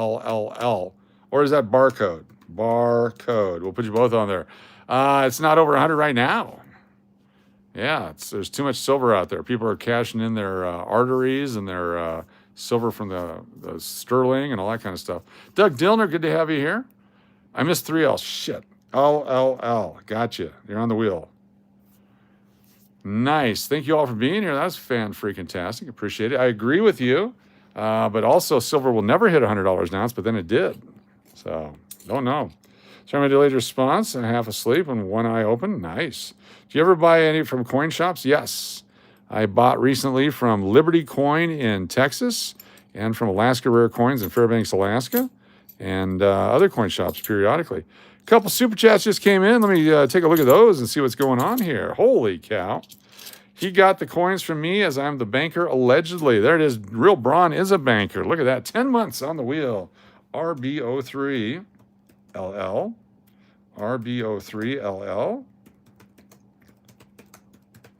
LLL. Or is that barcode? Barcode. We'll put you both on there. It's not over 100 right now. Yeah, there's too much silver out there. People are cashing in their arteries and their silver from the sterling and all that kind of stuff. Doug Dillner, good to have you here. I missed 3L. Shit. LLL. Gotcha. You're on the wheel. Nice. Thank you all for being here. That was fan-freaking-tastic. Appreciate it. I agree with you. But also, silver will never hit $100 an ounce, but then it did. So, don't know. Trying my delayed response and half asleep and one eye open. Nice. Do you ever buy any from coin shops? Yes. I bought recently from Liberty Coin in Texas and from Alaska Rare Coins in Fairbanks, Alaska, and other coin shops periodically. A couple super chats just came in. Let me take a look at those and see what's going on here. Holy cow. He got the coins from me as I'm the banker, allegedly. There it is. Real Braun is a banker. Look at that. 10 months on the wheel. RB03 LL. RB03 LL.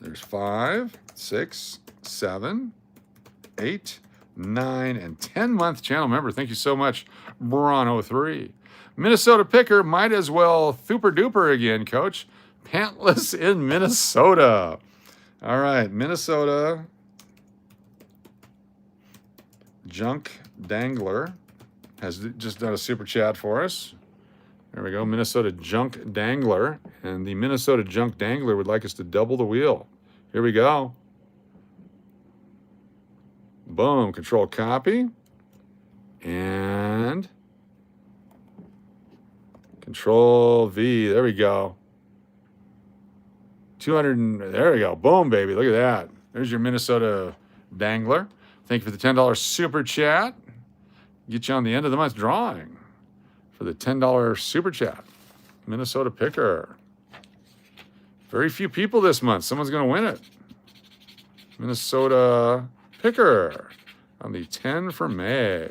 There's 5, 6, 7, 8, 9, and 10-month channel member. Thank you so much, Braun03. Minnesota picker, might as well super duper again, coach. Pantless in Minnesota. All right, Minnesota Junk Dangler has just done a super chat for us. There we go, Minnesota Junk Dangler. And the Minnesota Junk Dangler would like us to double the wheel. Here we go. Boom, control copy. And control V, there we go. 200, there we go. Boom, baby, look at that. There's your Minnesota Dangler. Thank you for the $10 super chat. Get you on the end of the month drawing for the $10 super chat. Minnesota picker. Very few people this month. Someone's going to win it. Minnesota picker on the 10 for May.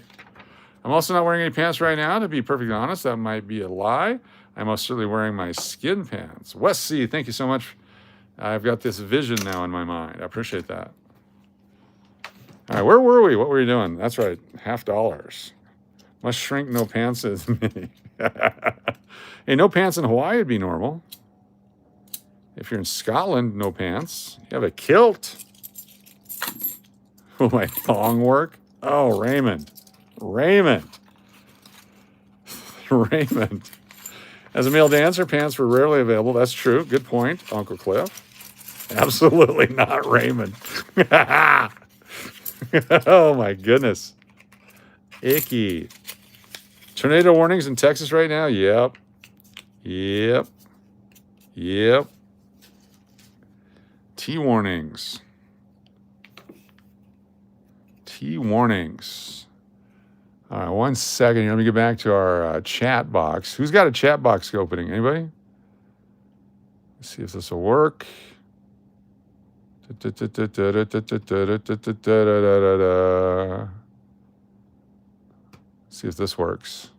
I'm also not wearing any pants right now, to be perfectly honest. That might be a lie. I'm most certainly wearing my skin pants. West C, thank you so much. I've got this vision now in my mind. I appreciate that. All right, where were we? What were we doing? That's right, $50. Must shrink, no pants is me. Hey, no pants in Hawaii would be normal. If you're in Scotland, no pants. You have a kilt. Oh, my thong work. Oh, Raymond. Raymond. Raymond. As a male dancer, pants were rarely available. That's true. Good point, Uncle Cliff. Absolutely not Raymond. Oh, my goodness. Icky. Tornado warnings in Texas right now? Yep. Yep. Yep. T warnings. T warnings. All right, 1 second here. Let me get back to our chat box. Who's got a chat box opening? Anybody? Let's see if this will work. See if this works.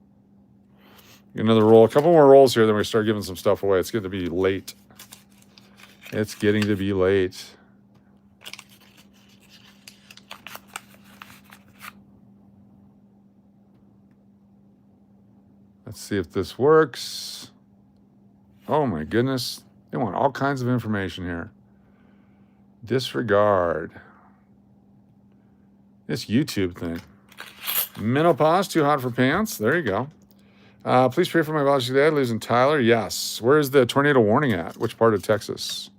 Get another roll. A couple more rolls here, then we start giving some stuff away. It's getting to be late. It's getting to be late. Let's see if this works. Oh my goodness. They want all kinds of information here. Disregard. This YouTube thing. Menopause, too hot for pants. There you go. Please pray for my biological dad. Lives in Tyler. Yes. Where's the tornado warning at? Which part of Texas?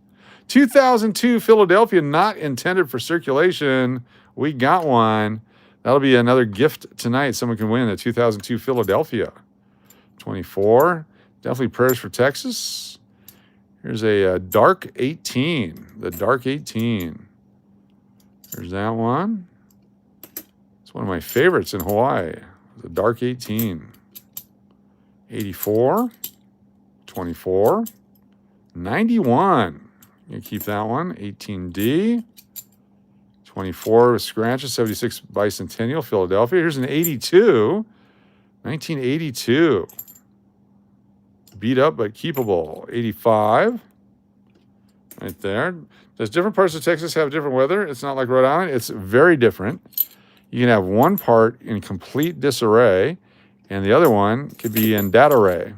2002 Philadelphia, not intended for circulation. We got one. That'll be another gift tonight. Someone can win the 2002 Philadelphia. 24. Definitely prayers for Texas. Here's a dark 18. The dark 18. There's that one. It's one of my favorites in Hawaii. The dark 18. 84. 24. 91. You keep that one. 18D. 24 with scratches. 76 Bicentennial, Philadelphia. Here's an 82. 1982. Beat up but keepable. 85. Right there. Does different parts of Texas have different weather? It's not like Rhode Island. It's very different. You can have one part in complete disarray, and the other one could be in data array.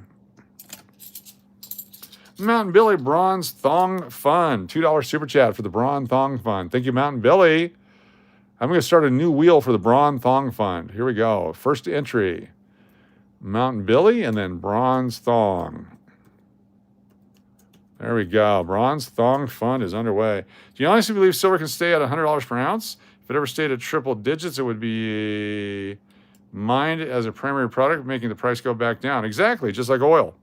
Mountain Billy Bronze Thong Fund. $2 super chat for the Bronze Thong Fund. Thank you, Mountain Billy. I'm going to start a new wheel for the Bronze Thong Fund. Here we go. First entry, Mountain Billy, and then Bronze Thong. There we go. Bronze Thong Fund is underway. Do you honestly believe silver can stay at $100 per ounce? If it ever stayed at triple digits, it would be mined as a primary product, making the price go back down. Exactly, just like oil.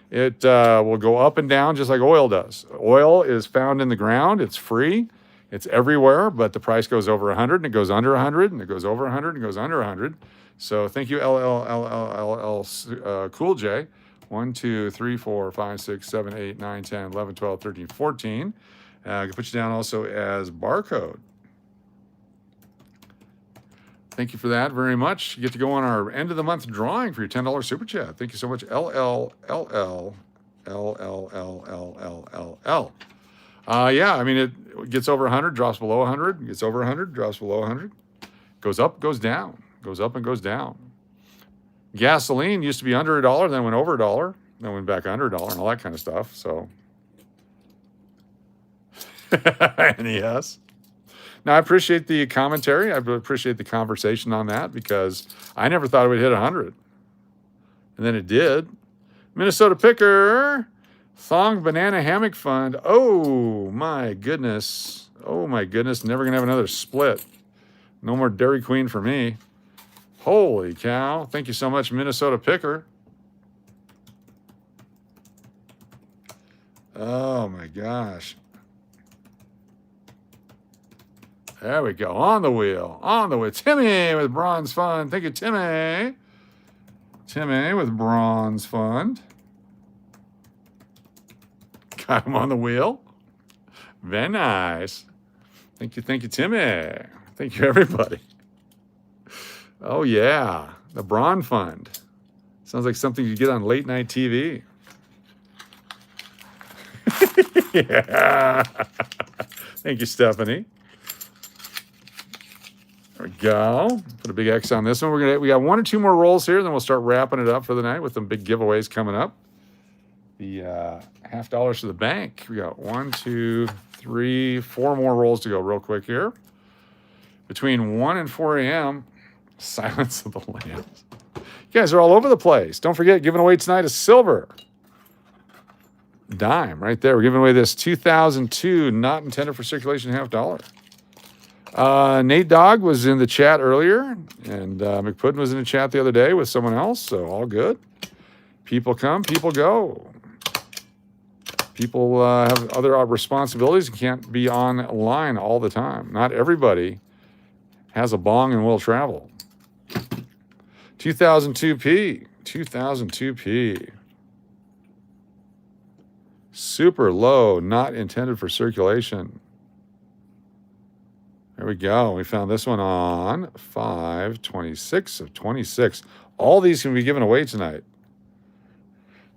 It will go up and down just like oil does. Oil is found in the ground. It's free. It's everywhere, but the price goes over 100 and it goes under 100 and it goes over 100 and it goes under 100. So thank you, Cool J. 1, 2, 3, 4, 5, 6, 7, 8, 9, 10, 11, 12, 13, 14. I can put you down also as barcode. Thank you for that very much. You get to go on our end of the month drawing for your $10 super chat. Thank you so much, LLLL. Yeah, I mean, it gets over 100, drops below 100, gets over 100, drops below 100, goes up, goes down, goes up and goes down. Gasoline used to be under $1, then went over $1, then went back under $1, and all that kind of stuff. So, NES. Now, I appreciate the commentary. I appreciate the conversation on that because I never thought it would hit 100. And then it did. Minnesota Picker, Thong Banana Hammock Fund. Oh, my goodness. Oh, my goodness. Never going to have another split. No more Dairy Queen for me. Holy cow. Thank you so much, Minnesota Picker. Oh, my gosh. There we go. On the wheel. On the wheel. Timmy with Bronze Fund. Thank you, Timmy. Timmy with Bronze Fund. Got him on the wheel. Very nice. Thank you, Timmy. Thank you, everybody. Oh, yeah. The Bronze Fund. Sounds like something you get on late night TV. Yeah. Thank you, Stephanie. There we go. Put a big X on this one. We got 1 or 2 more rolls here, then we'll start wrapping it up for the night with some big giveaways coming up. The $50 to the bank. We got 1, 2, 3, 4 more rolls to go real quick here. Between 1 and 4 a.m., Silence of the Lambs. You guys are all over the place. Don't forget, giving away tonight is silver. Dime right there. We're giving away this 2002 not intended for circulation $50. Nate Dogg was in the chat earlier, and McPuddin was in the chat the other day with someone else, so all good. People come, people go. People have other responsibilities and can't be online all the time. Not everybody has a bong and will travel. 2002P. 2002P. Super low, not intended for circulation. There we go. We found this one on 5/26 of 26. All these can be given away tonight.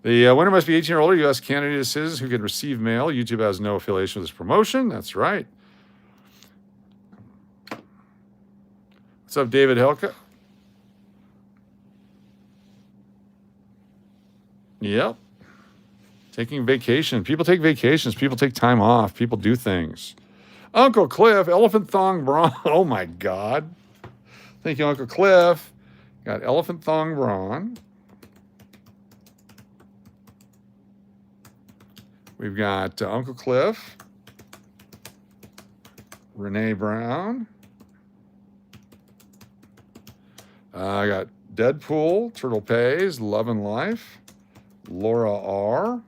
The winner must be 18 or older, U.S. Canadian citizens who can receive mail. YouTube has no affiliation with this promotion. That's right. What's up, David Helka? Yep. Taking vacation. People take vacations. People take time off. People do things. Uncle Cliff, Elephant Thong Brawn. Oh, my God. Thank you, Uncle Cliff. Got Elephant Thong Brawn. We've got Uncle Cliff. Renee Brown. I got Deadpool, Turtle Pays, Love and Life. Laura R.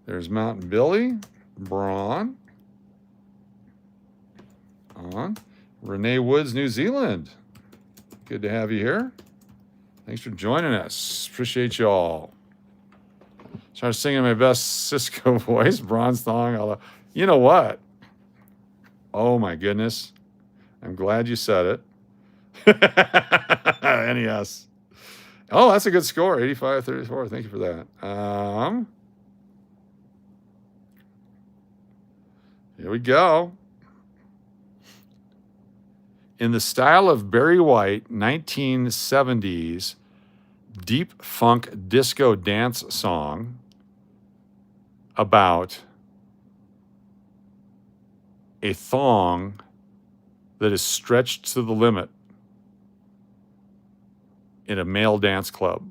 There's Mountain Billy, Braun. On. Renee Woods, New Zealand. Good to have you here. Thanks for joining us. Appreciate you all. Trying to sing in my best Cisco voice, Bronze Thong. You know what? Oh, my goodness. I'm glad you said it. NES. Oh, that's a good score. 85-34. Thank you for that. Here we go. In the style of Barry White, 1970s deep funk disco dance song about a thong that is stretched to the limit in a male dance club.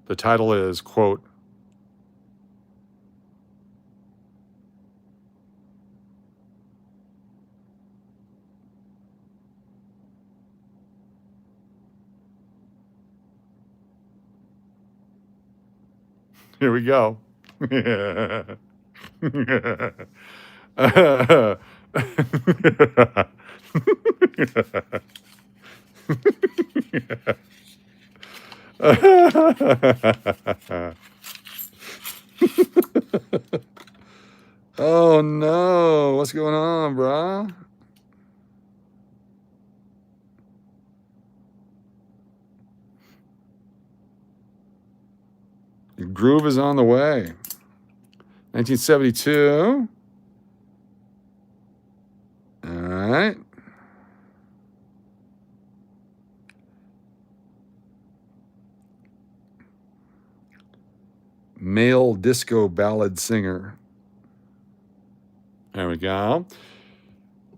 The title is, quote, here we go. Oh no, what's going on, brah? Your groove is on the way. 1972. All right. Male disco ballad singer. There we go.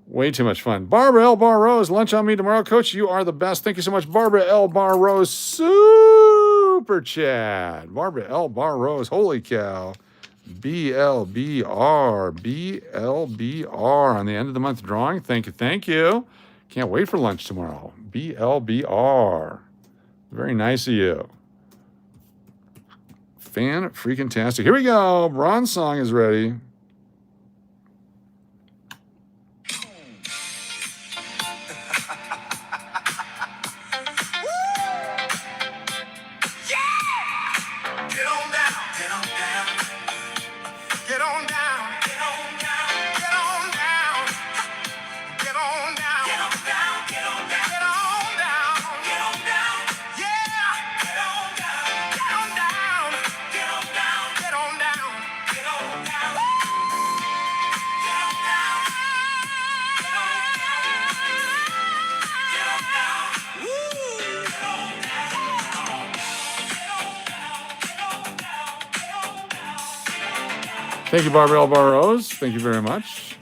Way too much fun. Barbara L. Barrose, lunch on me tomorrow. Coach, you are the best. Thank you so much, Barbara L. Barrose. Super chat. Barbara L. Barrose. Holy cow. BLBR. BLBR on the end of the month drawing. Thank you. Thank you. Can't wait for lunch tomorrow. BLBR. Very nice of you. Fan-freaking-tastic. Here we go. Bronze song is ready. Thank you, Barbara L. Barrose. Thank you very much.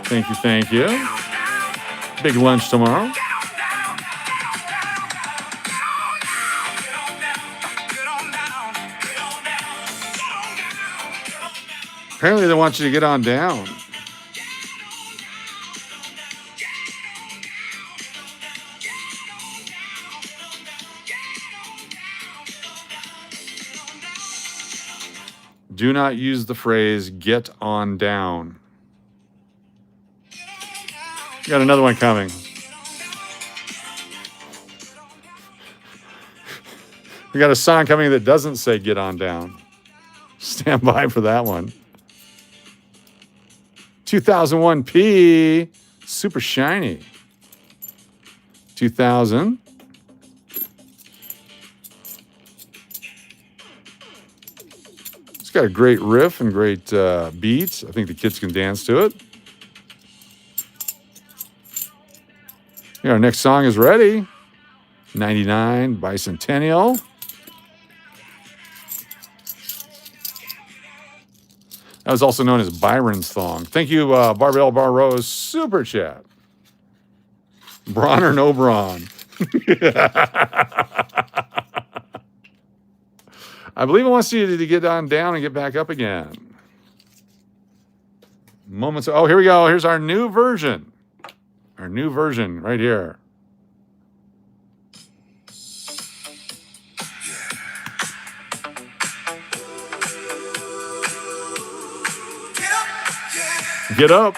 Thank you, thank you. Big lunch tomorrow. Apparently they want you to get on down. Do not use the phrase get on down. Got another one coming. We got a song coming that doesn't say get on down. Stand by for that one. 2001 P. Super shiny. 2000. It's got a great riff and great beats. I think the kids can dance to it. Yeah, our next song is ready. 99 Bicentennial. That was also known as Byron's Thong. Thank you, Barbara L. Barrose. Super chat. Braun or no brawn? I believe it wants you to get on down and get back up again. Moments. Oh, here we go. Here's our new version. Our new version right here. Get up.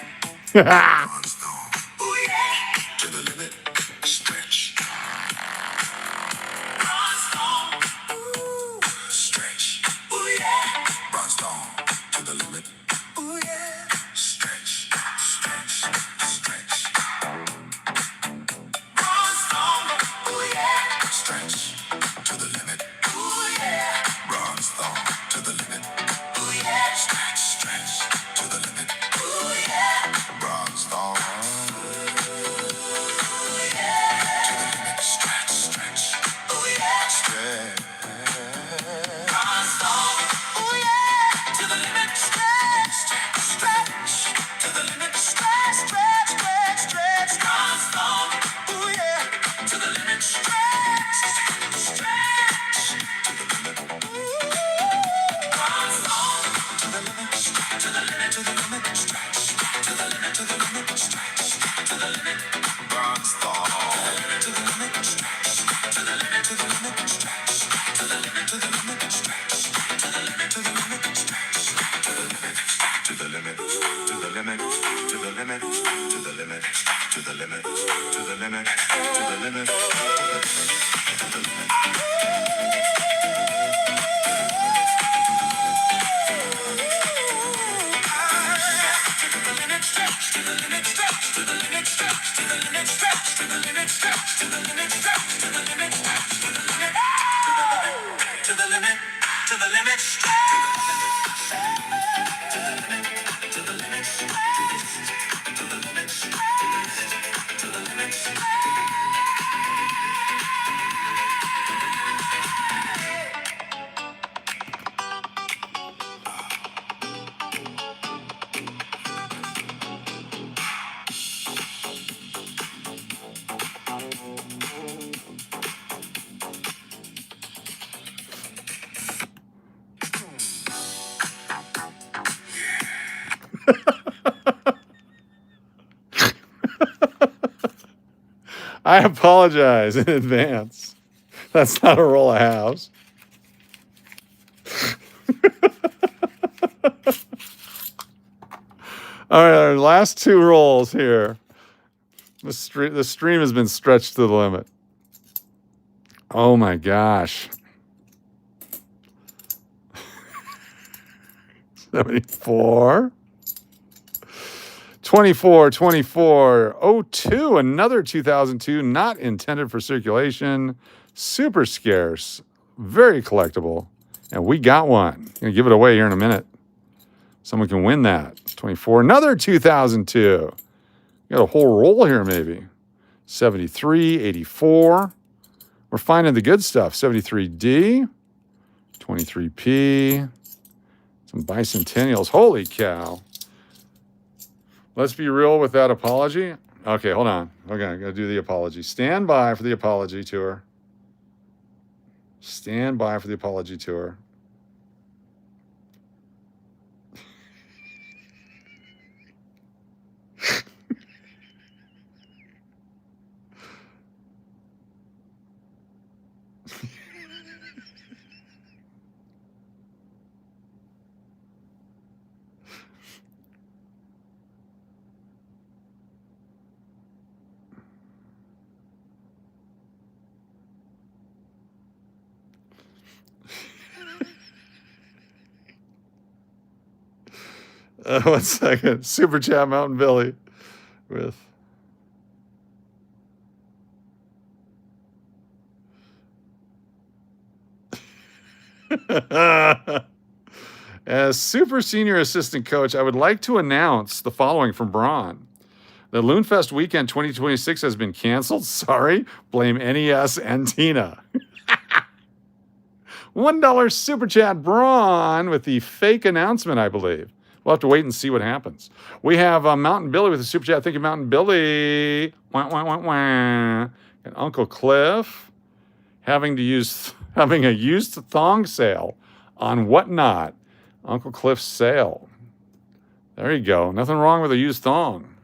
to the limit, to the limit, to the limit, to the limit, to the limit, to the limit, to the limit, to the limit. I apologize in advance. That's not a roll of halves. All right, our last two rolls here. The stream has been stretched to the limit. Oh my gosh. 74. 24, 24, 02, another 2002, not intended for circulation, super scarce, very collectible, and we got one. Gonna give it away here in a minute. Someone can win that. 24, another 2002. Got a whole roll here maybe. 73, 84. We're finding the good stuff. 73D, 23P, some bicentennials. Holy cow. Let's be real with that apology. Okay, hold on. Okay, I gotta do the apology. Stand by for the apology tour. Stand by for the apology tour. One second. Super chat Mountain Billy with as super senior assistant coach, I would like to announce the following from Braun. The Loonfest weekend 2026 has been canceled. Sorry. Blame NES and Tina. $1 super chat Braun with the fake announcement, I believe. We'll have to wait and see what happens. We have Mountain Billy with a super chat. Thank you, Mountain Billy. Wah, wah, wah, wah. And Uncle Cliff having a used thong sale on Whatnot. Uncle Cliff's sale. There you go. Nothing wrong with a used thong.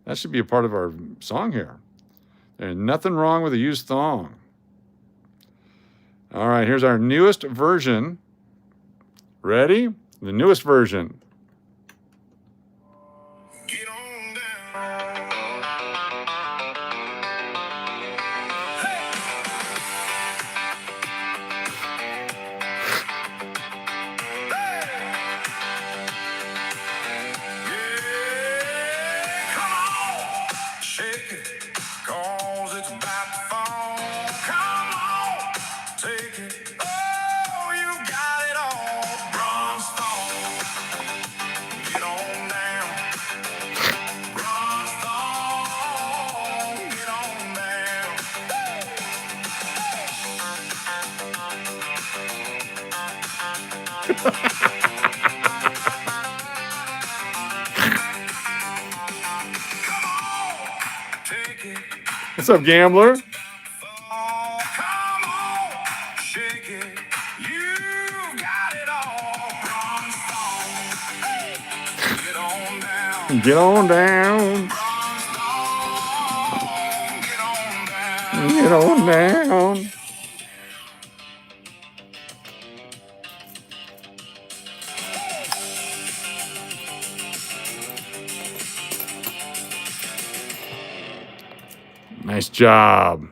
That should be a part of our song here. There's nothing wrong with a used thong. All right, here's our newest version. Ready? The newest version. Get on down. Hey. Yeah, come on. Shake it, 'cause it's about to fall. Come on, take it. Oh, you got it all. Bronze Stone. Get on down. Bronze Stone. Get on down. Come on, take it. What's up, gambler? Oh, come on, shake it. You got it all. Bronze Stone. Hey. Get on down. Get on down. Bronze Stone. Get on down. Get on down. Nice job.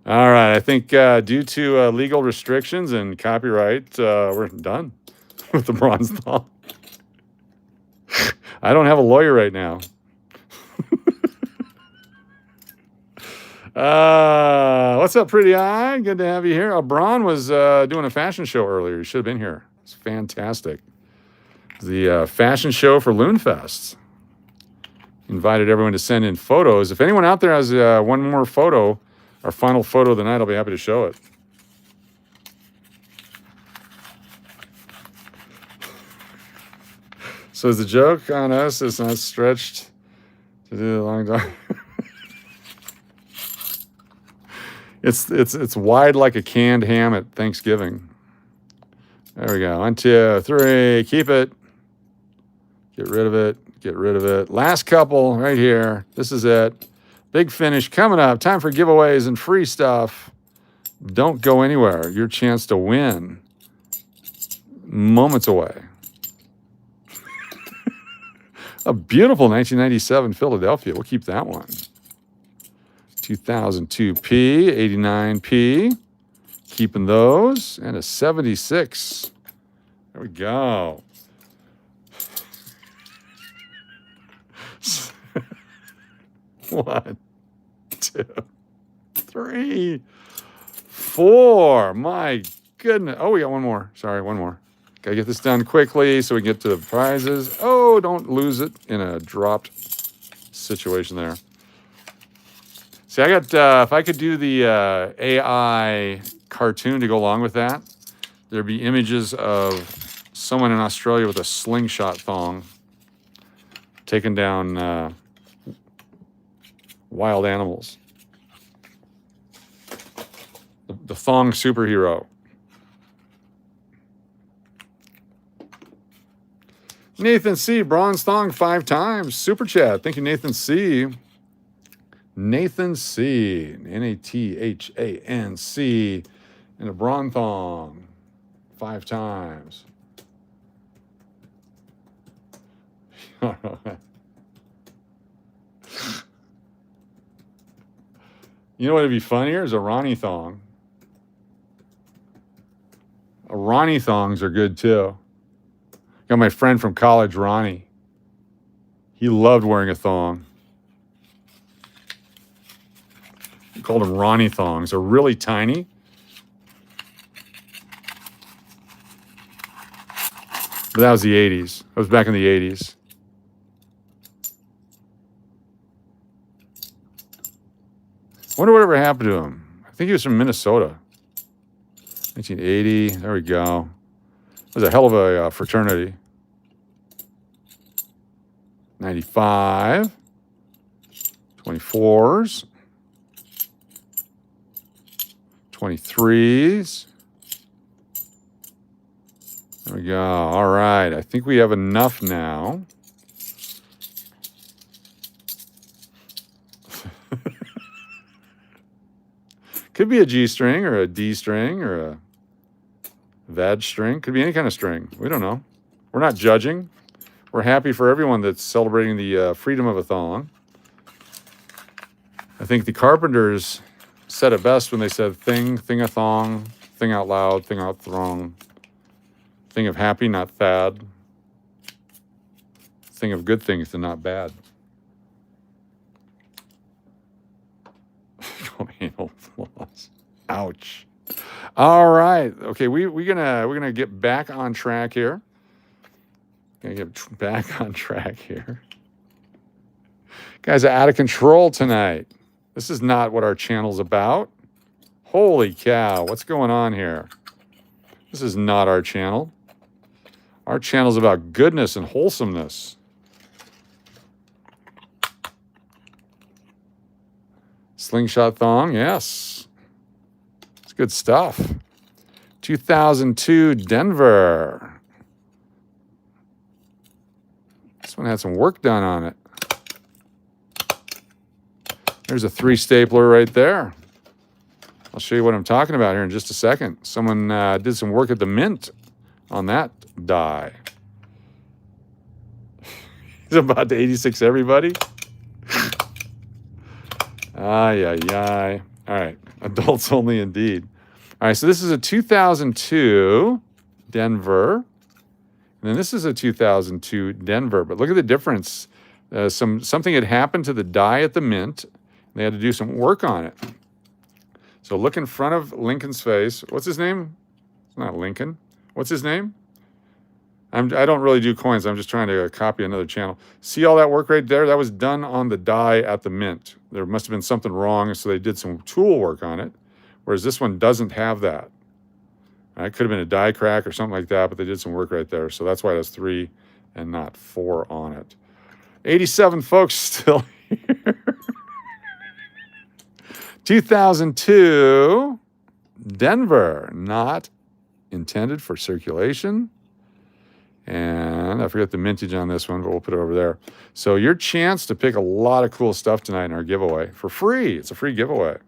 All right, I think due to legal restrictions and copyright, we're done with the bronze thong. I don't have a lawyer right now. What's up, pretty eye? Good to have you here. Braun was doing a fashion show earlier. You should have been here. It's fantastic. The fashion show for Loonfest. Invited everyone to send in photos. If anyone out there has one more photo, our final photo of the night, I'll be happy to show it. So is the joke on us? It's not stretched to do a long time. It's wide like a canned ham at Thanksgiving. There we go. 1, 2, 3. Keep it. Get rid of it. Get rid of it. Last couple right here. This is it. Big finish coming up. Time for giveaways and free stuff. Don't go anywhere. Your chance to win. Moments away. A beautiful 1997 Philadelphia. We'll keep that one. 2002P, 89P. Keeping those. And a 76. There we go. One, 2, 3, 4. My goodness. Oh, we got one more. Sorry, one more. Gotta get this done quickly so we can get to the prizes. Oh, don't lose it in a dropped situation there. See, I got, if I could do the AI cartoon to go along with that, there'd be images of someone in Australia with a slingshot thong taking down wild animals. The thong superhero. Nathan C. Bronze thong 5 times. Super chat. Thank you, Nathan C. Nathan C. Nathanc. And a bronze thong 5 times. You know what would be funnier is a Ronnie thong. Ronnie thongs are good too. Got my friend from college, Ronnie. He loved wearing a thong. We called them Ronnie thongs. They're really tiny. But that was the 80s. That was back in the 80s. Wonder whatever happened to him. I think he was from Minnesota. 1980. There we go. It was a hell of a fraternity. 95. 24s. 23s. There we go. All right. I think we have enough now. Could be a G string or a D string or a veg string. Could be any kind of string. We don't know. We're not judging. We're happy for everyone that's celebrating the freedom of a thong. I think the Carpenters said it best when they said thing-a-thong, thing out loud, thing out throng, thing of happy, not thad, thing of good things and not bad. Ouch. All right. Okay, we're gonna get back on track here. Gonna get back on track here. Guys are out of control tonight. This is not what our channel's about. Holy cow, what's going on here? This is not our channel. Our channel's about goodness and wholesomeness. Slingshot thong, yes. It's good stuff. 2002 Denver. This one had some work done on it. There's a 3 stapler right there. I'll show you what I'm talking about here in just a second. Someone did some work at the mint on that die. He's about to 86 everybody. Ay, ay, ay. All right. Adults only indeed. All right. So this is a 2002 Denver. And then this is a 2002 Denver. But look at the difference. Something had happened to the die at the mint. They had to do some work on it. So look in front of Lincoln's face. What's his name? It's not Lincoln. What's his name? I don't really do coins. I'm just trying to copy another channel. See all that work right there? That was done on the die at the mint. There must have been something wrong, so they did some tool work on it, whereas this one doesn't have that. It could have been a die crack or something like that, but they did some work right there. So that's why it has 3 and not 4 on it. 87 folks still here. 2002 Denver, not intended for circulation. And I forget the mintage on this one, but we'll put it over there. So your chance to pick a lot of cool stuff tonight in our giveaway for free. It's a free giveaway. All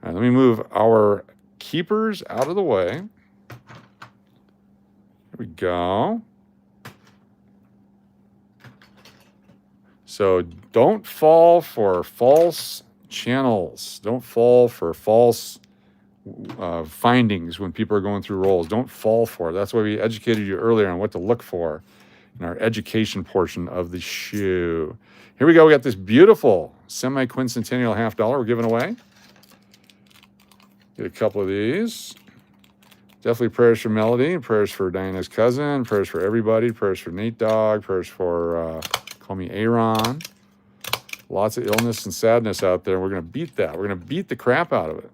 right, let me move our keepers out of the way. Here we go. So don't fall for false channels. Don't fall for false findings when people are going through rolls. Don't fall for it. That's why we educated you earlier on what to look for in our education portion of the shoe. Here we go. We got this beautiful semi-quincentennial $50 we're giving away. Get a couple of these. Definitely prayers for Melody, prayers for Diana's cousin, prayers for everybody, prayers for Nate Dogg, prayers for call me Aaron. Lots of illness and sadness out there. We're going to beat that. We're going to beat the crap out of it.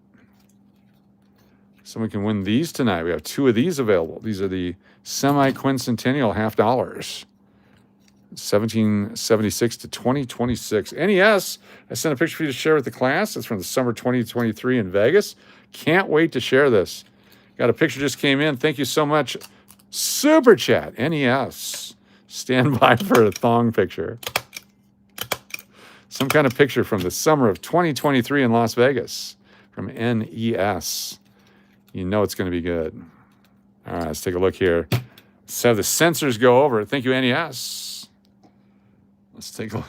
Someone can win these tonight. We have 2 of these available. These are the semi-quincentennial $50. 1776 to 2026. NES, I sent a picture for you to share with the class. It's from the summer 2023 in Vegas. Can't wait to share this. Got a picture just came in. Thank you so much. Super Chat, NES. Stand by for a thong picture. Some kind of picture from the summer of 2023 in Las Vegas from NES. You know it's going to be good. All right, let's take a look here. Let's have the sensors go over it. Thank you, NES. Let's take a look.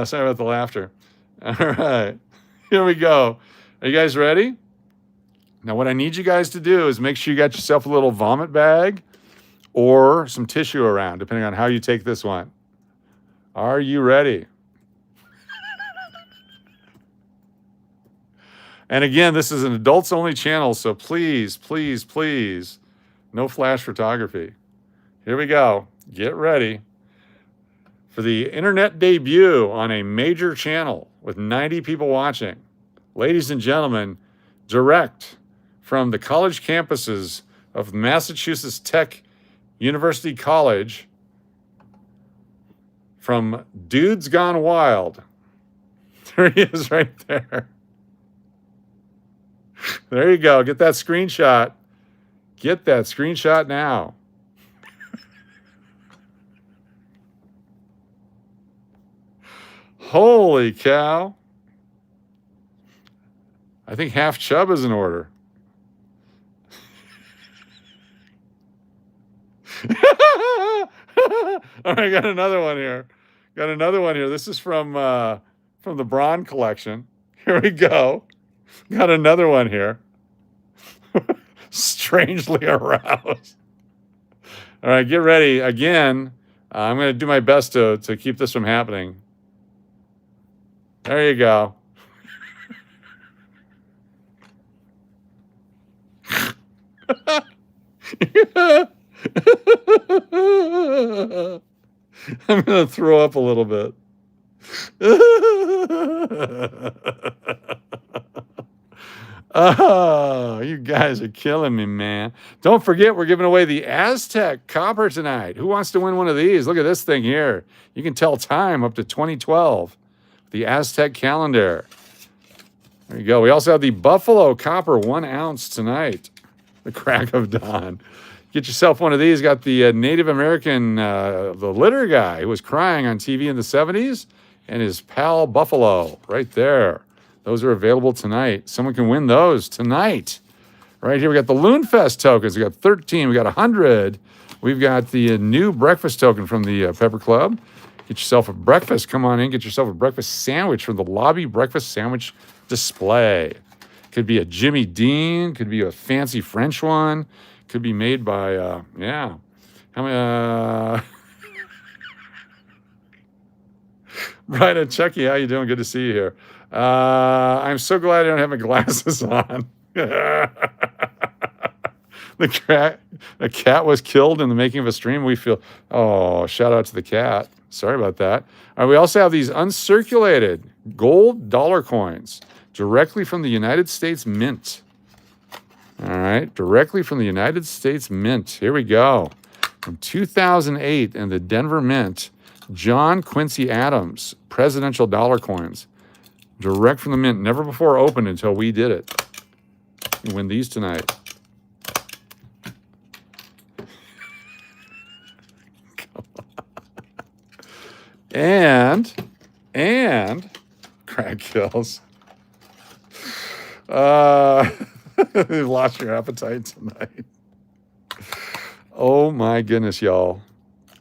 Sorry about the laughter. All right, here we go. Are you guys ready? Now, what I need you guys to do is make sure you got yourself a little vomit bag or some tissue around, depending on how you take this one. Are you ready? And again, this is an adults-only channel, so please, please, please, no flash photography. Here we go. Get ready for the internet debut on a major channel with 90 people watching. Ladies and gentlemen, direct from the college campuses of Massachusetts Tech University College, from Dudes Gone Wild. There he is right there. There you go. Get that screenshot. Get that screenshot now. Holy cow. I think half chub is in order. All right, got another one here. This is from the Braun collection. Here we go. Got another one here. Strangely aroused. All right, get ready. Again, I'm going to do my best to keep this from happening. There you go. I'm going to throw up a little bit. Oh, you guys are killing me, man. Don't forget, we're giving away the Aztec copper tonight. Who wants to win one of these? Look at this thing here. You can tell time up to 2012. The Aztec calendar. There you go. We also have the Buffalo copper 1 ounce tonight. The crack of dawn. Get yourself one of these. Got the Native American, the litter guy who was crying on TV in the 70s, and his pal Buffalo right there. Those are available tonight. Someone can win those tonight. Right here, we got the Loon Fest tokens. We got 13. We got 100. We've got the new breakfast token from the Pepper Club. Get yourself a breakfast. Come on in. Get yourself a breakfast sandwich from the lobby breakfast sandwich display. Could be a Jimmy Dean. Could be a fancy French one. Could be made by, yeah. How many? Brian and Chucky, how you doing? Good to see you here. I'm so glad I don't have my glasses on. The cat was killed in the making of a stream. We feel, oh, shout out to the cat. Sorry about that. All right, we also have these uncirculated gold dollar coins directly from the United States Mint. All right, directly from the United States Mint. Here we go. From 2008 in the Denver Mint, John Quincy Adams presidential dollar coins. Direct from the mint, never before opened until we did it. You win these tonight. and crack kills. You've lost your appetite tonight. Oh my goodness, y'all.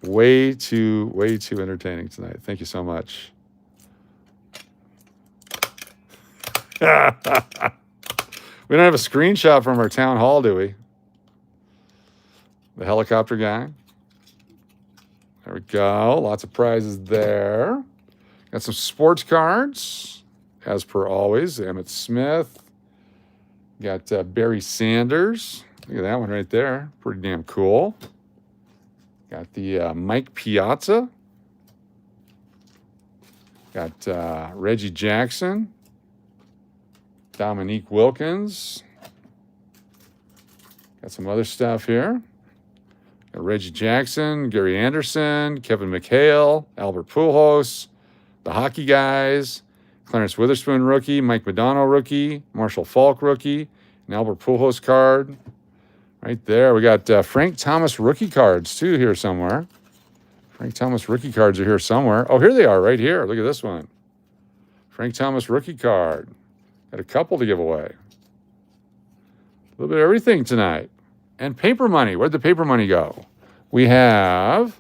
Way too entertaining tonight. Thank you so much. We don't have a screenshot from our town hall, do we? The helicopter guy. There we go. Lots of prizes there. Got some sports cards, as per always. Emmitt Smith. Got Barry Sanders. Look at that one right there. Pretty damn cool. Got the Mike Piazza. Got Reggie Jackson. Dominique Wilkins. Got some other stuff here. Got Reggie Jackson, Gary Anderson, Kevin McHale, Albert Pujols, the hockey guys, Clarence Witherspoon rookie, Mike Modano rookie, Marshall Falk rookie, an Albert Pujols card. Right there. We got Frank Thomas rookie cards too here somewhere. Frank Thomas rookie cards are here somewhere. Oh, here they are right here. Look at this one. Frank Thomas rookie card. Got a couple to give away. A little bit of everything tonight. And paper money. Where'd the paper money go? We have,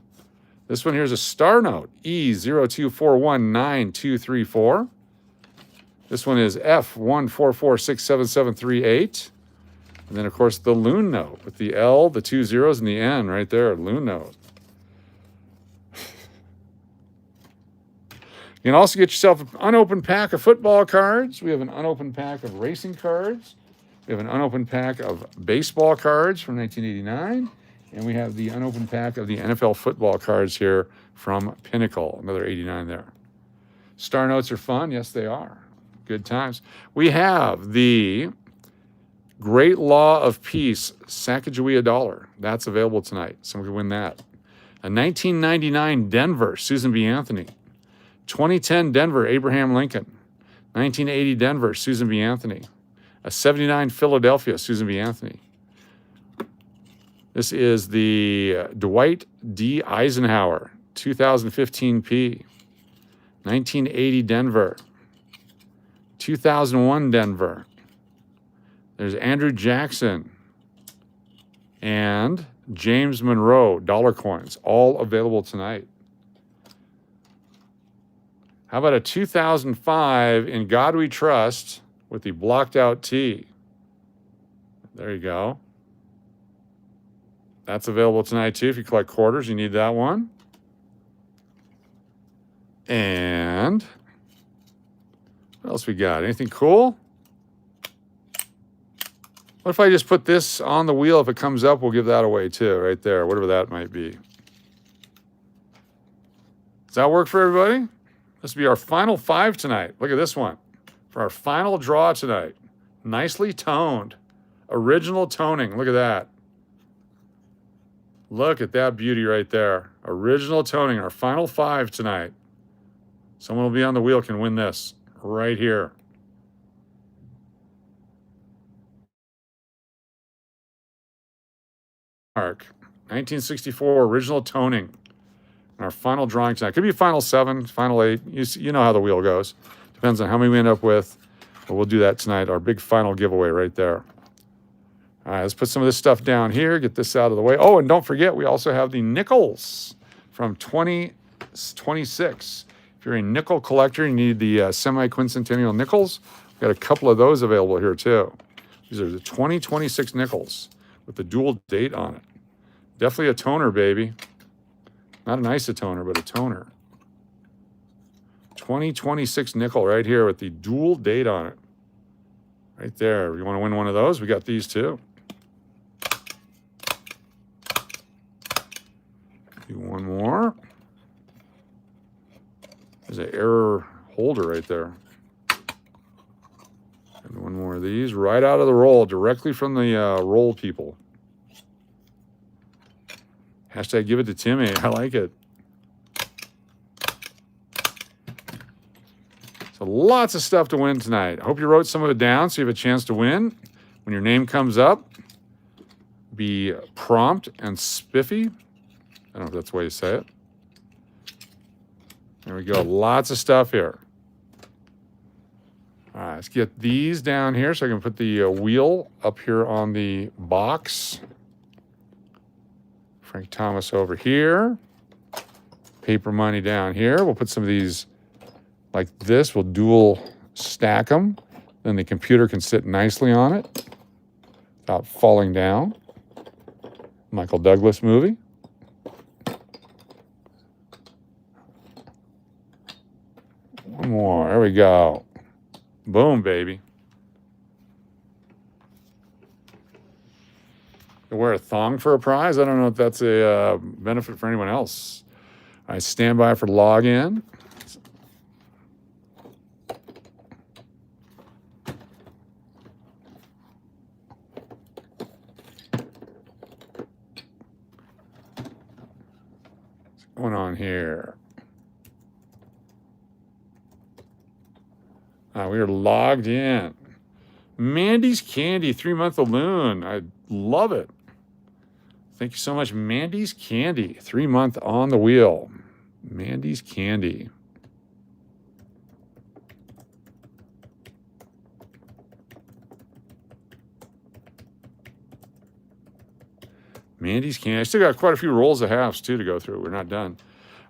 this one here's a star note, E024192334. This one is F144677738. And then, of course, the Loon note with the L, the 2 zeros, and the N right there, Loon note. You can also get yourself an unopened pack of football cards. We have an unopened pack of racing cards. We have an unopened pack of baseball cards from 1989. And we have the unopened pack of the NFL football cards here from Pinnacle, another 89 there. Star notes are fun. Yes, they are. Good times. We have the Great Law of Peace Sacagawea dollar. That's available tonight. Someone can win that. A 1999 Denver, Susan B. Anthony. 2010 Denver, Abraham Lincoln. 1980 Denver, Susan B. Anthony. A 79 Philadelphia, Susan B. Anthony. This is the Dwight D. Eisenhower, 2015 P. 1980 Denver. 2001 Denver. There's Andrew Jackson and James Monroe dollar coins, all available tonight. How about a 2005 In God We Trust with the blocked out T? There you go. That's available tonight too. If you collect quarters, you need that one. And what else we got? Anything cool? What if I just put this on the wheel? If it comes up, we'll give that away too, right there, whatever that might be. Does that work for everybody? This will be our final 5 tonight. Look at this one. For our final draw tonight. Nicely toned. Original toning. Look at that. Look at that beauty right there. Original toning. Our final 5 tonight. Someone will be on the wheel, can win this right here. Mark, 1964 original toning. And our final drawing tonight. Could be final 7, final 8. You know how the wheel goes. Depends on how many we end up with. But we'll do that tonight. Our big final giveaway right there. All right, let's put some of this stuff down here, get this out of the way. Oh, and don't forget, we also have the nickels from 2026. If you're a nickel collector, you need the semi-quincentennial nickels. We've got a couple of those available here too. These are the 2026 nickels with the dual date on it. Definitely a toner, baby. Not an isotoner, but a toner. 2026 nickel right here with the dual date on it. Right there. You want to win one of those? We got these too. Do one more. There's an error holder right there. And one more of these right out of the roll, directly from the roll people. Hashtag give it to Timmy. I like it. So lots of stuff to win tonight. I hope you wrote some of it down so you have a chance to win. When your name comes up, be prompt and spiffy. I don't know if that's the way you say it. There we go. Lots of stuff here. All right, let's get these down here so I can put the wheel up here on the box. Frank Thomas over here. Paper money down here. We'll put some of these like this. We'll dual stack them. Then the computer can sit nicely on it without falling down. Michael Douglas movie. One more. There we go. Boom, baby. You wear a thong for a prize? I don't know if that's a benefit for anyone else. I stand by for login. What's going on here? We are logged in. Mandy's Candy, 3-month balloon. I love it. Thank you so much, Mandy's Candy, 3-month on the wheel. Mandy's Candy. Mandy's Candy. I still got quite a few rolls of halves, too, to go through. We're not done.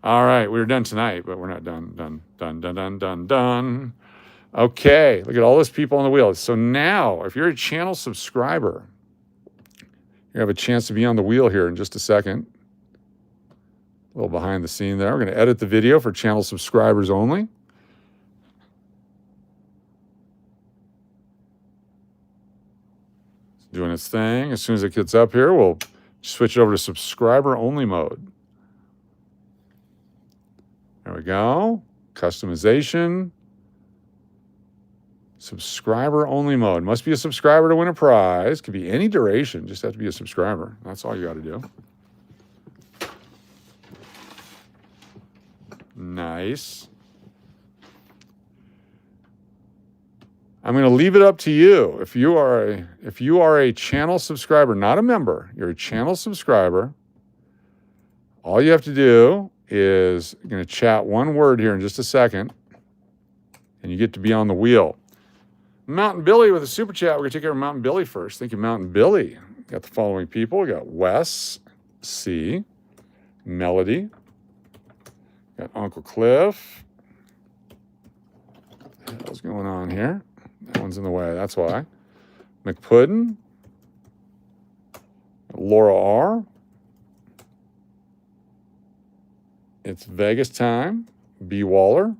All right, we're done tonight, but we're not done. Done. Okay, look at all those people on the wheel. So now, if you're a channel subscriber, you have a chance to be on the wheel here in just a second. A little behind the scene there. We're going to edit the video for channel subscribers only. It's doing its thing. As soon as it gets up here, we'll switch it over to subscriber only mode. There we go. Customization. Subscriber only mode. Must be a subscriber to win a prize. Could be any duration. Just have to be a subscriber. That's all you got to do. Nice. I'm going to leave it up to you. If you are a channel subscriber, not a member, you're a channel subscriber, all you have to do is you're going to chat one word here in just a second, and you get to be on the wheel. Mountain Billy with a super chat. We're going to take care of Mountain Billy first. Thank you, Mountain Billy. Got the following people. We got Wes C. Melody. Got Uncle Cliff. What the hell's going on here? That one's in the way. That's why. McPuddin. Laura R. It's Vegas time. B. Waller.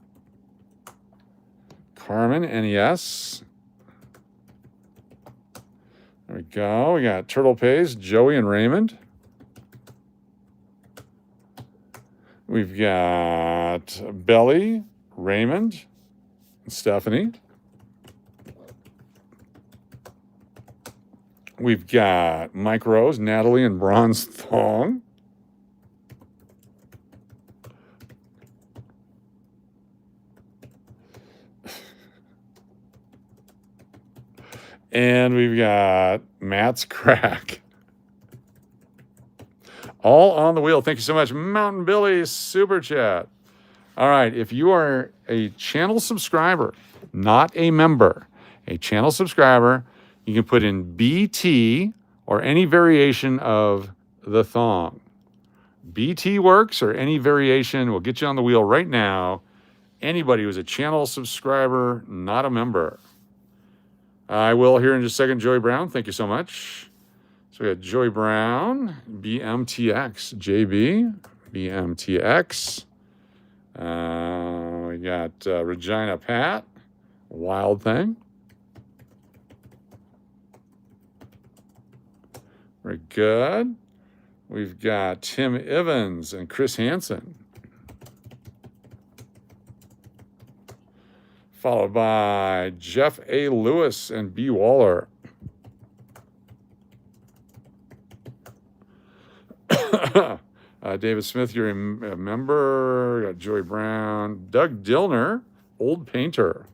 Carmen, NES. There we go. We got Turtle Pays, Joey and Raymond. We've got Belly, Raymond, and Stephanie. We've got Mike Rose, Natalie, and Bronze Thong. And we've got Matt's Crack. All on the wheel. Thank you so much, Mountain Billy Super Chat. All right, if you are a channel subscriber, not a member, a channel subscriber, you can put in BT or any variation of the thong. BT works or any variation will get you on the wheel right now. Anybody who's a channel subscriber, not a member. I will here in just a second. Joey Brown, thank you so much. So we got Joey Brown, BMTX, JB, BMTX. We got Regina Pat, Wild Thing. Very good. We've got Tim Evans and Chris Hansen. Followed by Jeff A. Lewis and B. Waller. David Smith, you're a member. Got Joey Brown. Doug Dillner, Old Painter.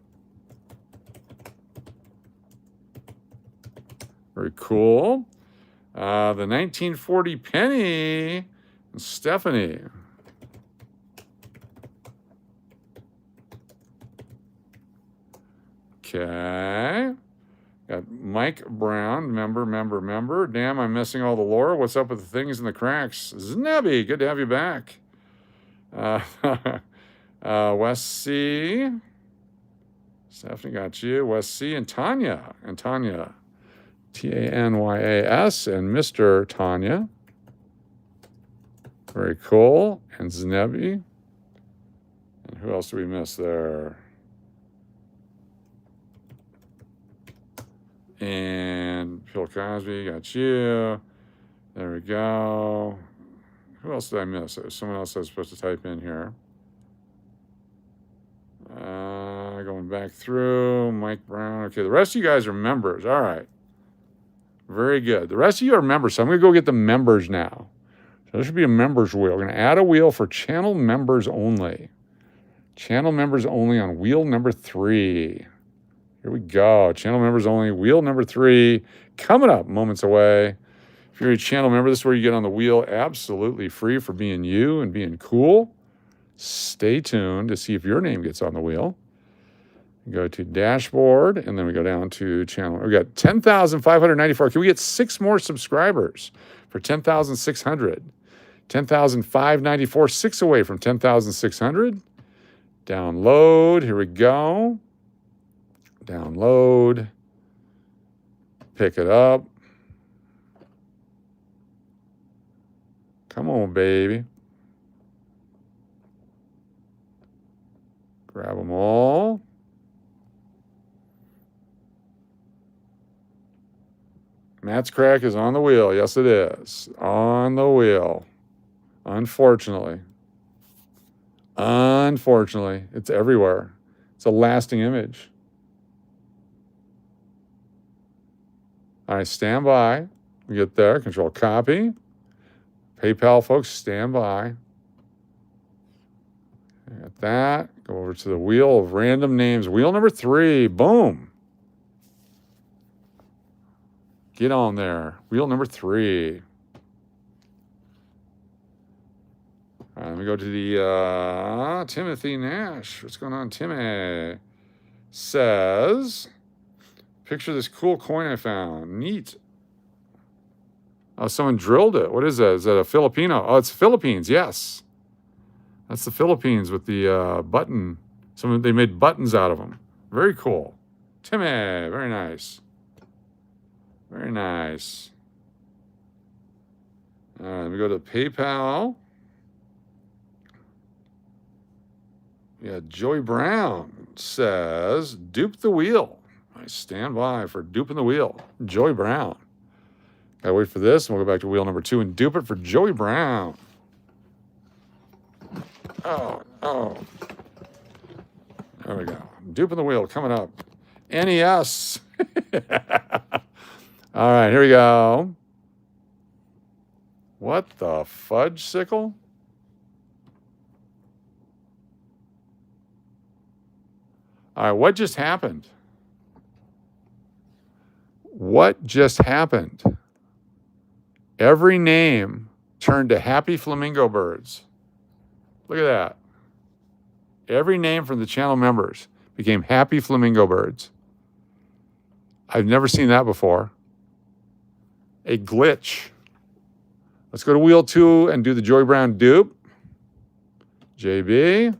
Very cool. The 1940 Penny, Stephanie. Okay. Got Mike Brown, member. Damn, I'm missing all the lore. What's up with the things in the cracks? Znebby, good to have you back. Wes C. Stephanie got you. Wes C. and Tanya. Tanyas and Mr. Tanya. Very cool. And Znebby. And who else do we miss there? And Phil Cosby, got you. There we go. Who else did I miss? There's someone else I was supposed to type in here. Going back through. Mike Brown. Okay, the rest of you guys are members. All right. Very good. The rest of you are members, so I'm going to go get the members now. So there should be a members wheel. We're going to add a wheel for channel members only. Channel members only on wheel number 3. Here we go. Channel members only. Wheel number 3 coming up moments away. If you're a channel member, this is where you get on the wheel absolutely free for being you and being cool. Stay tuned to see if your name gets on the wheel. Go to dashboard, and then we go down to channel. We got 10,594. Can we get 6 more subscribers for 10,600? 10,594, 6 away from 10,600. Download. Here we go. Download. Pick it up. Come on, baby. Grab them all. Matt's crack is on the wheel. Yes, it is. On the wheel. Unfortunately. It's everywhere. It's a lasting image. All right, stand by. We get there. Control copy. PayPal folks, stand by. Got that. Go over to the wheel of random names. Wheel number 3. Boom. Get on there. Wheel number 3. All right, let me go to the Timothy Nash. What's going on, Timmy? Says, picture this cool coin I found. Neat. Oh, someone drilled it. What is that? Is that a Filipino? Oh, it's Philippines. Yes. That's the Philippines with the button. They made buttons out of them. Very cool. Timmy, very nice. Very nice. All right, let me go to PayPal. Yeah, Joey Brown says, dupe the wheel. I stand by for duping the wheel. Joey Brown. Gotta wait for this, and we'll go back to wheel number 2 and dupe it for Joey Brown. Oh. There we go. Duping the wheel coming up. NES. All right, here we go. What the fudge sickle? All right, what just happened? What just happened? Every name turned to happy flamingo birds. Look at that. Every name from the channel members became happy flamingo birds. I've never seen that before. a glitch. Let's go to wheel 2 and do the Joey Brown dupe. JB.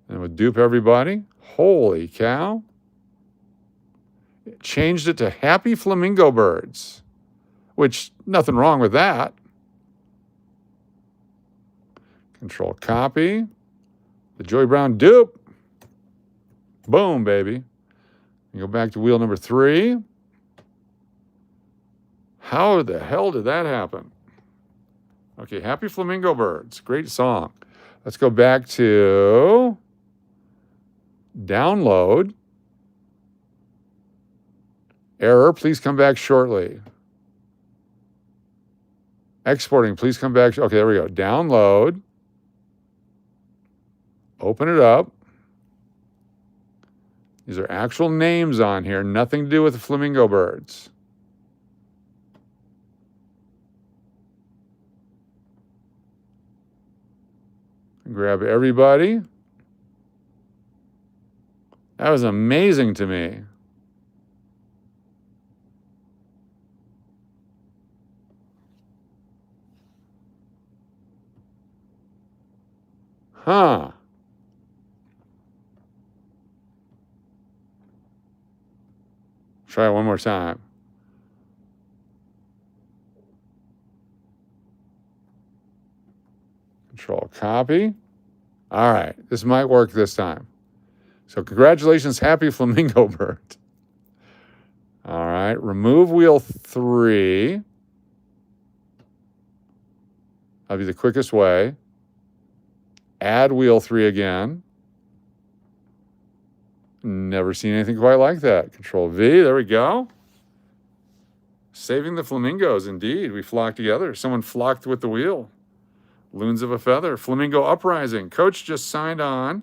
And we'll dupe everybody. Holy cow. It changed it to Happy Flamingo Birds, which nothing wrong with that. Control copy. The Joey Brown dupe. Boom, baby. You go back to wheel number 3. How the hell did that happen? Okay, Happy Flamingo Birds. Great song. Let's go back to download. Error, please come back shortly. Exporting, please come back. Okay, there we go. Download. Open it up. These are actual names on here, nothing to do with the flamingo birds. Grab everybody. That was amazing to me. Huh. Try it one more time. Control copy. All right, this might work this time. So congratulations, Happy Flamingo Bird. All right, remove wheel 3. That'll be the quickest way. Add wheel 3 again. Never seen anything quite like that. Control V, there we go. Saving the flamingos, indeed. We flocked together. Someone flocked with the wheel. Loons of a feather. Flamingo uprising. Coach just signed on.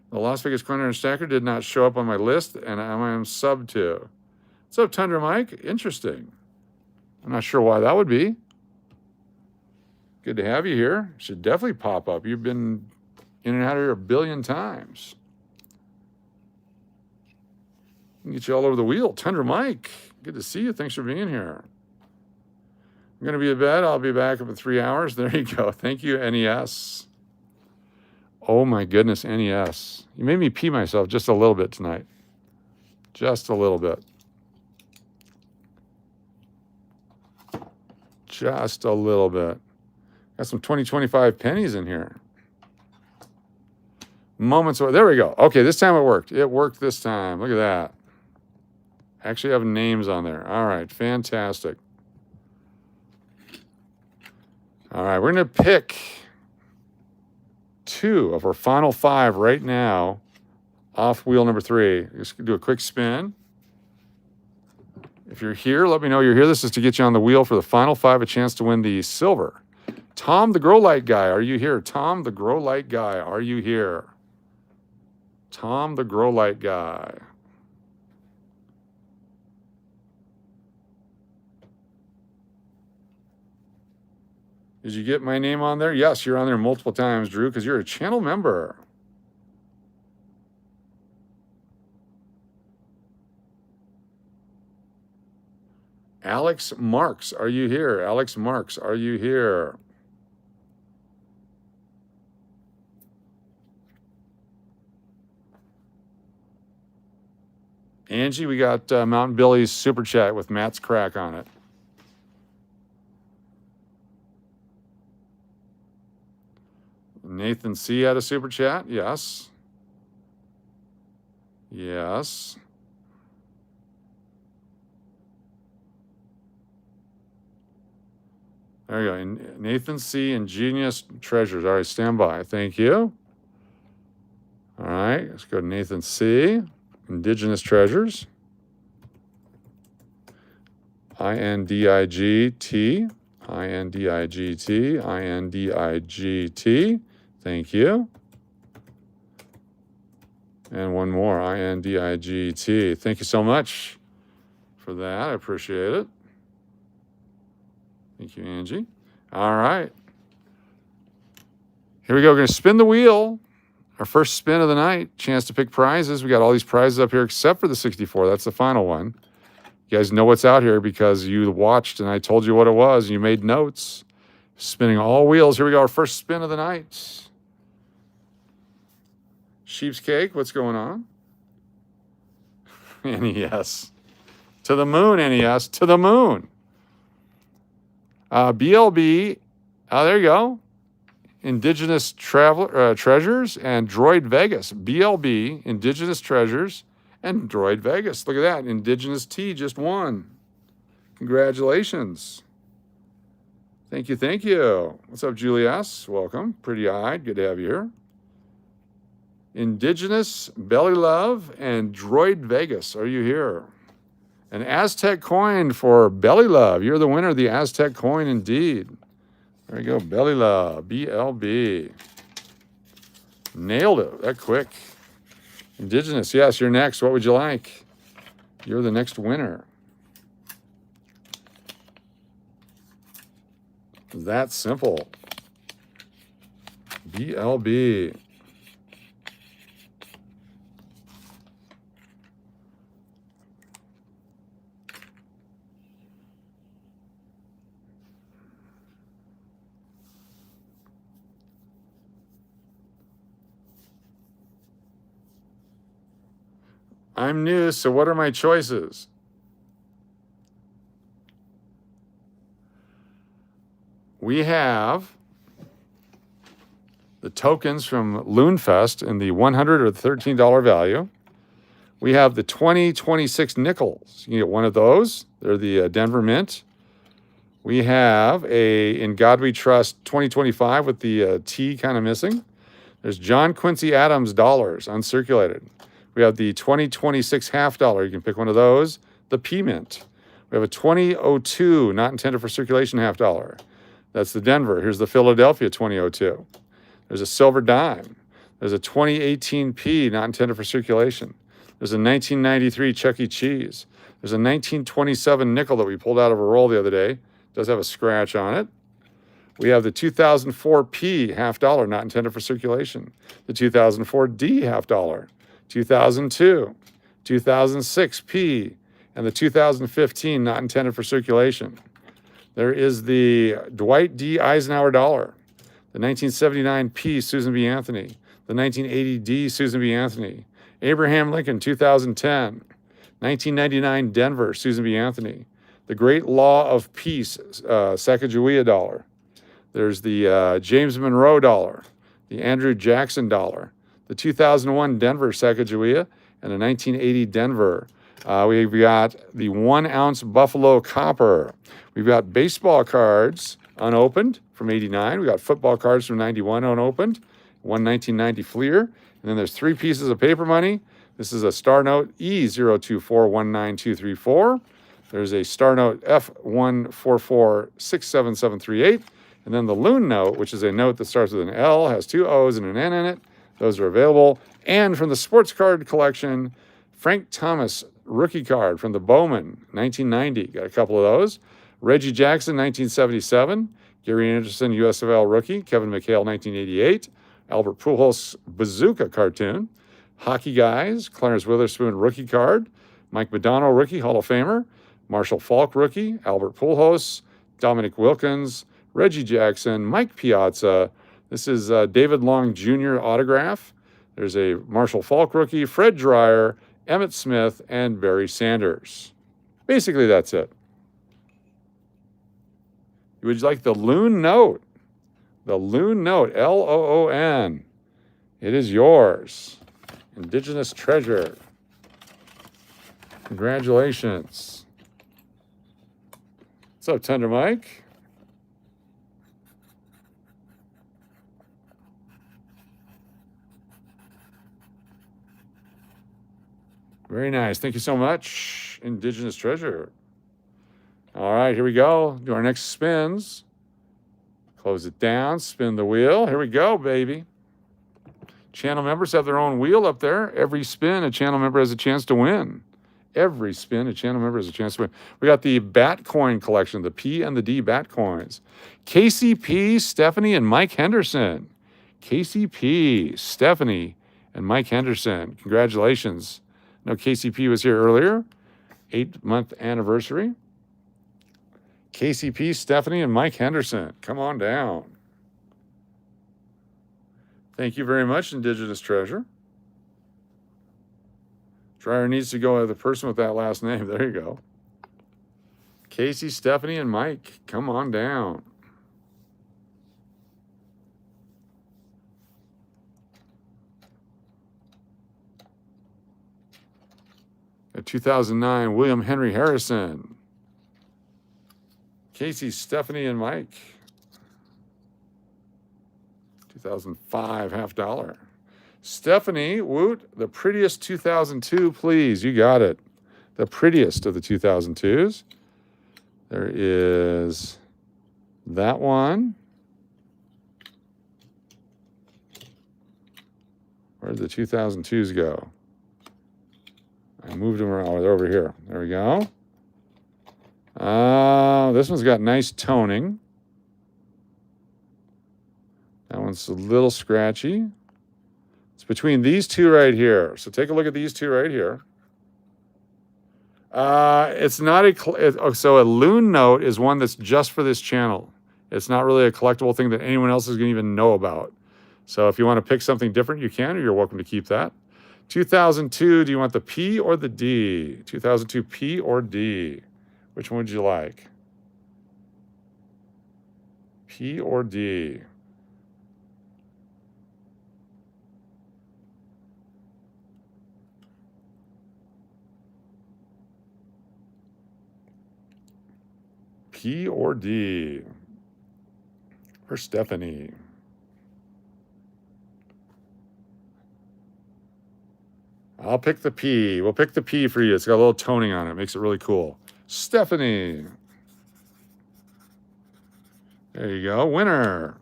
The Las Vegas Corner and Stacker did not show up on my list, and I am sub to. What's up, Tundra Mike? Interesting. I'm not sure why that would be. Good to have you here. Should definitely pop up. You've been in and out of here a billion times. I can get you all over the wheel. Tundra Mike, good to see you. Thanks for being here. I'm going to be in bed. I'll be back up in 3 hours. There you go. Thank you, NES. Oh, my goodness, NES. You made me pee myself just a little bit tonight. Just a little bit. Just a little bit. Got some 20-25 pennies in here. Moments. There we go. Okay, this time it worked. It worked this time. Look at that. Actually have names on there. All right, fantastic. All right, we're going to pick 2 of our final 5 right now off wheel number 3. Just do a quick spin. If you're here, let me know you're here. This is to get you on the wheel for the final 5, a chance to win the silver. Tom the Grow Light Guy, are you here? Tom the Grow Light Guy, are you here? Tom the Grow Light Guy. Did you get my name on there? Yes, you're on there multiple times, Drew, because you're a channel member. Alex Marks, are you here? Alex Marks, are you here? Angie, we got Mountain Billy's Super Chat with Matt's crack on it. Nathan C. had a Super Chat, yes. Yes. There you go. And Nathan C. Ingenious Treasures. All right, stand by. Thank you. All right, let's go to Nathan C. Indigenous Treasures. INDIGT. INDIGT. INDIGT. Thank you. And one more. INDIGT. Thank you so much for that. I appreciate it. Thank you, Angie. All right. Here we go. We're going to spin the wheel. Our first spin of the night. Chance to pick prizes. We got all these prizes up here except for the 64. That's the final one. You guys know what's out here because you watched and I told you what it was and you made notes. Spinning all wheels. Here we go. Our first spin of the night. Sheep's cake. What's going on? NES. To the moon, NES. To the moon. BLB. There you go. Indigenous Treasures and Droid Vegas. BLB, Indigenous Treasures and Droid Vegas. Look at that. Indigenous T just won. Congratulations. Thank you, thank you. What's up, Julie S? Welcome. Pretty-eyed. Good to have you here. Indigenous, Belly Love, and Droid Vegas. Are you here? An Aztec coin for Belly Love. You're the winner of the Aztec coin indeed. There you go, Belly Love, BLB. Nailed it, that quick. Indigenous, yes, you're next. What would you like? You're the next winner. That simple. BLB. I'm new, so what are my choices? We have the tokens from Loonfest in the $100 or $13 value. We have the 2026 nickels. You can get one of those. They're the Denver Mint. We have a In God We Trust 2025 with the T kind of missing. There's John Quincy Adams dollars, uncirculated. We have the 2026 half dollar. You can pick one of those. The P Mint. We have a 2002, not intended for circulation half dollar. That's the Denver. Here's the Philadelphia 2002. There's a silver dime. There's a 2018 P, not intended for circulation. There's a 1993 Chuck E. Cheese. There's a 1927 nickel that we pulled out of a roll the other day. Does have a scratch on it. We have the 2004 P half dollar, not intended for circulation. The 2004 D half dollar. 2002, 2006 P, and the 2015 not intended for circulation. There is the Dwight D. Eisenhower dollar, the 1979 P Susan B. Anthony, the 1980 D Susan B. Anthony, Abraham Lincoln 2010, 1999 Denver Susan B. Anthony, the Great Law of Peace Sacagawea dollar. There's the James Monroe dollar, the Andrew Jackson dollar, the 2001 Denver Sacagawea, and the 1980 Denver. We've got the 1 ounce Buffalo Copper. We've got baseball cards unopened from 89. We got football cards from 91 unopened, one 1990 Fleer. And then there's 3 pieces of paper money. This is a Star Note E024192234. There's a Star Note F144677738. And then the Loon Note, which is a note that starts with an L, has 2 O's and an N in it. Those are available. And from the sports card collection, Frank Thomas rookie card from the Bowman, 1990. Got a couple of those. Reggie Jackson, 1977. Gary Anderson, USFL rookie. Kevin McHale, 1988. Albert Pujols Bazooka cartoon. Hockey Guys, Clarence Witherspoon rookie card. Mike Modano rookie, Hall of Famer. Marshall Falk rookie. Albert Pujols. Dominic Wilkins. Reggie Jackson. Mike Piazza. This is David Long Jr. autograph. There's a Marshall Falk rookie, Fred Dreyer, Emmett Smith, and Barry Sanders. Basically, that's it. Would you like the Loon Note? The Loon Note, Loon. It is yours. Indigenous treasure. Congratulations. What's up, Tender Mike? Very nice. Thank you so much, Indigenous treasure. All right, here we go. Do our next spins. Close it down, spin the wheel. Here we go, baby. Channel members have their own wheel up there. Every spin, a channel member has a chance to win. Every spin, a channel member has a chance to win. We got the Bat Coin collection, the P and the D Bat Coins. KCP, Stephanie, and Mike Henderson. KCP, Stephanie, and Mike Henderson. Congratulations. I know KCP was here earlier. 8-month anniversary. KCP, Stephanie, and Mike Henderson. Come on down. Thank you very much, Indigenous Treasure. Dryer needs to go with the person with that last name. There you go. Casey, Stephanie, and Mike, come on down. A 2009 William Henry Harrison. Casey, Stephanie, and Mike. 2005 $50. Stephanie, Woot, the prettiest 2002, please. You got it. The prettiest of the 2002s. There is that one. Where did the 2002s go? I moved them around. Oh, they're over here. There we go. This one's got nice toning. That one's a little scratchy. It's between these two right here. So take a look at these two right here. It's not so a loon note is one that's just for this channel. It's not really a collectible thing that anyone else is going to even know about. So if you want to pick something different, you can, or you're welcome to keep that. 2002, do you want the P or the D? 2002 P or D? Which one would you like? P or D? P or D? For Stephanie. I'll pick the P. We'll pick the P for you. It's got a little toning on it. Makes it really cool. Stephanie. There you go. Winner.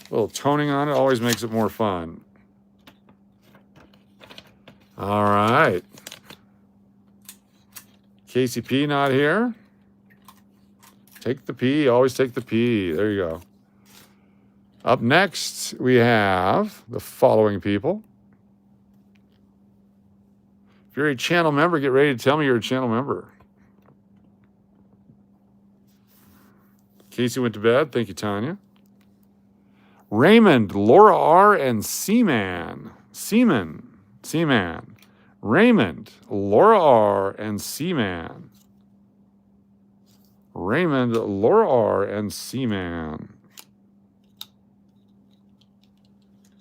A little toning on it always makes it more fun. All right. KCP not here. Take the P. Always take the P. There you go. Up next, we have the following people. If you're a channel member, get ready to tell me you're a channel member. Casey went to bed. Thank you, Tanya. Raymond, Laura R., and Seaman. Raymond, Laura R., and Seaman. Raymond, Laura R., and Seaman.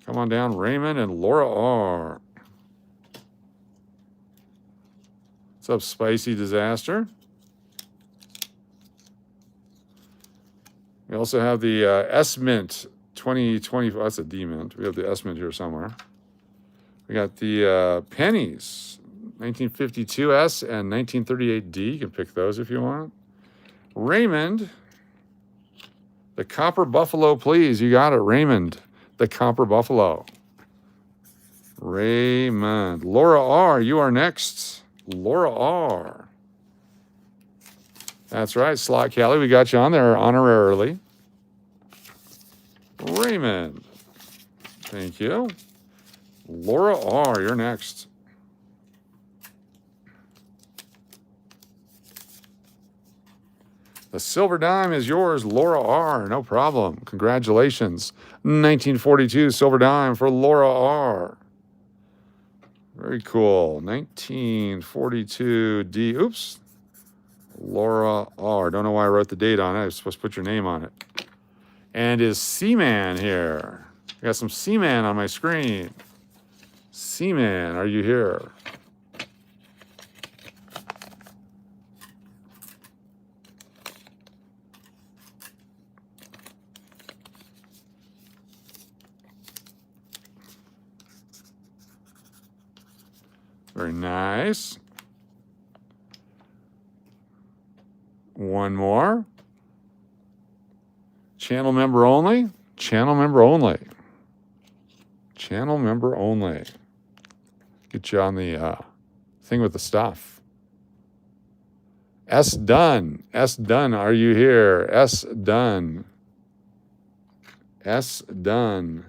Come on down, Raymond and Laura R. What's up, Spicy Disaster? We also have the S-Mint 2020. Oh, that's a D-Mint. We have the S-Mint here somewhere. We got the pennies, 1952S and 1938D. You can pick those if you want. Raymond, the Copper Buffalo, please. You got it, Raymond, the Copper Buffalo. Raymond. Laura R., you are next. Laura R. That's right, Slot Cali. We got you on there honorarily. Raymond. Thank you. Laura R., you're next. The silver dime is yours, Laura R. No problem. Congratulations. 1942 silver dime for Laura R. Very cool. 1942 D. Oops. Laura R. Don't know why I wrote the date on it. I was supposed to put your name on it. And is Seaman here? I got some Seaman on my screen. Seaman, are you here? Very nice. One more. Channel member only. Channel member only. Channel member only. Get you on the thing with the stuff. S. Dunn. S. Dunn, are you here? S. Dunn. S. Dunn.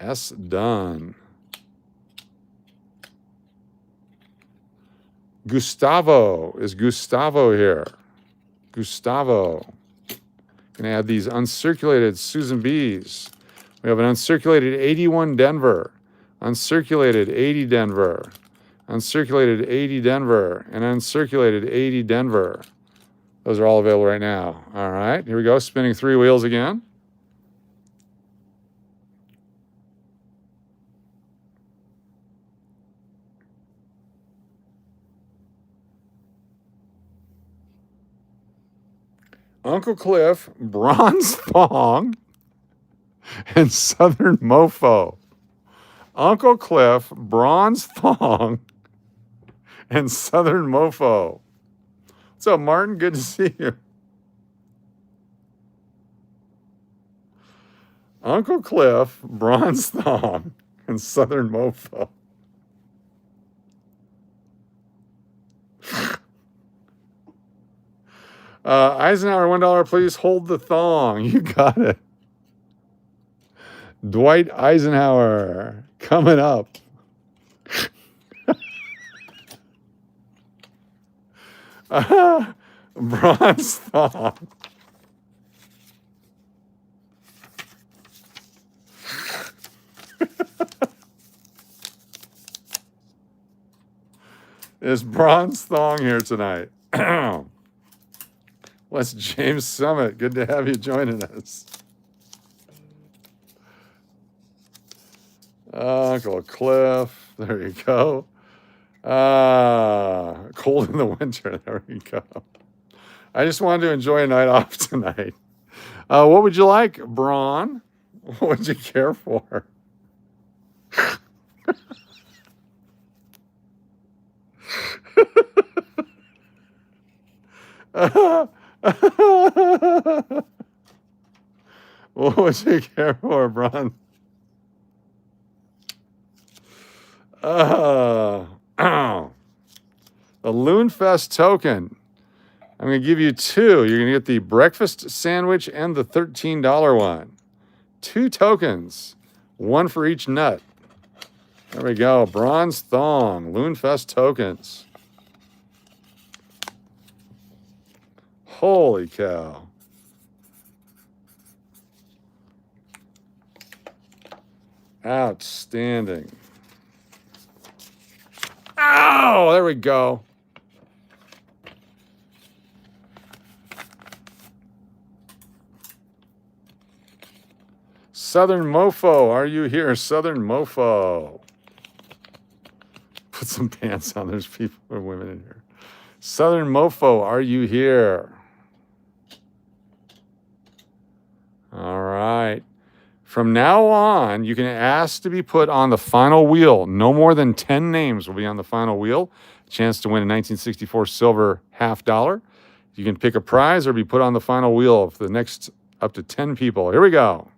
S. Dunn. Gustavo. Is Gustavo here? Gustavo. Gonna add these uncirculated Susan B's. We have an uncirculated 81 Denver, uncirculated 80 Denver, uncirculated 80 Denver, and uncirculated 80 Denver. Those are all available right now. All right, here we go. Spinning 3 wheels again. Uncle Cliff, Bronze Thong, and Southern Mofo. Uncle Cliff, Bronze Thong, and Southern Mofo. What's up, Martin? Good to see you. Uncle Cliff, Bronze Thong, and Southern Mofo. Eisenhower, $1, please hold the thong. You got it. Dwight Eisenhower coming up. Bronze thong. Is Bronze Thong here tonight? What's James Summit? Good to have you joining us. Uncle Cliff. There you go. Cold in the winter. There you go. I just wanted to enjoy a night off tonight. What would you like, Braun? What would you care for? What would you care for, Bron? The Loonfest token. I'm going to give you 2. You're going to get the breakfast sandwich and the $13 one. 2 tokens, 1 for each nut. There we go. Bronze Thong, Loonfest tokens. Holy cow. Outstanding. Oh, there we go. Southern Mofo, are you here? Southern Mofo. Put some pants on. There's people or women in here. Southern Mofo, are you here? All right. From now on, you can ask to be put on the final wheel. No more than 10 names will be on the final wheel. Chance to win a 1964 silver $50. You can pick a prize or be put on the final wheel for the next up to 10 people. Here we go.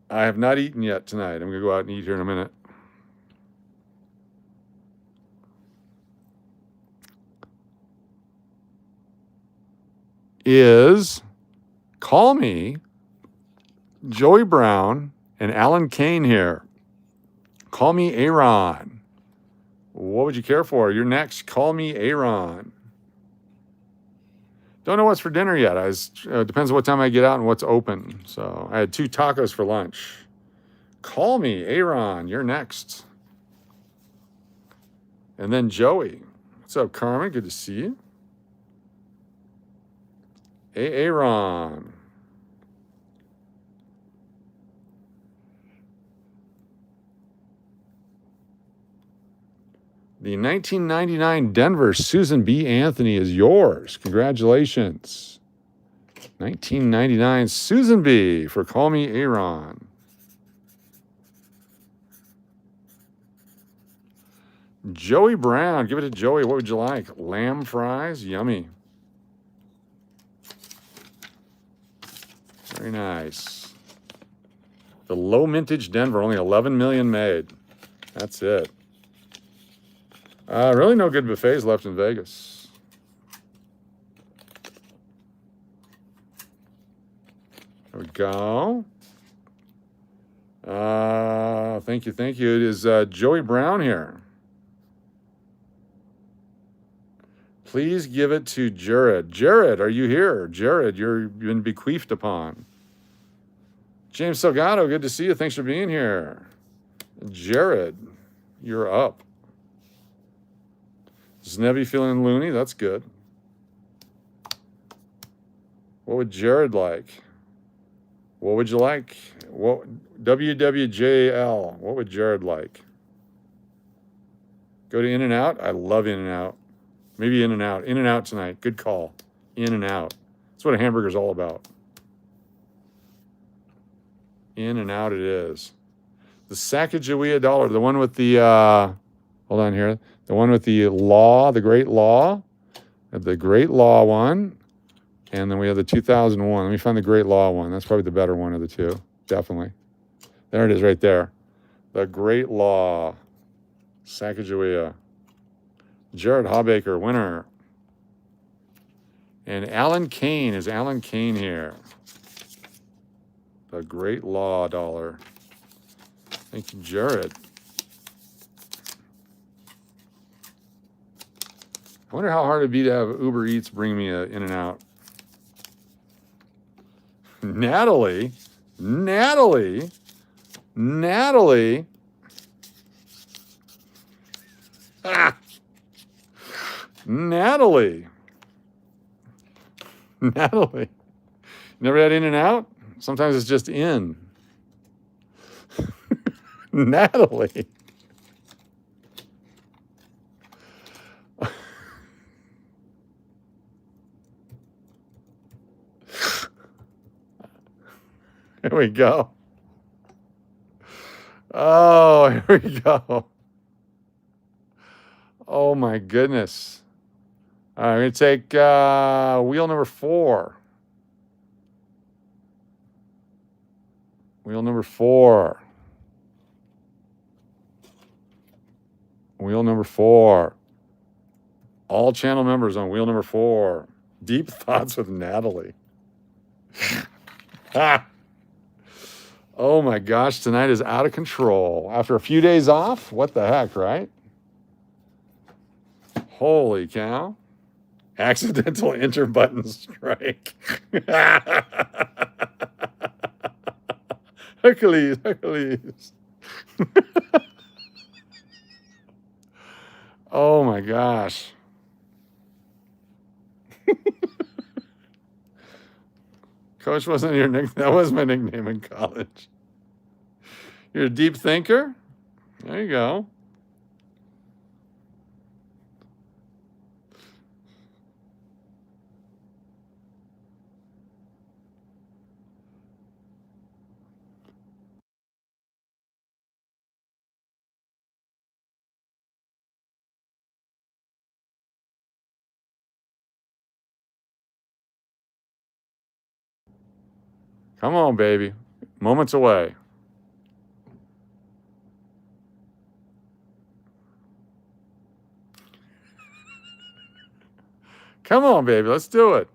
I have not eaten yet tonight. I'm going to go out and eat here in a minute. Is Call Me, Joey Brown, and Alan Kane here. Call Me Aaron. What would you care for? You're next. Call Me Aaron. Don't know what's for dinner yet. Depends on what time I get out and what's open. So I had 2 tacos for lunch. Call Me Aaron. You're next. And then Joey. What's up, Carmen? Good to see you. Aaron. The 1999 Denver Susan B. Anthony is yours. Congratulations. 1999 Susan B. for Call Me Aaron. Joey Brown. Give it to Joey. What would you like? Lamb fries? Yummy. Very nice. The low mintage Denver. Only 11 million made. That's it. Really no good buffets left in Vegas. There we go. Thank you. Thank you. It is Joey Brown here. Please give it to Jared. Jared, are you here? Jared, you've been bequeathed upon. James Salgado, good to see you. Thanks for being here. Jared, you're up. Snebby feeling loony? That's good. What would Jared like? What would you like? WWJL, what would Jared like? Go to In-N-Out? I love In-N-Out. Maybe In-N-Out. In-N-Out tonight. Good call. In-N-Out. That's what a hamburger's all about. In-N-Out it is. The Sacagawea dollar, the one with the, hold on here. The one with the law, the Great Law. The Great Law one. And then we have the 2001. Let me find the Great Law one. That's probably the better one of the two. Definitely. There it is right there. The Great Law. Sacagawea. Jared Hawbaker, winner. And Alan Kane. Is Alan Kane here? The Great Law dollar. Thank you, Jared. I wonder how hard it'd be to have Uber Eats bring me a In-N-Out. Natalie. Natalie. Natalie. Ah. Natalie. Natalie. Never had In-N-Out? Sometimes it's just in. Natalie. Here we go. Oh, here we go. Oh, my goodness. All right, I'm going to take wheel number 4. Wheel number 4. Wheel number 4. All channel members on wheel number 4. Deep Thoughts with Natalie. Ah. Oh my gosh, tonight is out of control. After a few days off? What the heck, right? Holy cow. Accidental enter button strike. Hercules, Hercules. Oh my gosh. Coach wasn't your nickname. That was my nickname in college. You're a deep thinker? There you go. Come on, baby. Moments away. Come on, baby. Let's do it.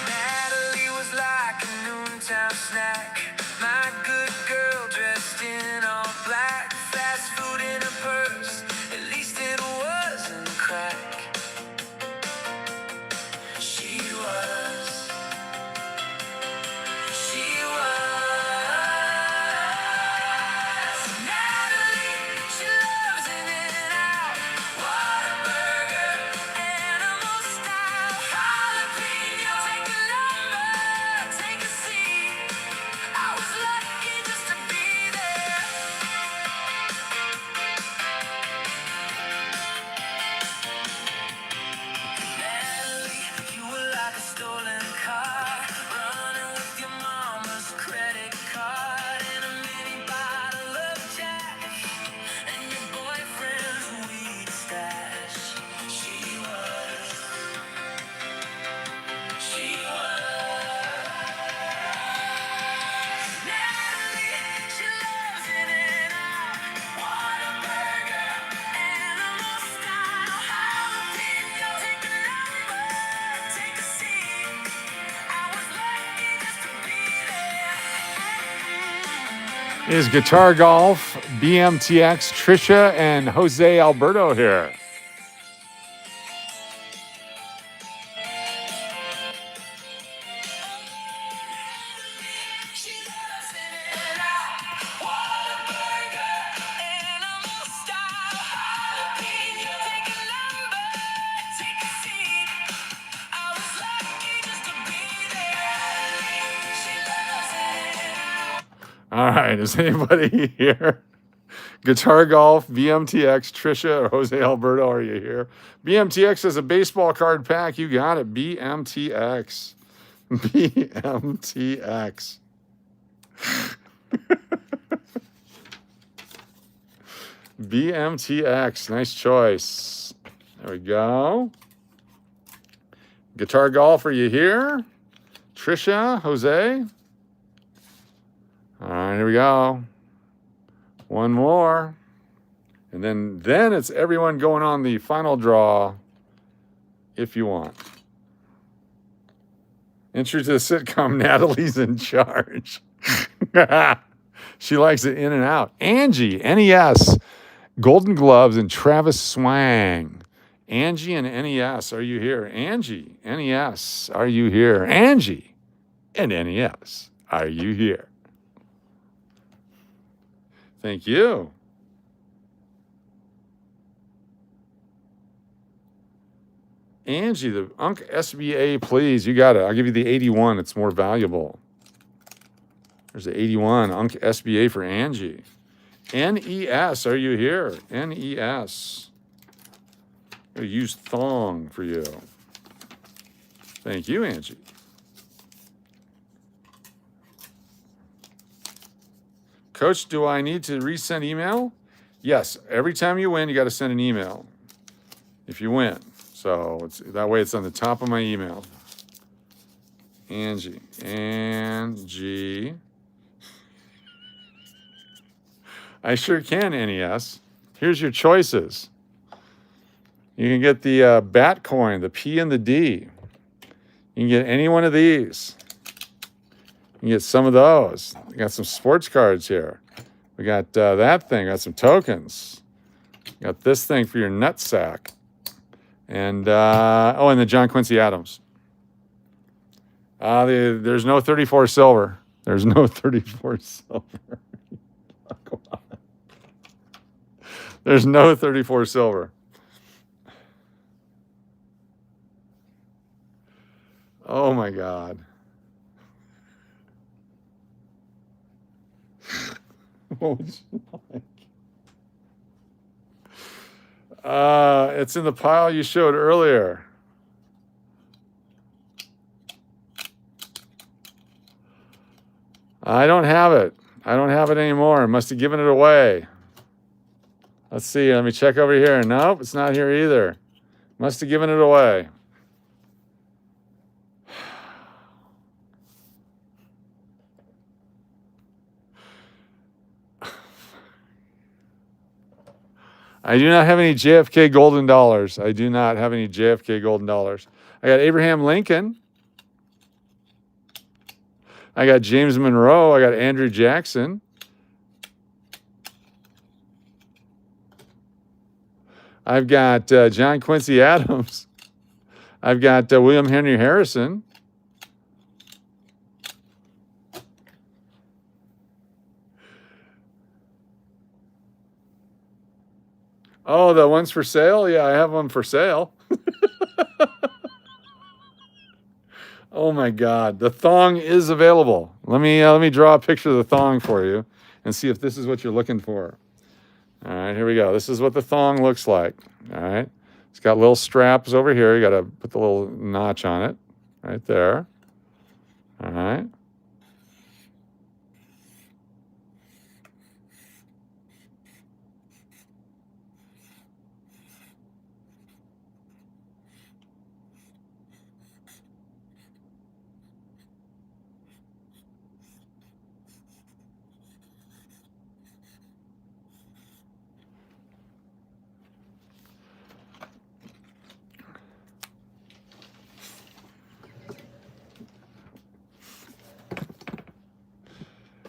Natalie was like a noontime snack. My good girl. Is Guitar Golf, BMTX, Trisha, and Jose Alberto here. All right, is anybody here? Guitar Golf, BMTX, Trisha, or Jose Alberto, are you here? BMTX is a baseball card pack. You got it. BMTX. BMTX. BMTX. Nice choice. There we go. Guitar Golf, are you here? Trisha, Jose. All right, here we go. One more. And then it's everyone going on the final draw if you want. Entry to the sitcom, Natalie's in charge. She likes it in and out. Angie, NES, Golden Gloves, and Travis Swang. Angie and NES, are you here? Angie, NES, are you here? Angie and NES, are you here? Thank you. Angie, the Unc SBA, please. You got it. I'll give you the 81. It's more valuable. There's the 81. Unc SBA for Angie. NES, are you here? NES. I'm going to use thong for you. Thank you, Angie. Coach, do I need to resend email? Yes. Every time you win, you got to send an email if you win. So that way it's on the top of my email. Angie. I sure can, NES. Here's your choices. You can get the bat coin, the P and the D. You can get any one of these. You can get some of those. We got some sports cards here. We got that thing. Got some tokens. Got this thing for your nutsack. And, and the John Quincy Adams. There's no 34 silver. There's no 34 silver. There's no 34 silver. Oh, my God. What would you like? It's in the pile you showed earlier. I don't have it. I don't have it anymore. I must have given it away. Let's see. Let me check over here. Nope, it's not here either. Must have given it away. I do not have any JFK golden dollars. I do not have any JFK golden dollars. I got Abraham Lincoln. I got James Monroe. I got Andrew Jackson. I've got John Quincy Adams. I've got William Henry Harrison. Oh, the ones for sale? Yeah, I have one for sale. Oh my God, the thong is available. Let me draw a picture of the thong for you and see if this is what you're looking for. All right, here we go. This is what the thong looks like. All right, it's got little straps over here. You got to put the little notch on it right there. All right.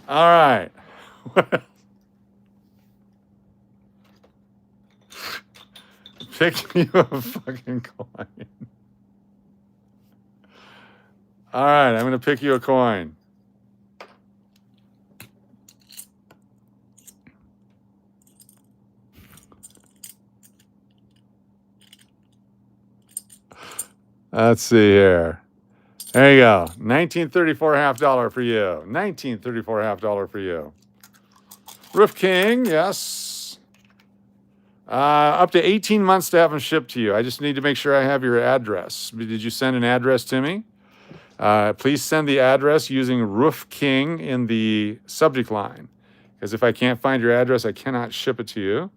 All right. Pick you a fucking coin. All right, I'm going to pick you a coin. Let's see here. There you go. $19.34 half dollar for you. $19.34 half dollar for you. Roof King, yes. Up to 18 months to have them shipped to you. I just need to make sure I have your address. Did you send an address to me? Please send the address using Roof King in the subject line. Because if I can't find your address, I cannot ship it to you.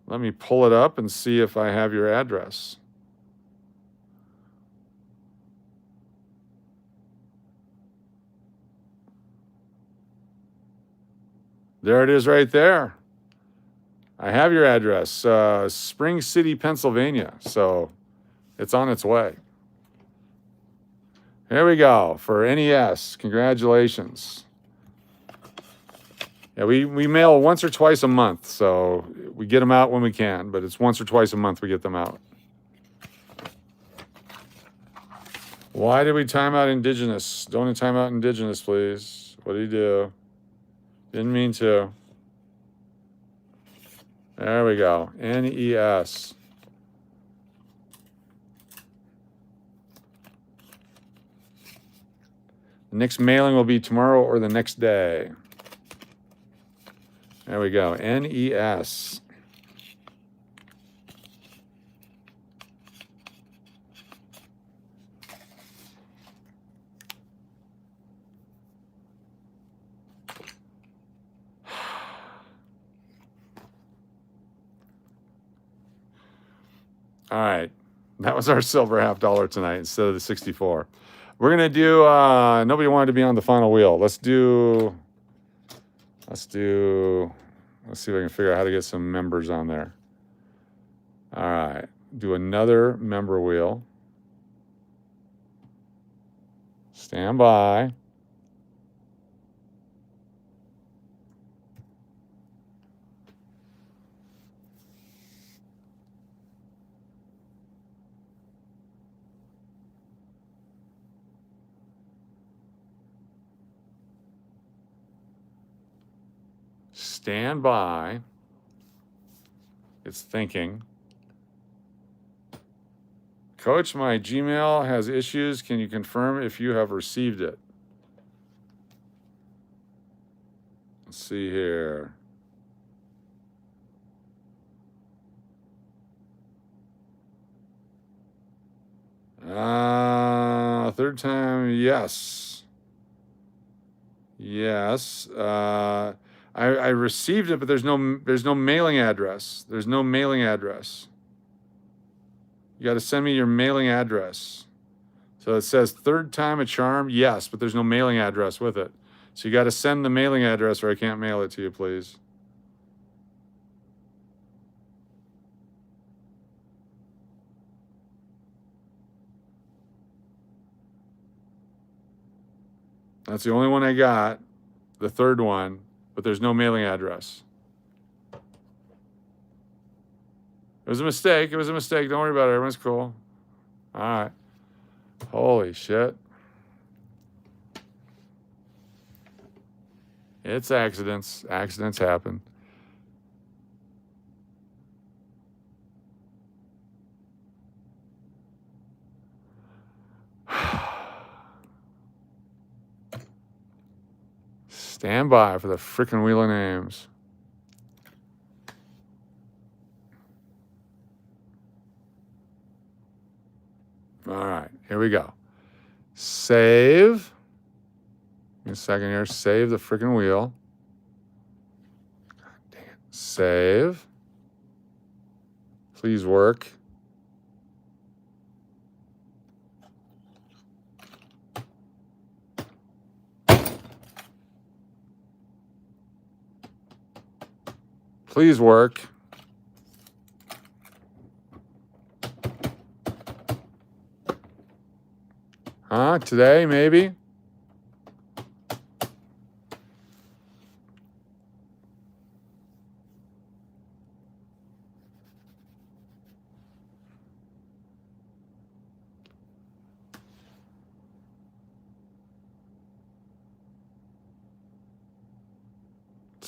Let me pull it up and see if I have your address. There it is right there. I have your address, Spring City, Pennsylvania. So it's on its way. Here we go for NES. Congratulations. Yeah, we mail once or twice a month, so we get them out when we can, but it's once or twice a month we get them out. Why did we time out Indigenous? Don't time out Indigenous, please. What do you do? Didn't mean to. There we go. NES. The next mailing will be tomorrow or the next day. There we go. NES. All right. That was our silver half dollar tonight instead of the 64. We're going to do, nobody wanted to be on the final wheel. Let's see if I can figure out how to get some members on there. All right. Do another member wheel. Stand by. Stand by. It's thinking. Coach, my Gmail has issues. Can you confirm if you have received it? Let's see here. Third time, yes. Yes. I received it, but there's no mailing address. There's no mailing address. You got to send me your mailing address. So it says third time a charm, yes, but there's no mailing address with it. So you got to send the mailing address or I can't mail it to you, please. That's the only one I got, the third one, but there's no mailing address. It was a mistake. It was a mistake. Don't worry about it. Everyone's cool. All right. Holy shit. It's accidents. Accidents happen. Stand by for the frickin' wheel of names. All right, here we go. Save. Give me a second here. Save the frickin' wheel. God dang it. Save. Please work. Please work. Huh? Today, maybe?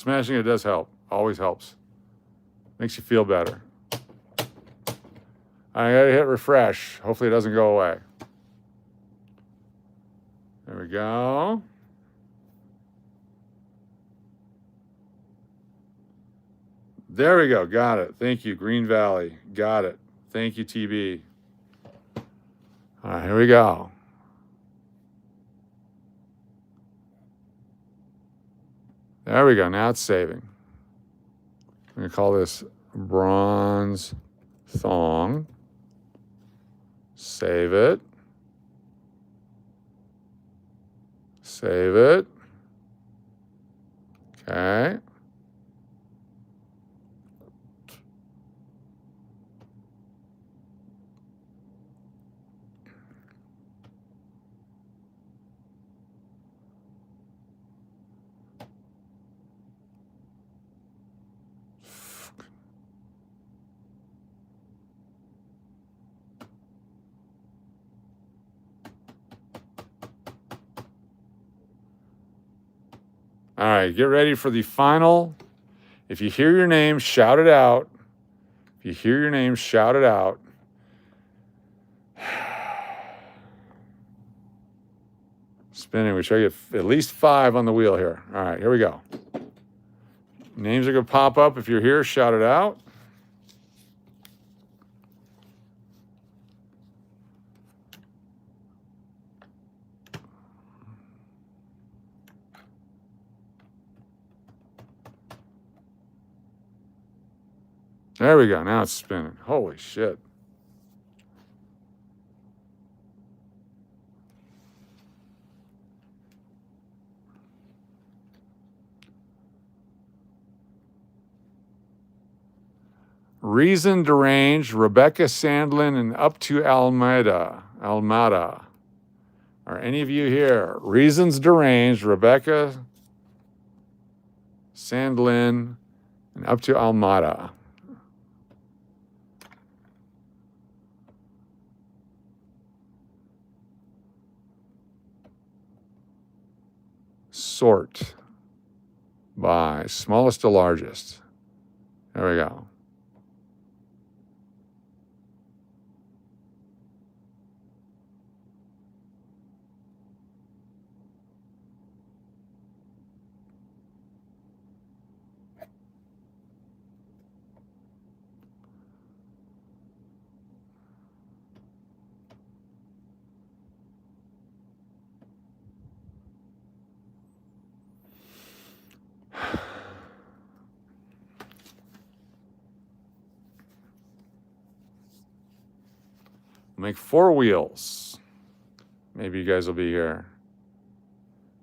Smashing it does help. Always helps. Makes you feel better. I gotta hit refresh. Hopefully it doesn't go away. There we go. There we go. Got it. Thank you, Green Valley. Got it. Thank you, TB. All right, here we go. There we go. Now it's saving. I'm going to call this bronze thong. Save it. Save it. Okay. All right, get ready for the final. If you hear your name, shout it out. If you hear your name, shout it out. Spinning. We try to get at least 5 on the wheel here. All right, here we go. Names are going to pop up. If you're here, shout it out. There we go. Now it's spinning. Holy shit. Reason Deranged, Rebecca Sandlin, and Up to Almada. Are any of you here? Reasons Deranged, Rebecca Sandlin, and Up to Almada. Sort by smallest to largest. There we go. Make 4 wheels. Maybe you guys will be here.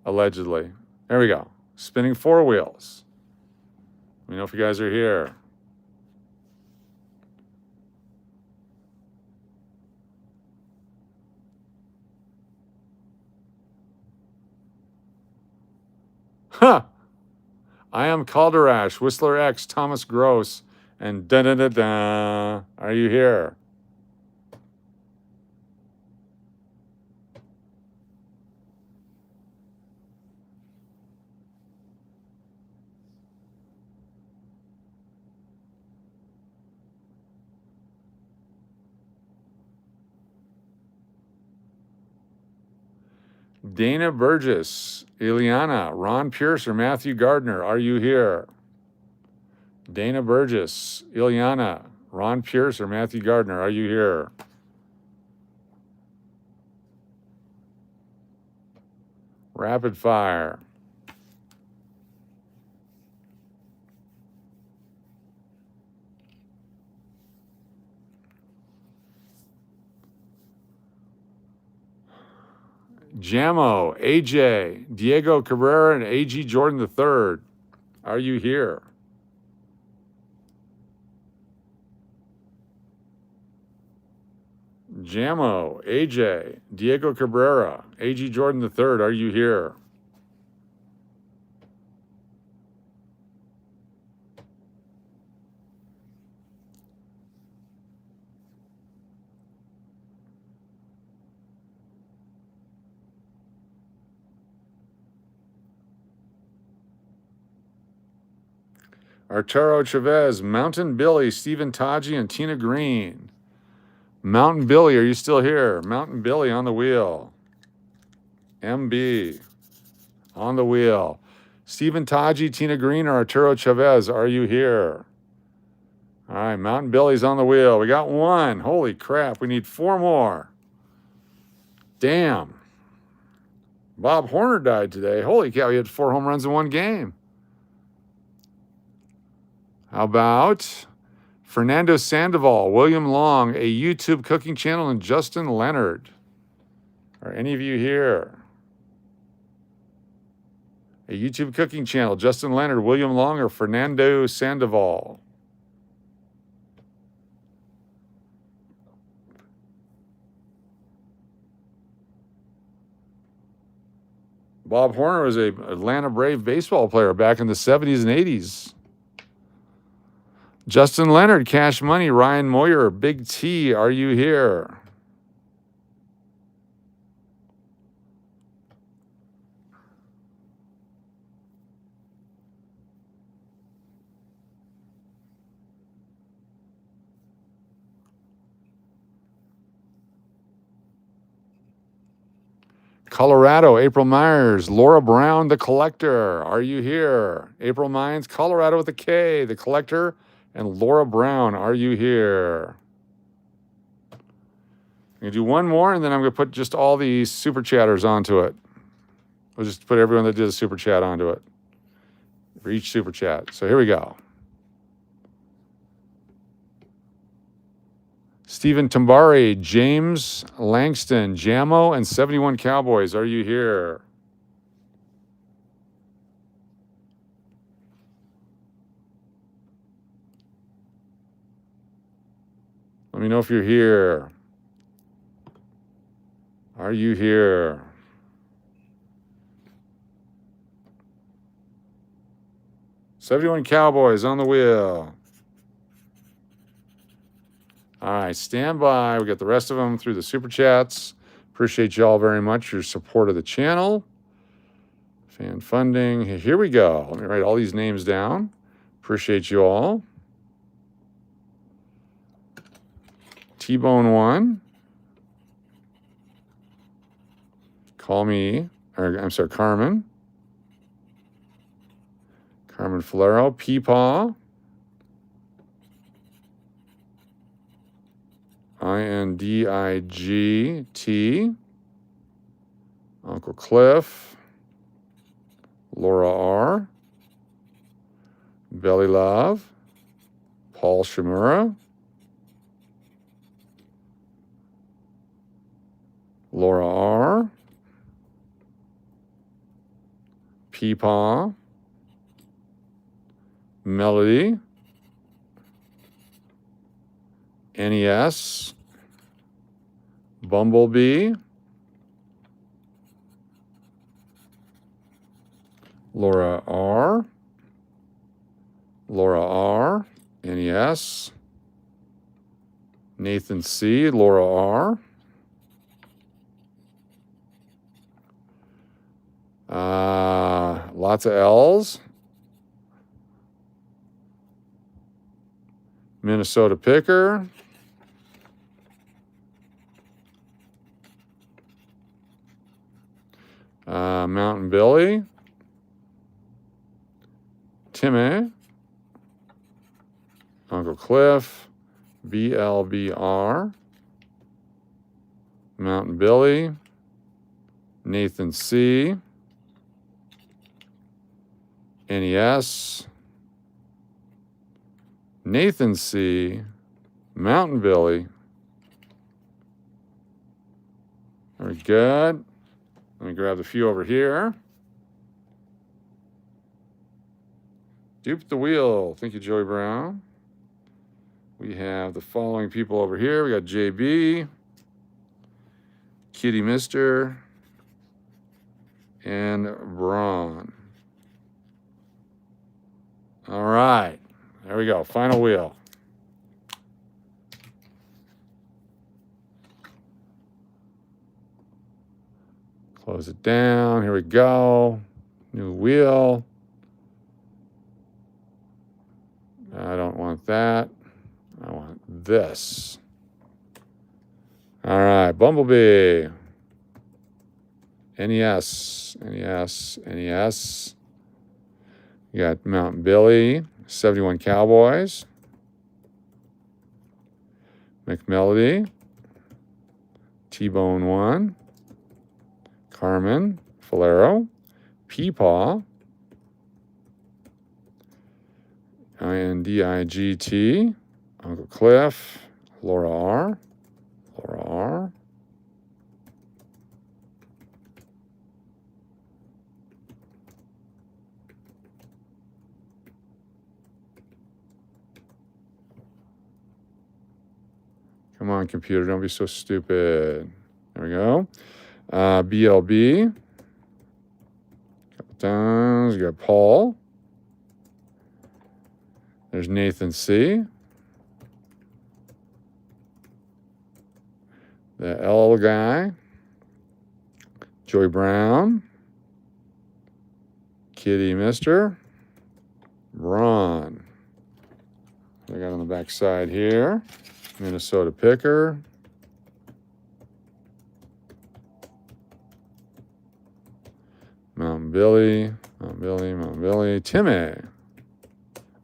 Allegedly. There we go. Spinning 4 wheels. Let me know if you guys are here. Huh. I am Calderash, Whistler X, Thomas Gross, and da-da-da-da. Are you here? Dana Burgess, Ileana, Ron Pierce, or Matthew Gardner, are you here? Dana Burgess, Ileana, Ron Pierce, or Matthew Gardner, are you here? Rapid fire. Jamo, AJ, Diego Cabrera, and AG Jordan III. Are you here? Jamo, AJ, Diego Cabrera, AG Jordan III. Are you here? Arturo Chavez, Mountain Billy, Stephen Taji, and Tina Green. Mountain Billy, are you still here? Mountain Billy on the wheel. MB on the wheel. Stephen Taji, Tina Green, or Arturo Chavez, are you here? All right, Mountain Billy's on the wheel. We got one. Holy crap, we need 4 more. Damn. Bob Horner died today. Holy cow, he had 4 home runs in one game. How about Fernando Sandoval, William Long, a YouTube cooking channel, and Justin Leonard? Are any of you here? A YouTube cooking channel, Justin Leonard, William Long, or Fernando Sandoval? Bob Horner was an Atlanta Brave baseball player back in the 70s and 80s. Justin Leonard, Cash Money, Ryan Moyer, Big T, are you here? Colorado, April Myers, Laura Brown, the Collector, are you here? April Myers, Colorado with a K, the Collector, and Laura Brown, are you here? I'm going to do one more, and then I'm going to put just all the super chatters onto it. We'll just put everyone that did a super chat onto it for each super chat. So here we go. Stephen Tambari, James Langston, Jamo, and 71 Cowboys, are you here? Let me know if you're here. Are you here? '71 Cowboys on the wheel. All right, stand by. We got the rest of them through the super chats. Appreciate you all very much, your support of the channel. Fan funding. Here we go. Let me write all these names down. Appreciate you all. T-Bone 1. Call me, or I'm sorry, Carmen. Carmen Falero. Peepaw. INDIGT. Uncle Cliff. Laura R. Belly Love. Paul Shimura. Laura R. Peepaw. Melody. NES. Bumblebee. Laura R. Laura R. NES. Nathan C. Laura R. Lots of L's. Minnesota Picker. Mountain Billy. Timmy. Uncle Cliff. BLBR. Mountain Billy. Nathan C. NES. Nathan C. Mountain Billy. Very good. Let me grab the few over here. Dupe the wheel. Thank you, Joey Brown. We have the following people over here. We got JB, Kitty Mister, and Braun. All right. There we go. Final wheel. Close it down. Here we go. New wheel. that. I want this. All right, Bumblebee. NES. You got Mountain Billy, 71 Cowboys. McMelody. T-Bone 1. Carmen. Falero. Peepaw. INDIGT. Uncle Cliff. Laura R. Come on, computer, don't be so stupid. There we go. BLB. Couple times. You got Paul. There's Nathan C. The L guy. Joey Brown. Kitty Mister. Ron. I got on the back side here. Minnesota Picker. Mountain Billy. Timmy.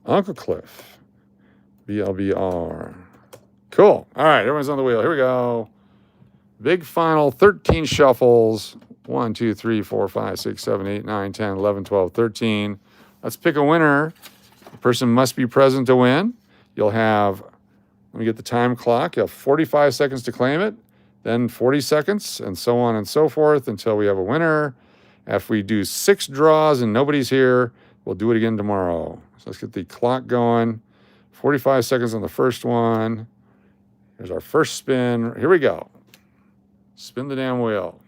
Uncle Cliff. BLBR. Cool. All right, everyone's on the wheel. Here we go. Big final 13 shuffles. 1, 2, 3, 4, 5, 6, 7, 8, 9, 10, 11, 12, 13. Let's pick a winner. The person must be present to win. You'll have, let me get the time clock. You'll have 45 seconds to claim it, then 40 seconds, and so on and so forth until we have a winner. If we do 6 draws and nobody's here, we'll do it again tomorrow. So let's get the clock going. 45 seconds on the first one. Here's our first spin. Here we go. Spin the damn wheel.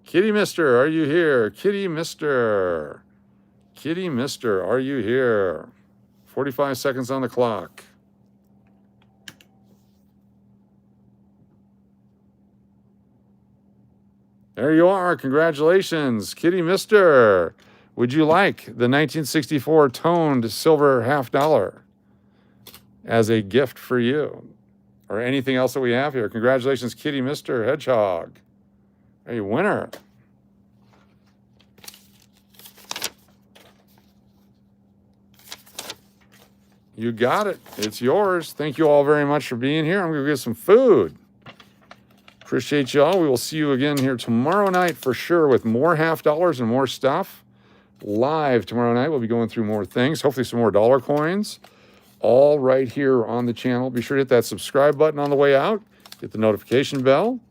Kitty Mister, are you here? Kitty Mister, are you here? 45 seconds on the clock. There you are. Congratulations, Kitty Mister. Would you like the 1964 toned silver $50 as a gift for you? Or anything else that we have here? Congratulations, Kitty Mister Hedgehog. A winner. You got it. It's yours. Thank you all very much for being here. I'm going to get some food. Appreciate y'all. We will see you again here tomorrow night for sure with more $50 and more stuff. Live tomorrow night. We'll be going through more things. Hopefully some more dollar coins. All right here on the channel. Be sure to hit that subscribe button on the way out. Hit the notification bell.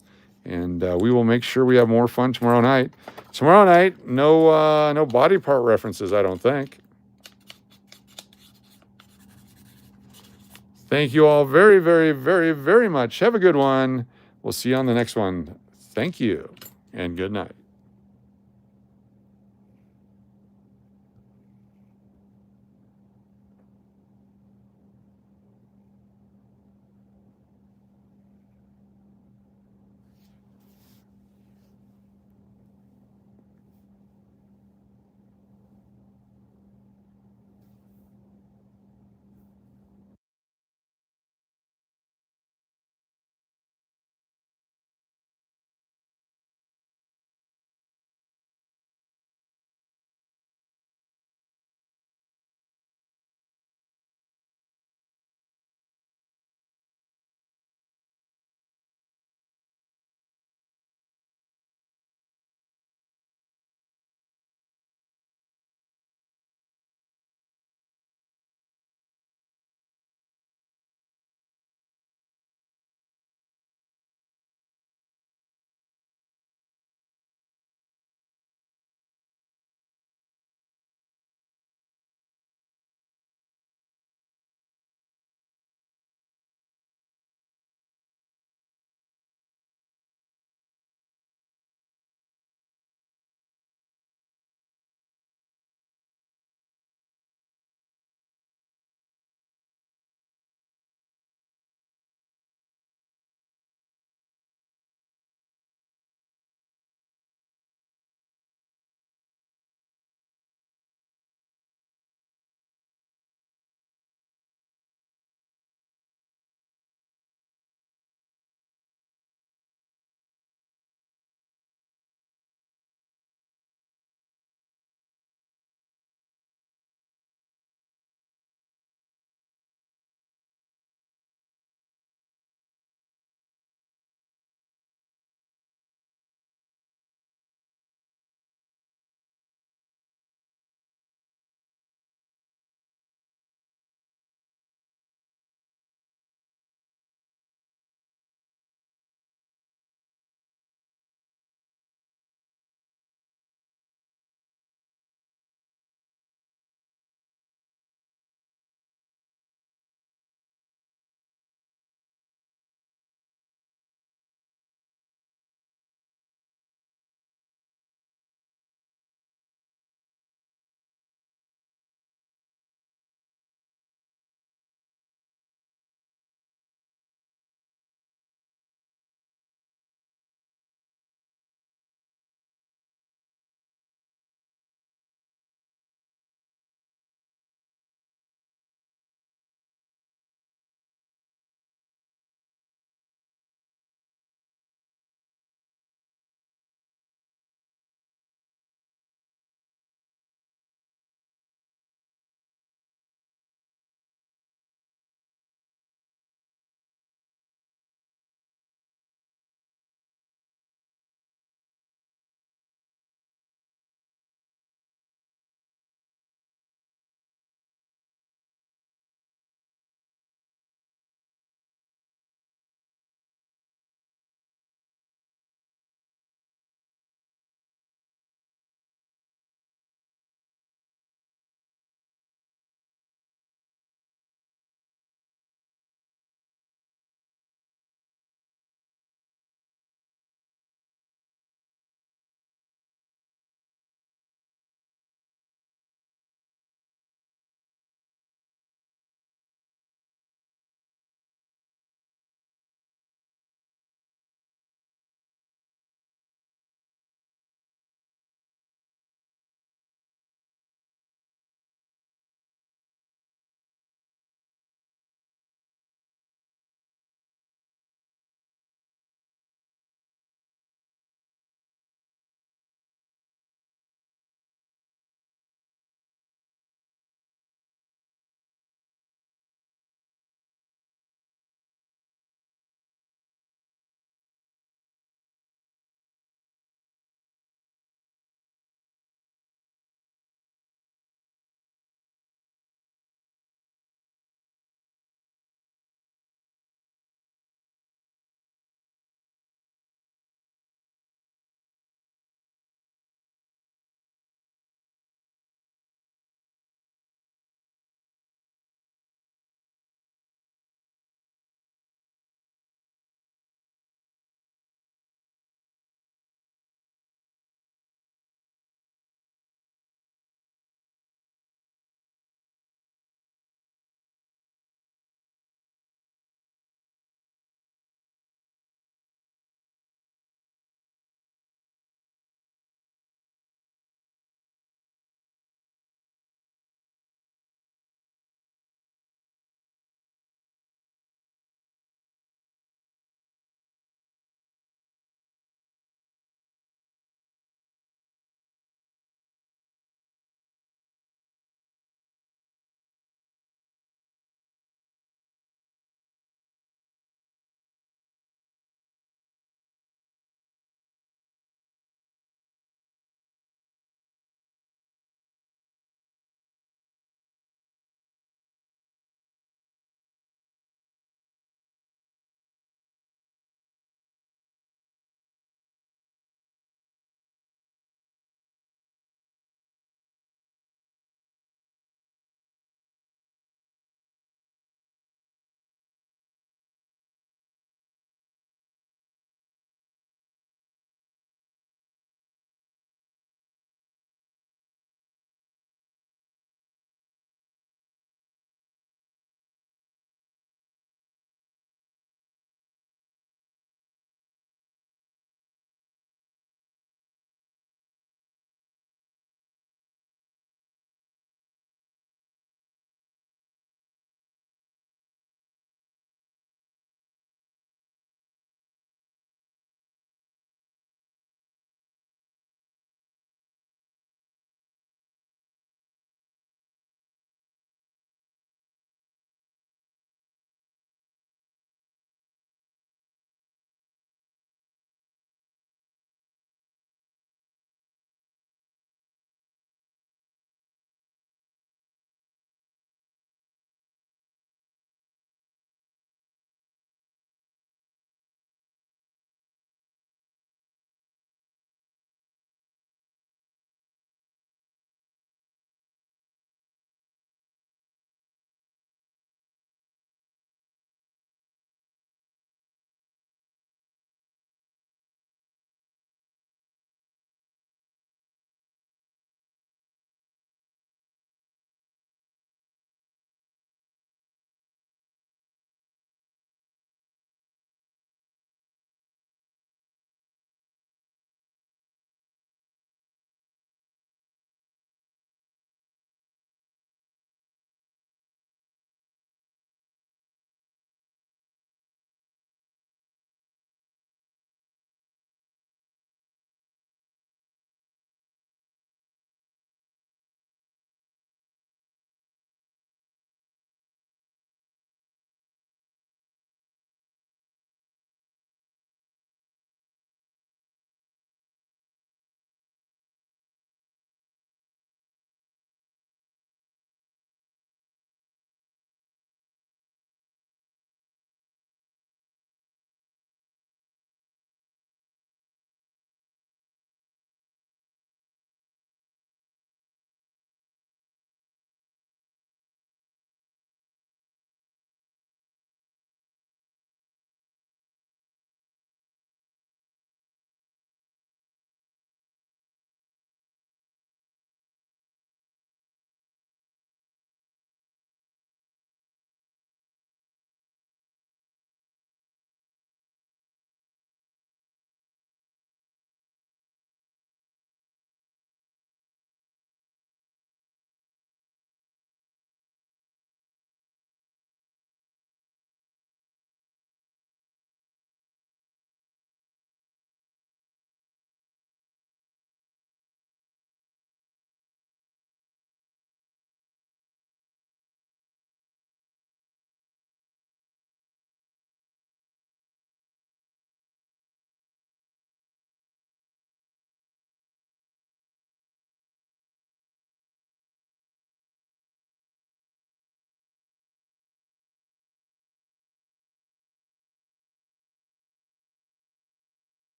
And we will make sure we have more fun tomorrow night. Tomorrow night, no body part references, I don't think. Thank you all very, very, very, very much. Have a good one. We'll see you on the next one. Thank you, and good night.